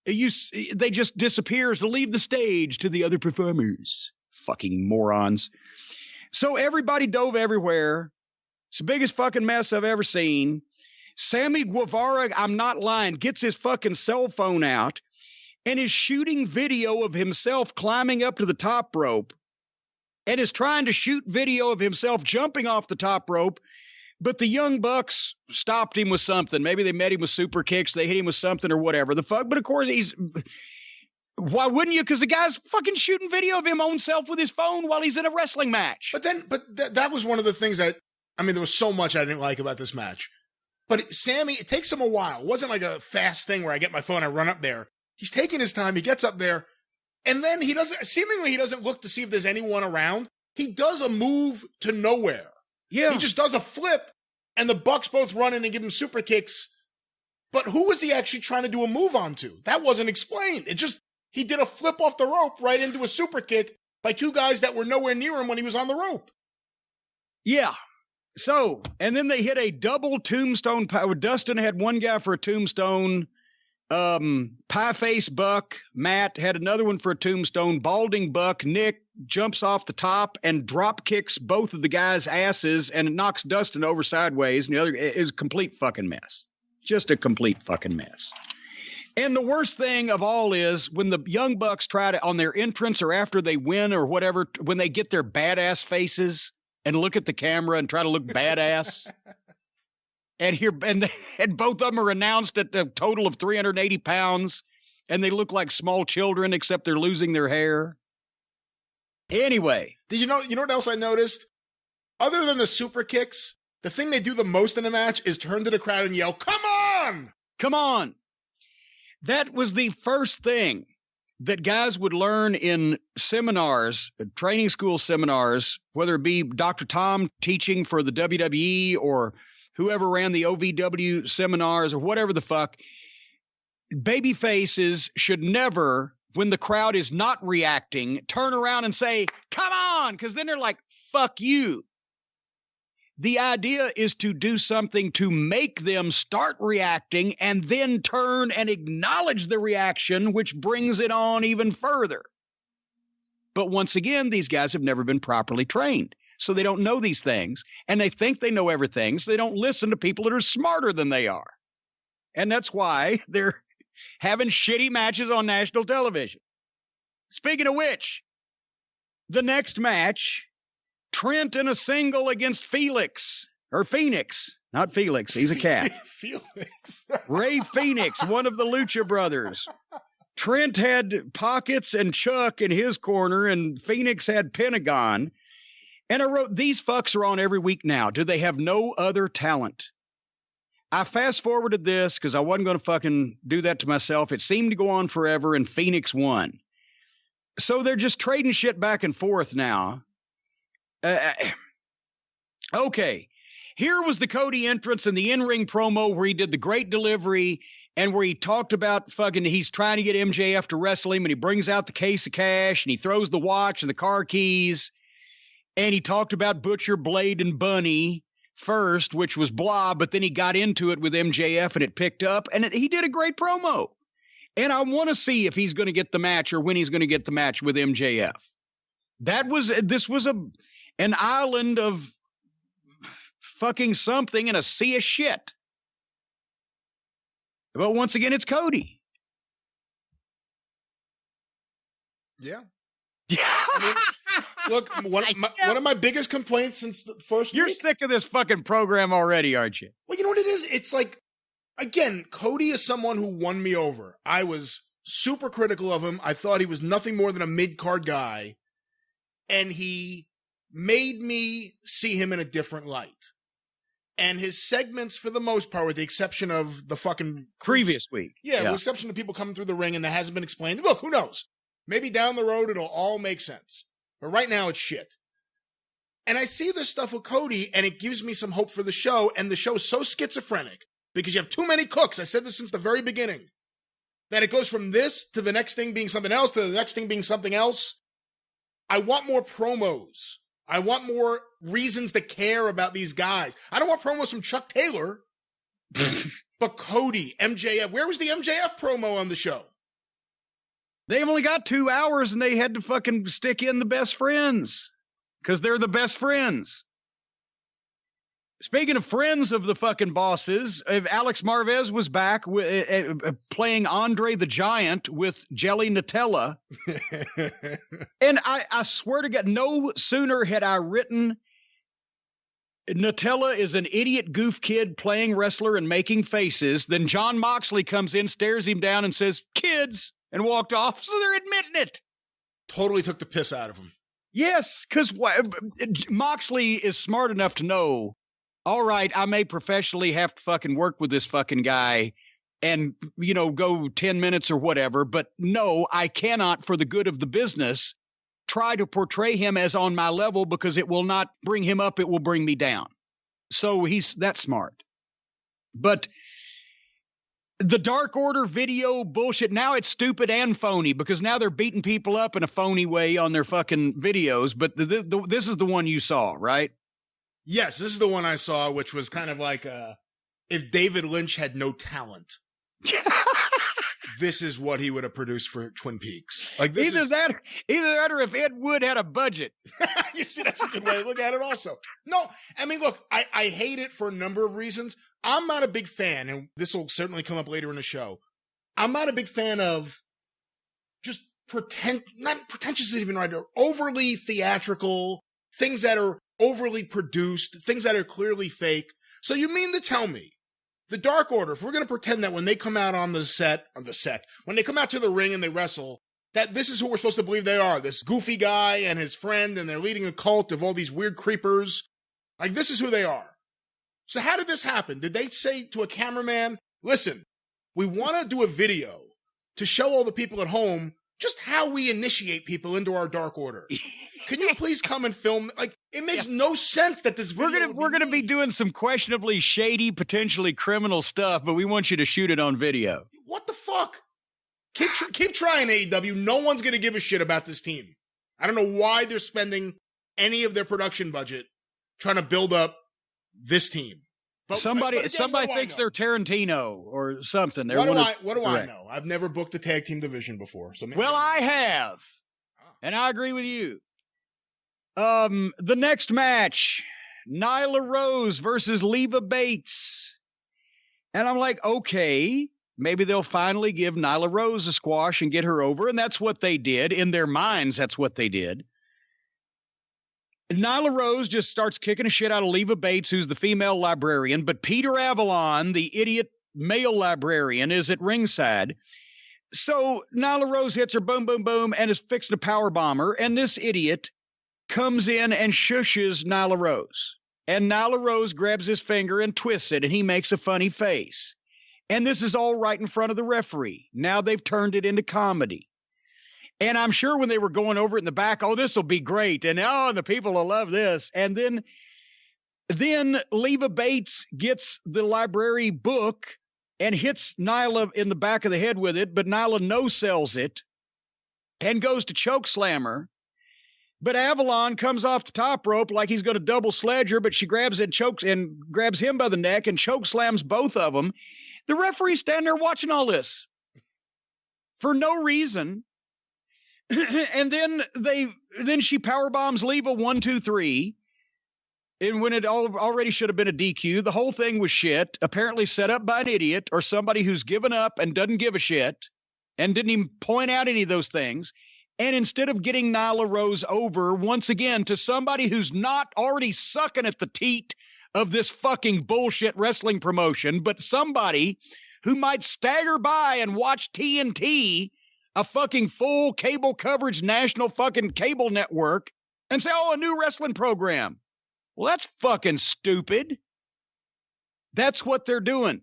They just disappear to leave the stage to the other performers. Fucking morons. So everybody dove everywhere. It's the biggest fucking mess I've ever seen. Sammy Guevara, I'm not lying, gets his fucking cell phone out and is shooting video of himself climbing up to the top rope and is trying to shoot video of himself jumping off the top rope. But the Young Bucks stopped him with something. Maybe they met him with super kicks. They hit him with something or whatever the fuck. But of course, why wouldn't you? Because the guy's fucking shooting video of him own self with his phone while he's in a wrestling match. But that was one of the things that, I mean, there was so much I didn't like about this match. But Sammy, it takes him a while. It wasn't like a fast thing where I get my phone, I run up there. He's taking his time. He gets up there. And then he doesn't look to see if there's anyone around. He does a move to nowhere. Yeah. He just does a flip, and the Bucks both run in and give him super kicks. But who was he actually trying to do a move onto? That wasn't explained. He did a flip off the rope right into a super kick by two guys that were nowhere near him when he was on the rope. Yeah. So, and then they hit a double tombstone. Dustin had one guy for a tombstone. Pie Face Buck, Matt, had another one for a tombstone. Balding Buck, Nick, jumps off the top and drop kicks both of the guys' asses and knocks Dustin over sideways. And the other is a complete fucking mess. Just a complete fucking mess. And the worst thing of all is when the Young Bucks try to, on their entrance or after they win or whatever, when they get their badass faces and look at the camera and try to look badass. And both of them are announced at a total of 380 pounds, and they look like small children, except they're losing their hair. Anyway. Did you know what else I noticed? Other than the super kicks, the thing they do the most in a match is turn to the crowd and yell, "Come on! Come on!" That was the first thing that guys would learn in seminars, training school seminars, whether it be Dr. Tom teaching for the WWE or whoever ran the OVW seminars or whatever the fuck. Baby faces should never, when the crowd is not reacting, turn around and say, "Come on," because then they're like, "Fuck you." The idea is to do something to make them start reacting and then turn and acknowledge the reaction, which brings it on even further. But once again, these guys have never been properly trained. So they don't know these things, and they think they know everything, so they don't listen to people that are smarter than they are. And that's why they're having shitty matches on national television. Speaking of which, the next match, Trent in a single against Phoenix, not Felix, he's a cat. Felix. Ray Phoenix, one of the Lucha brothers. Trent had Pockets and Chuck in his corner, and Phoenix had Pentagon. And I wrote, these fucks are on every week now. Do they have no other talent? I fast-forwarded this because I wasn't going to fucking do that to myself. It seemed to go on forever, and Phoenix won. So they're just trading shit back and forth now. Okay. Here was the Cody entrance and the in-ring promo where he did the great delivery and where he talked about fucking he's trying to get MJF to wrestle him, and he brings out the case of cash, and he throws the watch and the car keys. And he talked about Butcher, Blade, and Bunny first, which was blah, but then he got into it with MJF and it picked up, and he did a great promo. And I want to see if he's going to get the match or when he's going to get the match with MJF. This was an island of fucking something in a sea of shit. But once again, it's Cody. Yeah. I mean, look, one of my biggest complaints since the first You're week, sick of this fucking program already, aren't you? Well, you know what it is? It's like, again, Cody is someone who won me over. I was super critical of him. I thought he was nothing more than a mid-card guy. And he made me see him in a different light. And his segments, for the most part, with the exception of the fucking previous week. Yeah, with the exception of people coming through the ring and that hasn't been explained. Look, who knows? Maybe down the road it'll all make sense. But right now it's shit. And I see this stuff with Cody and it gives me some hope for the show. And the show's so schizophrenic because you have too many cooks. I said this since the very beginning. That it goes from this to the next thing being something else to the next thing being something else. I want more promos. I want more reasons to care about these guys. I don't want promos from Chuck Taylor. But Cody, MJF. Where was the MJF promo on the show? They've only got 2 hours and they had to fucking stick in the best friends because they're the best friends. Speaking of friends of the fucking bosses, Alex Marvez was back playing Andre the Giant with Jelly Nutella. And I swear to God, no sooner had I written Nutella is an idiot goof kid playing wrestler and making faces than John Moxley comes in, stares him down and says, kids, and walked off. So they're admitting it. Totally took the piss out of him. Yes, because Moxley is smart enough to know, all right, I may professionally have to fucking work with this fucking guy and, go 10 minutes or whatever. But no, I cannot, for the good of the business, try to portray him as on my level because it will not bring him up. It will bring me down. So he's that smart. But the Dark Order video bullshit, now it's stupid and phony because now they're beating people up in a phony way on their fucking videos. But this is the one you saw, right? Yes, this is the one I saw, which was kind of like if David Lynch had no talent, this is what he would have produced for Twin Peaks. Like either that or if Ed Wood had a budget. You see, that's a good way to look at it also. No, I mean, look, I hate it for a number of reasons. I'm not a big fan, and this will certainly come up later in the show. I'm not a big fan of just not pretentious isn't even right, or overly theatrical, things that are overly produced, things that are clearly fake. So you mean to tell me the Dark Order, if we're going to pretend that when they come out on the set, when they come out to the ring and they wrestle, that this is who we're supposed to believe they are, this goofy guy and his friend, and they're leading a cult of all these weird creepers. Like, this is who they are. So how did this happen? Did they say to a cameraman, listen, we want to do a video to show all the people at home just how we initiate people into our Dark Order. Can you please come and film? Like, it makes no sense that this video we're gonna be doing some questionably shady, potentially criminal stuff, but we want you to shoot it on video. What the fuck? Keep trying, AEW. No one's gonna give a shit about this team. I don't know why they're spending any of their production budget trying to build up this team. But somebody thinks they're Tarantino or something. What do I know? I've never booked a tag team division before. So I have, and I agree with you. The next match, Nyla Rose versus Leva Bates, and I'm like, okay, maybe they'll finally give Nyla Rose a squash and get her over, and that's what they did in their minds. That's what they did. Nyla Rose just starts kicking the shit out of Leva Bates, who's the female librarian, but Peter Avalon, the idiot male librarian, is at ringside. So Nyla Rose hits her, boom, boom, boom, and is fixing to powerbomb her, and this idiot comes in and shushes Nyla Rose. And Nyla Rose grabs his finger and twists it, and he makes a funny face. And this is all right in front of the referee. Now they've turned it into comedy. And I'm sure when they were going over it in the back, oh, this will be great. And the people will love this. And then Leva Bates gets the library book and hits Nyla in the back of the head with it. But Nyla no-sells it and goes to choke slam her. But Avalon comes off the top rope like he's going to double sledge her, but she grabs and chokes and grabs him by the neck and choke slams both of them. The referee's standing there watching all this for no reason. And then she power bombs Leva 1, 2, 3. And when it already should have been a DQ, the whole thing was shit, apparently set up by an idiot or somebody who's given up and doesn't give a shit and didn't even point out any of those things. And instead of getting Nyla Rose over once again to somebody who's not already sucking at the teat of this fucking bullshit wrestling promotion, but somebody who might stagger by and watch TNT, a fucking full cable coverage national fucking cable network, and say, oh, a new wrestling program. Well, that's fucking stupid. That's what they're doing.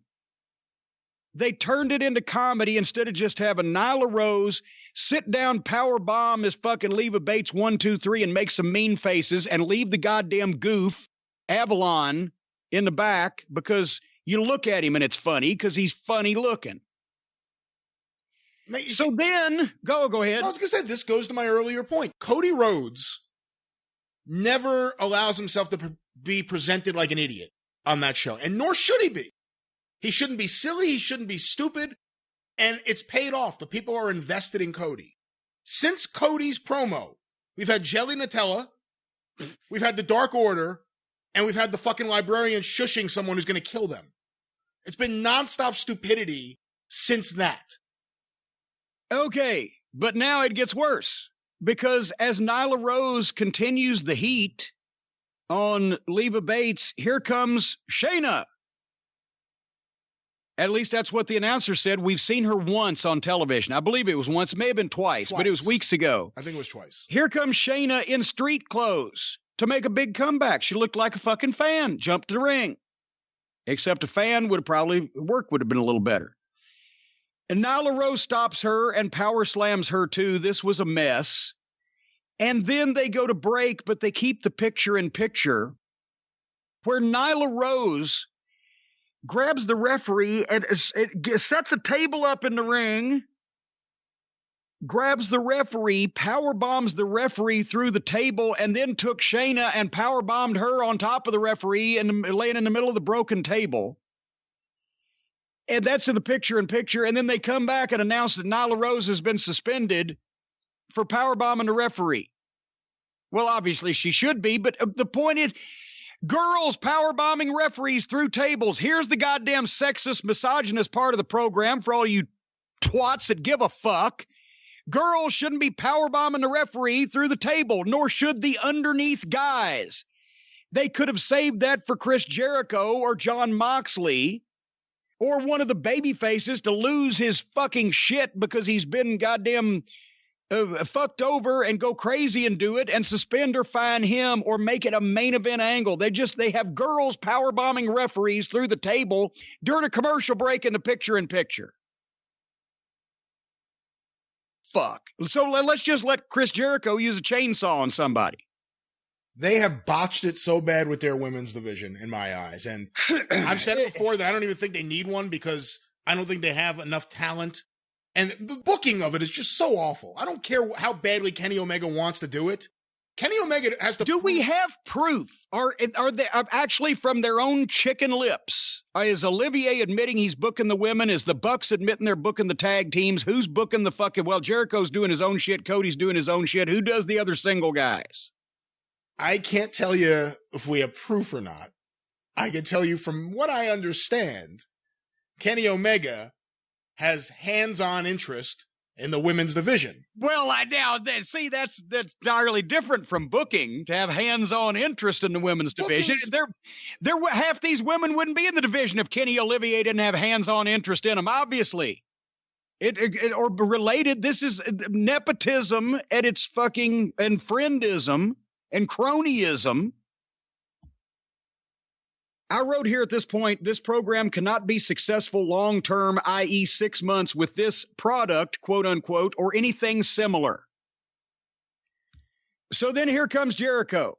They turned it into comedy instead of just having Nyla Rose sit down, power bomb his fucking Leva Bates 1, 2, 3 and make some mean faces and leave the goddamn goof Avalon in the back because you look at him and it's funny because he's funny looking. So then, go ahead. I was going to say, this goes to my earlier point. Cody Rhodes never allows himself to be presented like an idiot on that show, and nor should he be. He shouldn't be silly. He shouldn't be stupid. And it's paid off. The people are invested in Cody. Since Cody's promo, we've had Jelly Nutella, we've had the Dark Order, and we've had the fucking librarian shushing someone who's going to kill them. It's been nonstop stupidity since that. Okay, but now it gets worse. Because as Nyla Rose continues the heat on Leva Bates, here comes Shayna. At least that's what the announcer said. We've seen her once on television. I believe it was once. It may have been twice, but it was weeks ago. I think it was twice. Here comes Shayna in street clothes to make a big comeback. She looked like a fucking fan. Jumped to the ring. Except a fan would have probably, work would have been a little better. And Nyla Rose stops her and power slams her too. This was a mess. And then they go to break, but they keep the picture in picture where Nyla Rose grabs the referee and sets a table up in the ring, grabs the referee, power bombs the referee through the table, and then took Shayna and power bombed her on top of the referee and laying in the middle of the broken table. And that's in the picture in picture. And then they come back and announce that Nyla Rose has been suspended for power bombing the referee. Well, obviously she should be, but the point is, girls power bombing referees through tables. Here's the goddamn sexist, misogynist part of the program for all you twats that give a fuck. Girls shouldn't be power bombing the referee through the table, nor should the underneath guys. They could have saved that for Chris Jericho or John Moxley or one of the baby faces to lose his fucking shit because he's been goddamn fucked over and go crazy and do it and suspend or fine him or make it a main event angle. They have girls power bombing referees through the table during a commercial break in the picture in picture. Fuck. So let's just let Chris Jericho use a chainsaw on somebody. They have botched it so bad with their women's division in my eyes. And I've said it before that I don't even think they need one because I don't think they have enough talent. And the booking of it is just so awful. I don't care how badly Kenny Omega wants to do it. Kenny Omega has to. Do we have proof? Are they actually from their own chicken lips? Is Olivier admitting he's booking the women? Is the Bucks admitting they're booking the tag teams? Who's booking the fucking? Well, Jericho's doing his own shit. Cody's doing his own shit. Who does the other single guys? I can't tell you if we have proof or not. I can tell you from what I understand, Kenny Omega has hands-on interest in the women's division. Well, that's entirely different from booking to have hands-on interest in the women's division. There half these women wouldn't be in the division if Kenny Olivier didn't have hands-on interest in them. Obviously, it or related. This is nepotism at its fucking and friendism and cronyism. I wrote here at this point, this program cannot be successful long-term, i.e. 6 months with this product, quote unquote, or anything similar. So then here comes Jericho.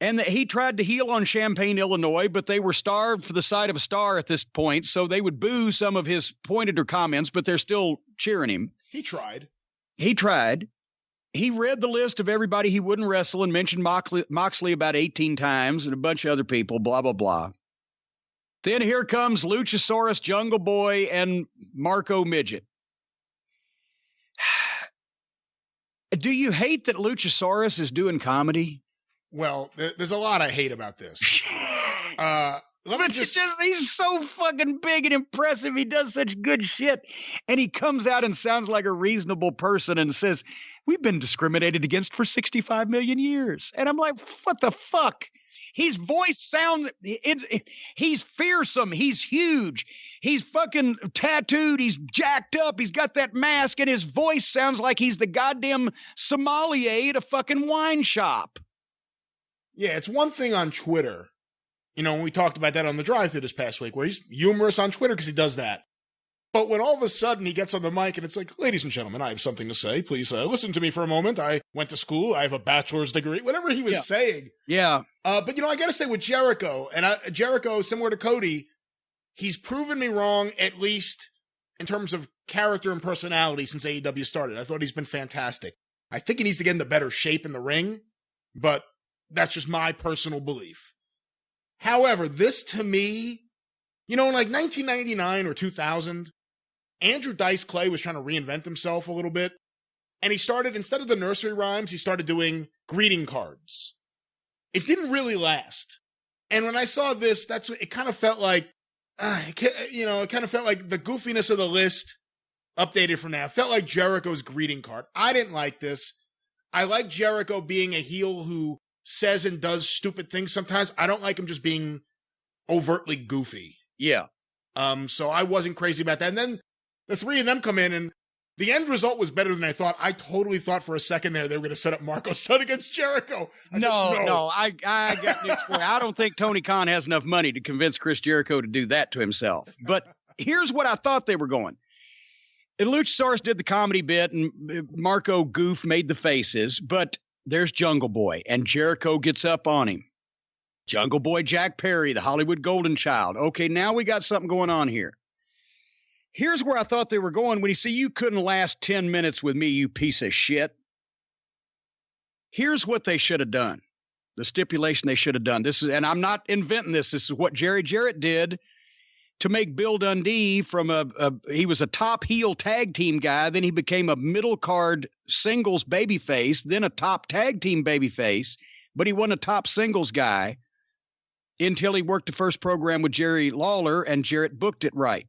And he tried to heel on Champaign, Illinois, but they were starved for the sight of a star at this point. So they would boo some of his pointed comments, but they're still cheering him. He tried. he read the list of everybody he wouldn't wrestle and mentioned Moxley about 18 times and a bunch of other people, blah, blah, blah. Then here comes Luchasaurus, Jungle Boy, and Marco Midget. Do you hate that Luchasaurus is doing comedy? Well, there's a lot I hate about this. He's so fucking big and impressive. He does such good shit. And he comes out and sounds like a reasonable person and says, we've been discriminated against for 65 million years. And I'm like, what the fuck? His voice he's fearsome. He's huge. He's fucking tattooed. He's jacked up. He's got that mask and his voice sounds like he's the goddamn sommelier at a fucking wine shop. Yeah, it's one thing on Twitter. You know, we talked about that on the drive-thru this past week, where he's humorous on Twitter because he does that. But when all of a sudden he gets on the mic and it's like, ladies and gentlemen, I have something to say. Please listen to me for a moment. I went to school. I have a bachelor's degree. Whatever he was saying. Yeah. But, you know, I got to say with Jericho, Jericho, similar to Cody, he's proven me wrong, at least in terms of character and personality since AEW started. I thought he's been fantastic. I think he needs to get into better shape in the ring, but that's just my personal belief. However, this to me, you know, in like 1999 or 2000, Andrew Dice Clay was trying to reinvent himself a little bit. And he started, instead of the nursery rhymes, he started doing greeting cards. It didn't really last. And when I saw this, it kind of felt like, it kind of felt like the goofiness of the list updated from that. It felt like Jericho's greeting card. I didn't like this. I like Jericho being a heel who says and does stupid things sometimes. I don't like him just being overtly goofy. Yeah. So I wasn't crazy about that. And then the three of them come in, and the end result was better than I thought. I totally thought for a second there they were going to set up Marco Stunt against Jericho. I got news for you. I don't think Tony Khan has enough money to convince Chris Jericho to do that to himself. But here's what I thought they were going. And Luchasaurus did the comedy bit, and Marco Goof made the faces, but there's Jungle Boy, and Jericho gets up on him. Jungle Boy Jack Perry, the Hollywood Golden Child. Okay, now we got something going on here. Here's where I thought they were going when he said, you couldn't last 10 minutes with me, you piece of shit. Here's what they should have done. The stipulation they should have done. And I'm not inventing this. This is what Jerry Jarrett did to make Bill Dundee from he was a top heel tag team guy. Then he became a middle card singles babyface, then a top tag team babyface, but he wasn't a top singles guy until he worked the first program with Jerry Lawler and Jarrett booked it right.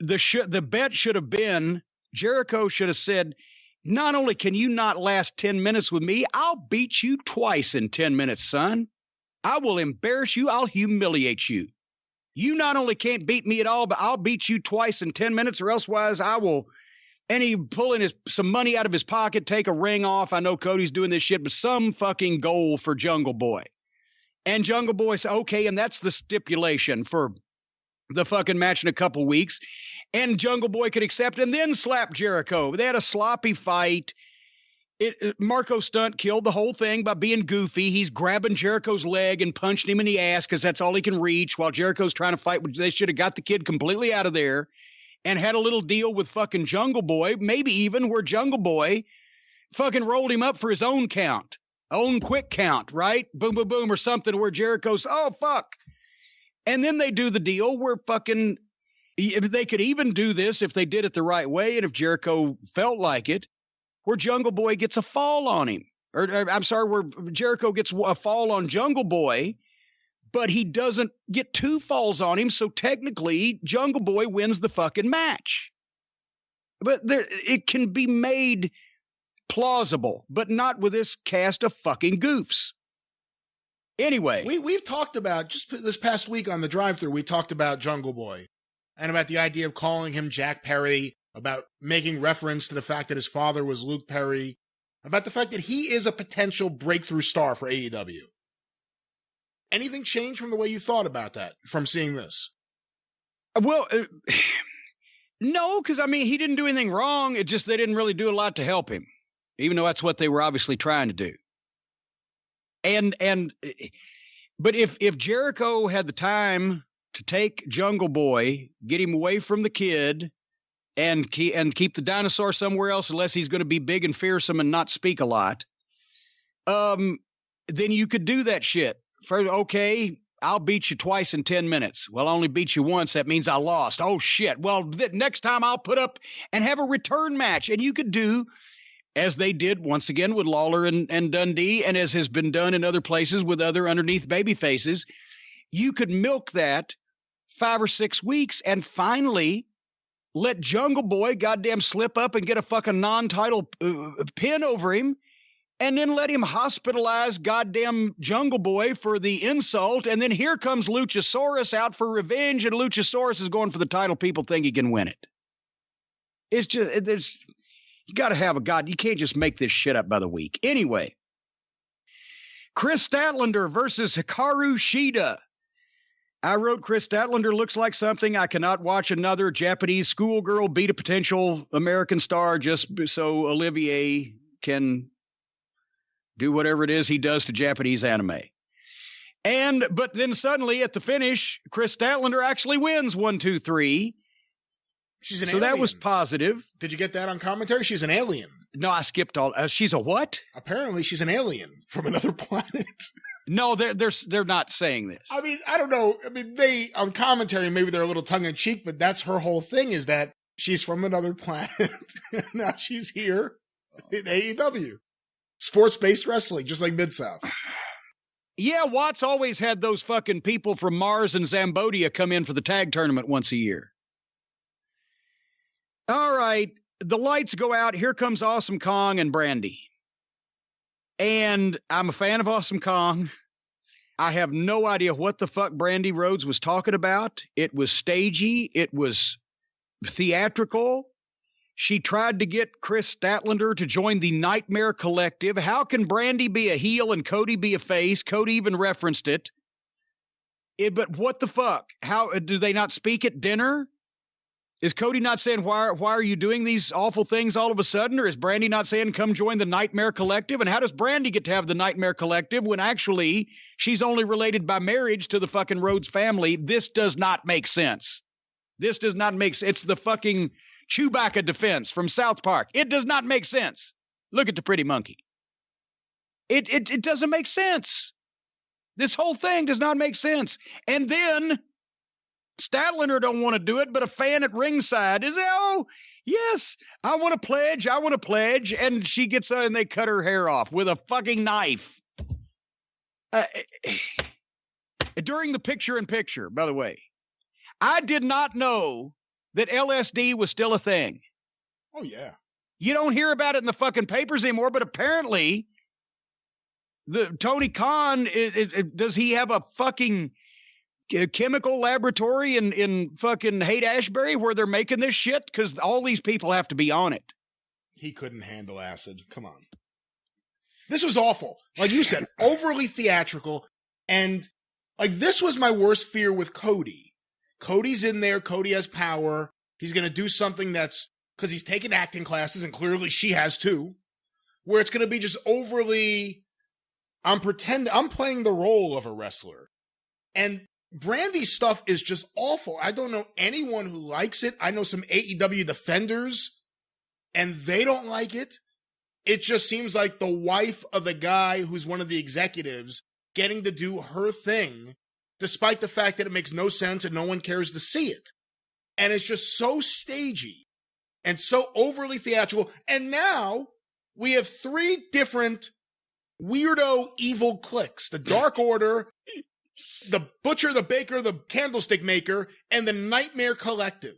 The bet should have been, Jericho should have said, not only can you not last 10 minutes with me, I'll beat you twice in 10 minutes, son. I will embarrass you. I'll humiliate you. You not only can't beat me at all, but I'll beat you twice in 10 minutes or elsewise I will. And he pulling some money out of his pocket, take a ring off. I know Cody's doing this shit, but some fucking goal for Jungle Boy. And Jungle Boy said, okay, and that's the stipulation for the fucking match in a couple weeks. And Jungle Boy could accept and then slap Jericho. They had a sloppy fight. Marco Stunt killed the whole thing by being goofy. He's grabbing Jericho's leg and punching him in the ass because that's all he can reach while Jericho's trying to fight. They should have got the kid completely out of there and had a little deal with fucking Jungle Boy, maybe even where Jungle Boy fucking rolled him up for his own count, own quick count, right? Boom, boom, boom, or something where Jericho's, oh, fuck. And then they do the deal where fucking, if they could even do this if they did it the right way and if Jericho felt like it, where Jungle Boy gets a fall on him. Where Jericho gets a fall on Jungle Boy, but he doesn't get two falls on him, so technically Jungle Boy wins the fucking match. But it can be made plausible, but not with this cast of fucking goofs. Anyway. We've talked about, just this past week on the drive-thru, we talked about Jungle Boy and about the idea of calling him Jack Perry, about making reference to the fact that his father was Luke Perry, about the fact that he is a potential breakthrough star for AEW. Anything change from the way you thought about that, from seeing this? Well, no, because, I mean, he didn't do anything wrong. It just they didn't really do a lot to help him, even though that's what they were obviously trying to do. But if Jericho had the time to take Jungle Boy, get him away from the kid, and keep the dinosaur somewhere else unless he's going to be big and fearsome and not speak a lot, then you could do that shit. Okay, I'll beat you twice in 10 minutes. Well, I only beat you once. That means I lost. Oh, shit. Well, next time I'll put up and have a return match. And you could do, as they did once again with Lawler and Dundee, and as has been done in other places with other underneath baby faces, you could milk that 5 or 6 weeks and finally let Jungle Boy goddamn slip up and get a fucking non-title pin over him, and then let him hospitalize goddamn Jungle Boy for the insult, and then here comes Luchasaurus out for revenge, and Luchasaurus is going for the title. People think he can win it. It's just, you got to have a god. You can't just make this shit up by the week. Anyway, Chris Statlander versus Hikaru Shida. I wrote, Chris Statlander looks like something. I cannot watch another Japanese schoolgirl beat a potential American star just so Olivier can do whatever it is he does to Japanese anime. But then suddenly at the finish, Chris Statlander actually wins 1, 2, 3. She's an alien. That was positive. Did you get that on commentary? She's an alien. No, I skipped all. She's a what? Apparently, she's an alien from another planet. No, they're not saying this. I mean, I don't know. I mean, they on commentary maybe they're a little tongue in cheek, but that's her whole thing is that she's from another planet. Now she's here in AEW, sports-based wrestling, just like Mid-South. Yeah, Watts always had those fucking people from Mars and Zambodia come in for the tag tournament once a year. All right, the lights go out. Here comes Awesome Kong and Brandy. And I'm a fan of Awesome Kong. I have no idea what the fuck Brandy Rhodes was talking about. It was stagey. It was theatrical. She tried to get Chris Statlander to join the Nightmare Collective. How can Brandy be a heel and Cody be a face? Cody even referenced it. But what the fuck? How do they not speak at dinner? Is Cody not saying, why are you doing these awful things all of a sudden? Or is Brandy not saying, come join the Nightmare Collective? And how does Brandy get to have the Nightmare Collective when actually she's only related by marriage to the fucking Rhodes family? This does not make sense. This does not make sense. It's the fucking Chewbacca defense from South Park. It does not make sense. Look at the pretty monkey. It doesn't make sense. This whole thing does not make sense. And then Statlander don't want to do it, but a fan at ringside is, oh, yes, I want to pledge. And she gets and they cut her hair off with a fucking knife. During the picture-in-picture, by the way, I did not know that LSD was still a thing. Oh, yeah. You don't hear about it in the fucking papers anymore, but apparently the Tony Khan, does he have a fucking chemical laboratory in fucking Haight-Ashbury where they're making this shit? Because all these people have to be on it. He couldn't handle acid. Come on. This was awful. Like you said, overly theatrical. And like this was my worst fear with Cody. Cody's in there. Cody has power. He's going to do something that's because he's taken acting classes and clearly she has too, where it's going to be just overly, I'm playing the role of a wrestler. And Brandy's stuff is just awful. I don't know anyone who likes it. I know some AEW defenders and they don't like it. It just seems like the wife of the guy who's one of the executives getting to do her thing, despite the fact that it makes no sense and no one cares to see it. And it's just so stagey and so overly theatrical. And now we have 3 different weirdo evil cliques. The Dark Order, the Butcher, the Baker, the Candlestick Maker, and the Nightmare Collective.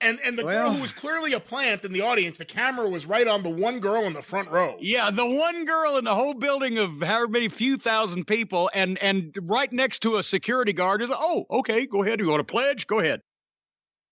And the girl who was clearly a plant in the audience, the camera was right on the one girl in the front row. Yeah, the one girl in the whole building of however many few thousand people, and right next to a security guard is, oh, okay, go ahead. You want to pledge? Go ahead.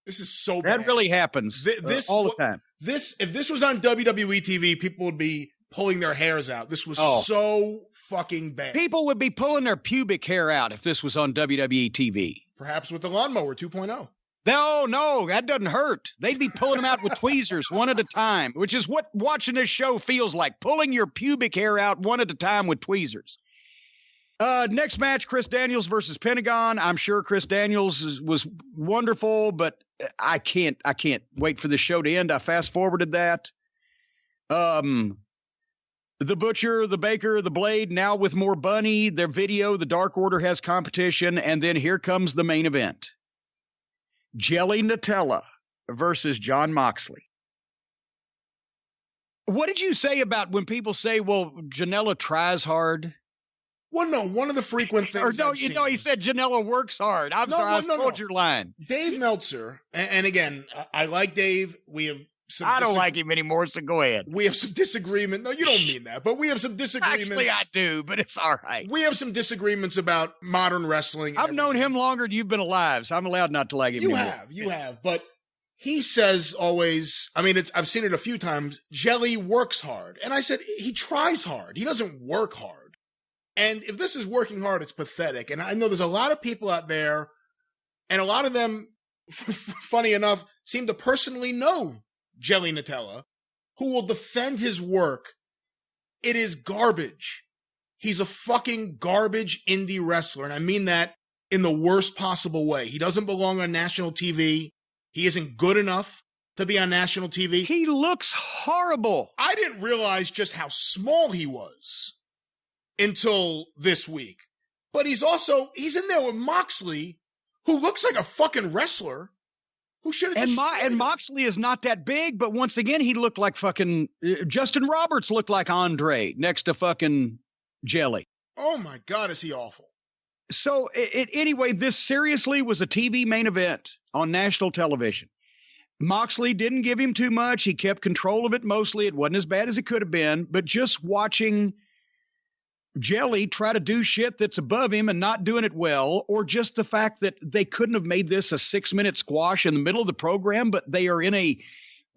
This is so bad. That really happens all the time. If this was on WWE TV, people would be pulling their hairs out. This was so fucking bad. People would be pulling their pubic hair out if this was on WWE TV. Perhaps with the Lawnmower 2.0. No, that doesn't hurt. They'd be pulling them out with tweezers one at a time, which is what watching this show feels like, pulling your pubic hair out one at a time with tweezers. Next match, Chris Daniels versus Pentagon. I'm sure Chris Daniels was wonderful, but I can't wait for the show to end. I fast forwarded that. The Butcher, the Baker, the Blade, now with more Bunny, their video, the Dark Order has competition, and then here comes the main event. Jelly Nutella versus Jon Moxley. What did you say about when people say, well, Janela tries hard? Well, no, one of the frequent things. Or no, he said Janela works hard. I'm sorry, I spoiled your line. Dave Meltzer, and again, I like Dave. We have I don't like him anymore, so go ahead. We have some disagreement. No, you don't mean that, but we have some disagreements. Actually, I do, but it's all right. We have some disagreements about modern wrestling. I've known him longer than you've been alive, so I'm allowed not to like him anymore. You have, but he says always, I mean, I've seen it a few times, Jelly works hard. And I said, he tries hard. He doesn't work hard. And if this is working hard, it's pathetic. And I know there's a lot of people out there, and a lot of them, funny enough, seem to personally know Jelly Nutella, who will defend his work. It is garbage. He's a fucking garbage indie wrestler. And I mean that in the worst possible way. He doesn't belong on national TV. He isn't good enough to be on national TV. He looks horrible. I didn't realize just how small he was until this week. But he's in there with Moxley, who looks like a fucking wrestler. Who should have and Moxley is not that big, but once again, he looked like fucking Justin Roberts looked like Andre next to fucking Jelly. Oh my God, is he awful. So anyway, this seriously was a TV main event on national television. Moxley didn't give him too much. He kept control of it mostly. It wasn't as bad as it could have been, but just watching Jelly try to do shit that's above him and not doing it well, or just the fact that they couldn't have made this a 6-minute squash in the middle of the program, but they are in a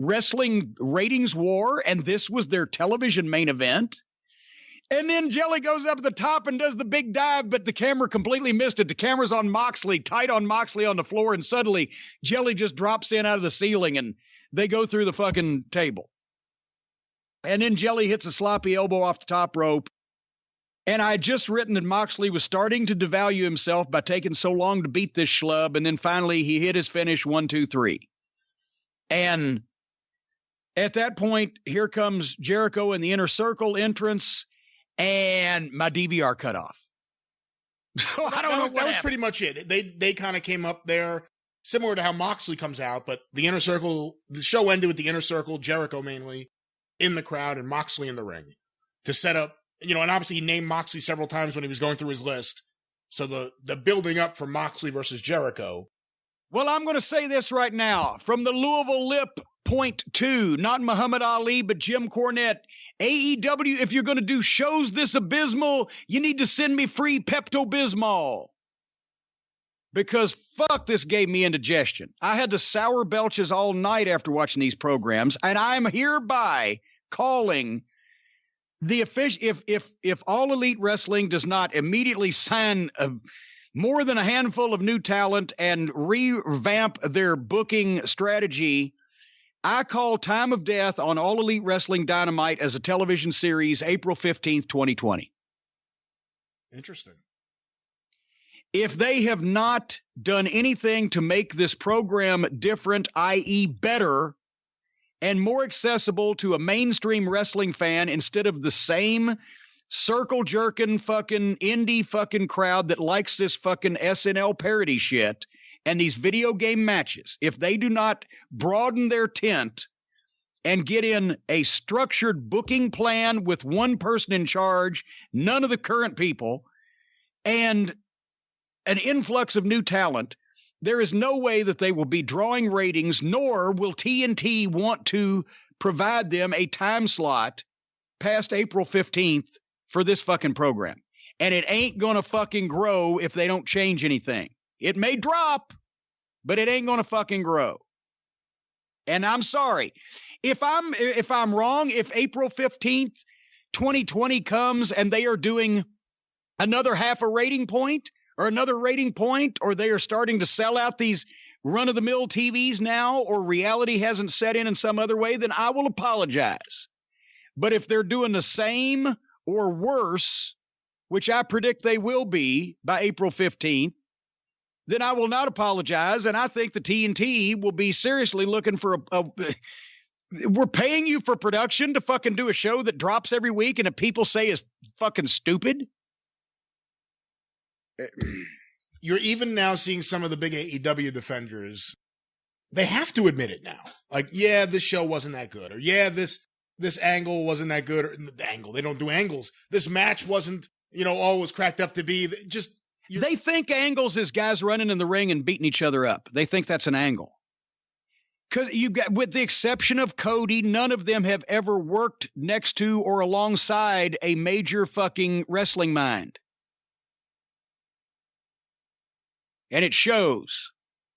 wrestling ratings war, and this was their television main event. And then Jelly goes up at the top and does the big dive, but the camera completely missed it. The camera's on Moxley, tight on Moxley on the floor, and suddenly Jelly just drops in out of the ceiling, and they go through the fucking table. And then Jelly hits a sloppy elbow off the top rope. And I had just written that Moxley was starting to devalue himself by taking so long to beat this schlub, and then finally he hit his finish 1, 2, 3. And at that point, here comes Jericho in the Inner Circle entrance, and my DVR cut off. So I don't know. That was pretty much it. They kind of came up there similar to how Moxley comes out, but the Inner Circle, the show ended with the Inner Circle, Jericho mainly, in the crowd and Moxley in the ring to set up. And obviously he named Moxley several times when he was going through his list. So the building up for Moxley versus Jericho. Well, I'm going to say this right now. From the Louisville Lip, point 2, not Muhammad Ali, but Jim Cornette. AEW, if you're going to do shows this abysmal, you need to send me free Pepto-Bismol. Because fuck, this gave me indigestion. I had the sour belches all night after watching these programs, and I'm hereby calling the official, if All Elite Wrestling does not immediately sign more than a handful of new talent and revamp their booking strategy, I call Time of Death on All Elite Wrestling Dynamite as a television series, April 15th, 2020. Interesting. If they have not done anything to make this program different, i.e. better, and more accessible to a mainstream wrestling fan instead of the same circle-jerking fucking indie fucking crowd that likes this fucking SNL parody shit and these video game matches, if they do not broaden their tent and get in a structured booking plan with one person in charge, none of the current people, and an influx of new talent, there is no way that they will be drawing ratings, nor will TNT want to provide them a time slot past April 15th for this fucking program. And it ain't going to fucking grow if they don't change anything. It may drop, but it ain't going to fucking grow. And I'm sorry. If I'm wrong, if April 15th, 2020 comes and they are doing another half a rating point, or another rating point, or they are starting to sell out these run-of-the-mill TVs now, or reality hasn't set in some other way, then I will apologize. But if they're doing the same or worse which I predict they will be by April 15th, then I will not apologize. And I think the TNT will be seriously looking for we're paying you for production to fucking do a show that drops every week and that people say is fucking stupid. You're even now seeing some of the big AEW defenders. They have to admit it now. Like, yeah, this show wasn't that good. Or yeah, this angle wasn't that good. Or the angle, they don't do angles. This match wasn't, all it was cracked up to be. They think angles is guys running in the ring and beating each other up. They think that's an angle. Because with the exception of Cody, none of them have ever worked next to or alongside a major fucking wrestling mind. And it shows.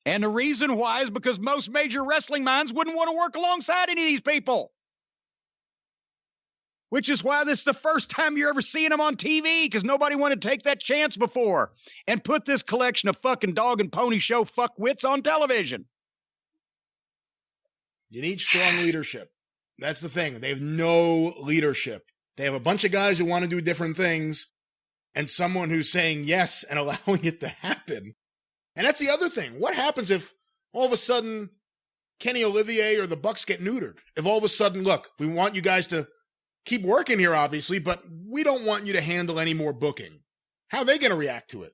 And the reason why is because most major wrestling minds wouldn't want to work alongside any of these people. Which is why this is the first time you're ever seeing them on TV, because nobody wanted to take that chance before and put this collection of fucking dog and pony show fuckwits on television. You need strong leadership. That's the thing. They have no leadership. They have a bunch of guys who want to do different things and someone who's saying yes and allowing it to happen. And that's the other thing. What happens if all of a sudden Kenny Olivier or the Bucks get neutered? If all of a sudden, look, we want you guys to keep working here, obviously, but we don't want you to handle any more booking. How are they going to react to it?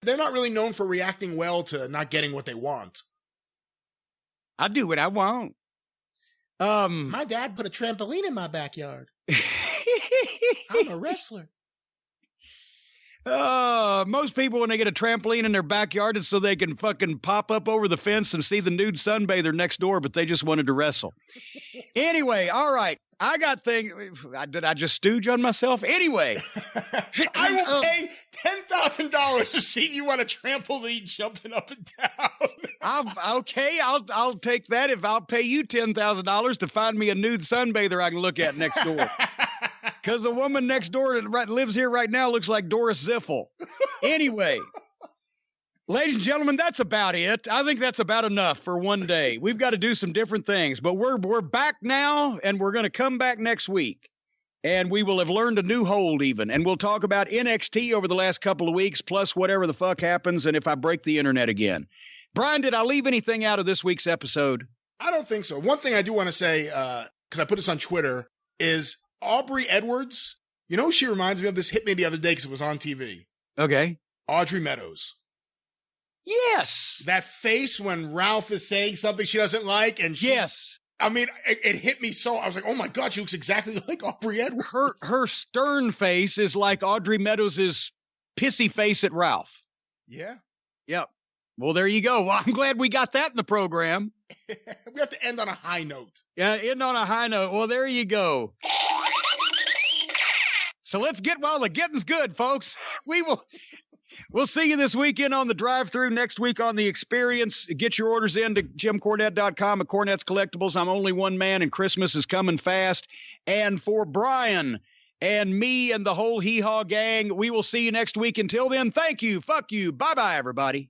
They're not really known for reacting well to not getting what they want. I do what I want. My dad put a trampoline in my backyard. I'm a wrestler. Most people, when they get a trampoline in their backyard, it's so they can fucking pop up over the fence and see the nude sunbather next door, but they just wanted to wrestle. Anyway, all right. I got things. Did I just stooge on myself? Anyway. I will pay $10,000 to see you on a trampoline jumping up and down. I'll take that if I'll pay you $10,000 to find me a nude sunbather I can look at next door. Because the woman next door that lives here right now looks like Doris Ziffel. Anyway, ladies and gentlemen, that's about it. I think that's about enough for one day. We've got to do some different things, but we're back now, and we're going to come back next week. And we will have learned a new hold even. And we'll talk about NXT over the last couple of weeks, plus whatever the fuck happens, and if I break the internet again. Brian, did I leave anything out of this week's episode? I don't think so. One thing I do want to say, because I put this on Twitter, is Aubrey Edwards. You know who she reminds me of? This hit me the other day because it was on TV. Okay. Audrey Meadows. Yes. That face when Ralph is saying something she doesn't like. And yes. I mean, it hit me so. I was like, oh my God, she looks exactly like Aubrey Edwards. Her stern face is like Audrey Meadows' pissy face at Ralph. Yeah. Yep. Well, there you go. Well, I'm glad we got that in the program. We have to end on a high note. Yeah, end on a high note. Well, there you go. So let's get while the getting's good, folks. We'll see you this weekend on the drive-thru, next week on The Experience. Get your orders in to JimCornette.com at Cornette's Collectibles. I'm only one man, and Christmas is coming fast. And for Brian and me and the whole Hee Haw gang, we will see you next week. Until then, thank you. Fuck you. Bye-bye, everybody.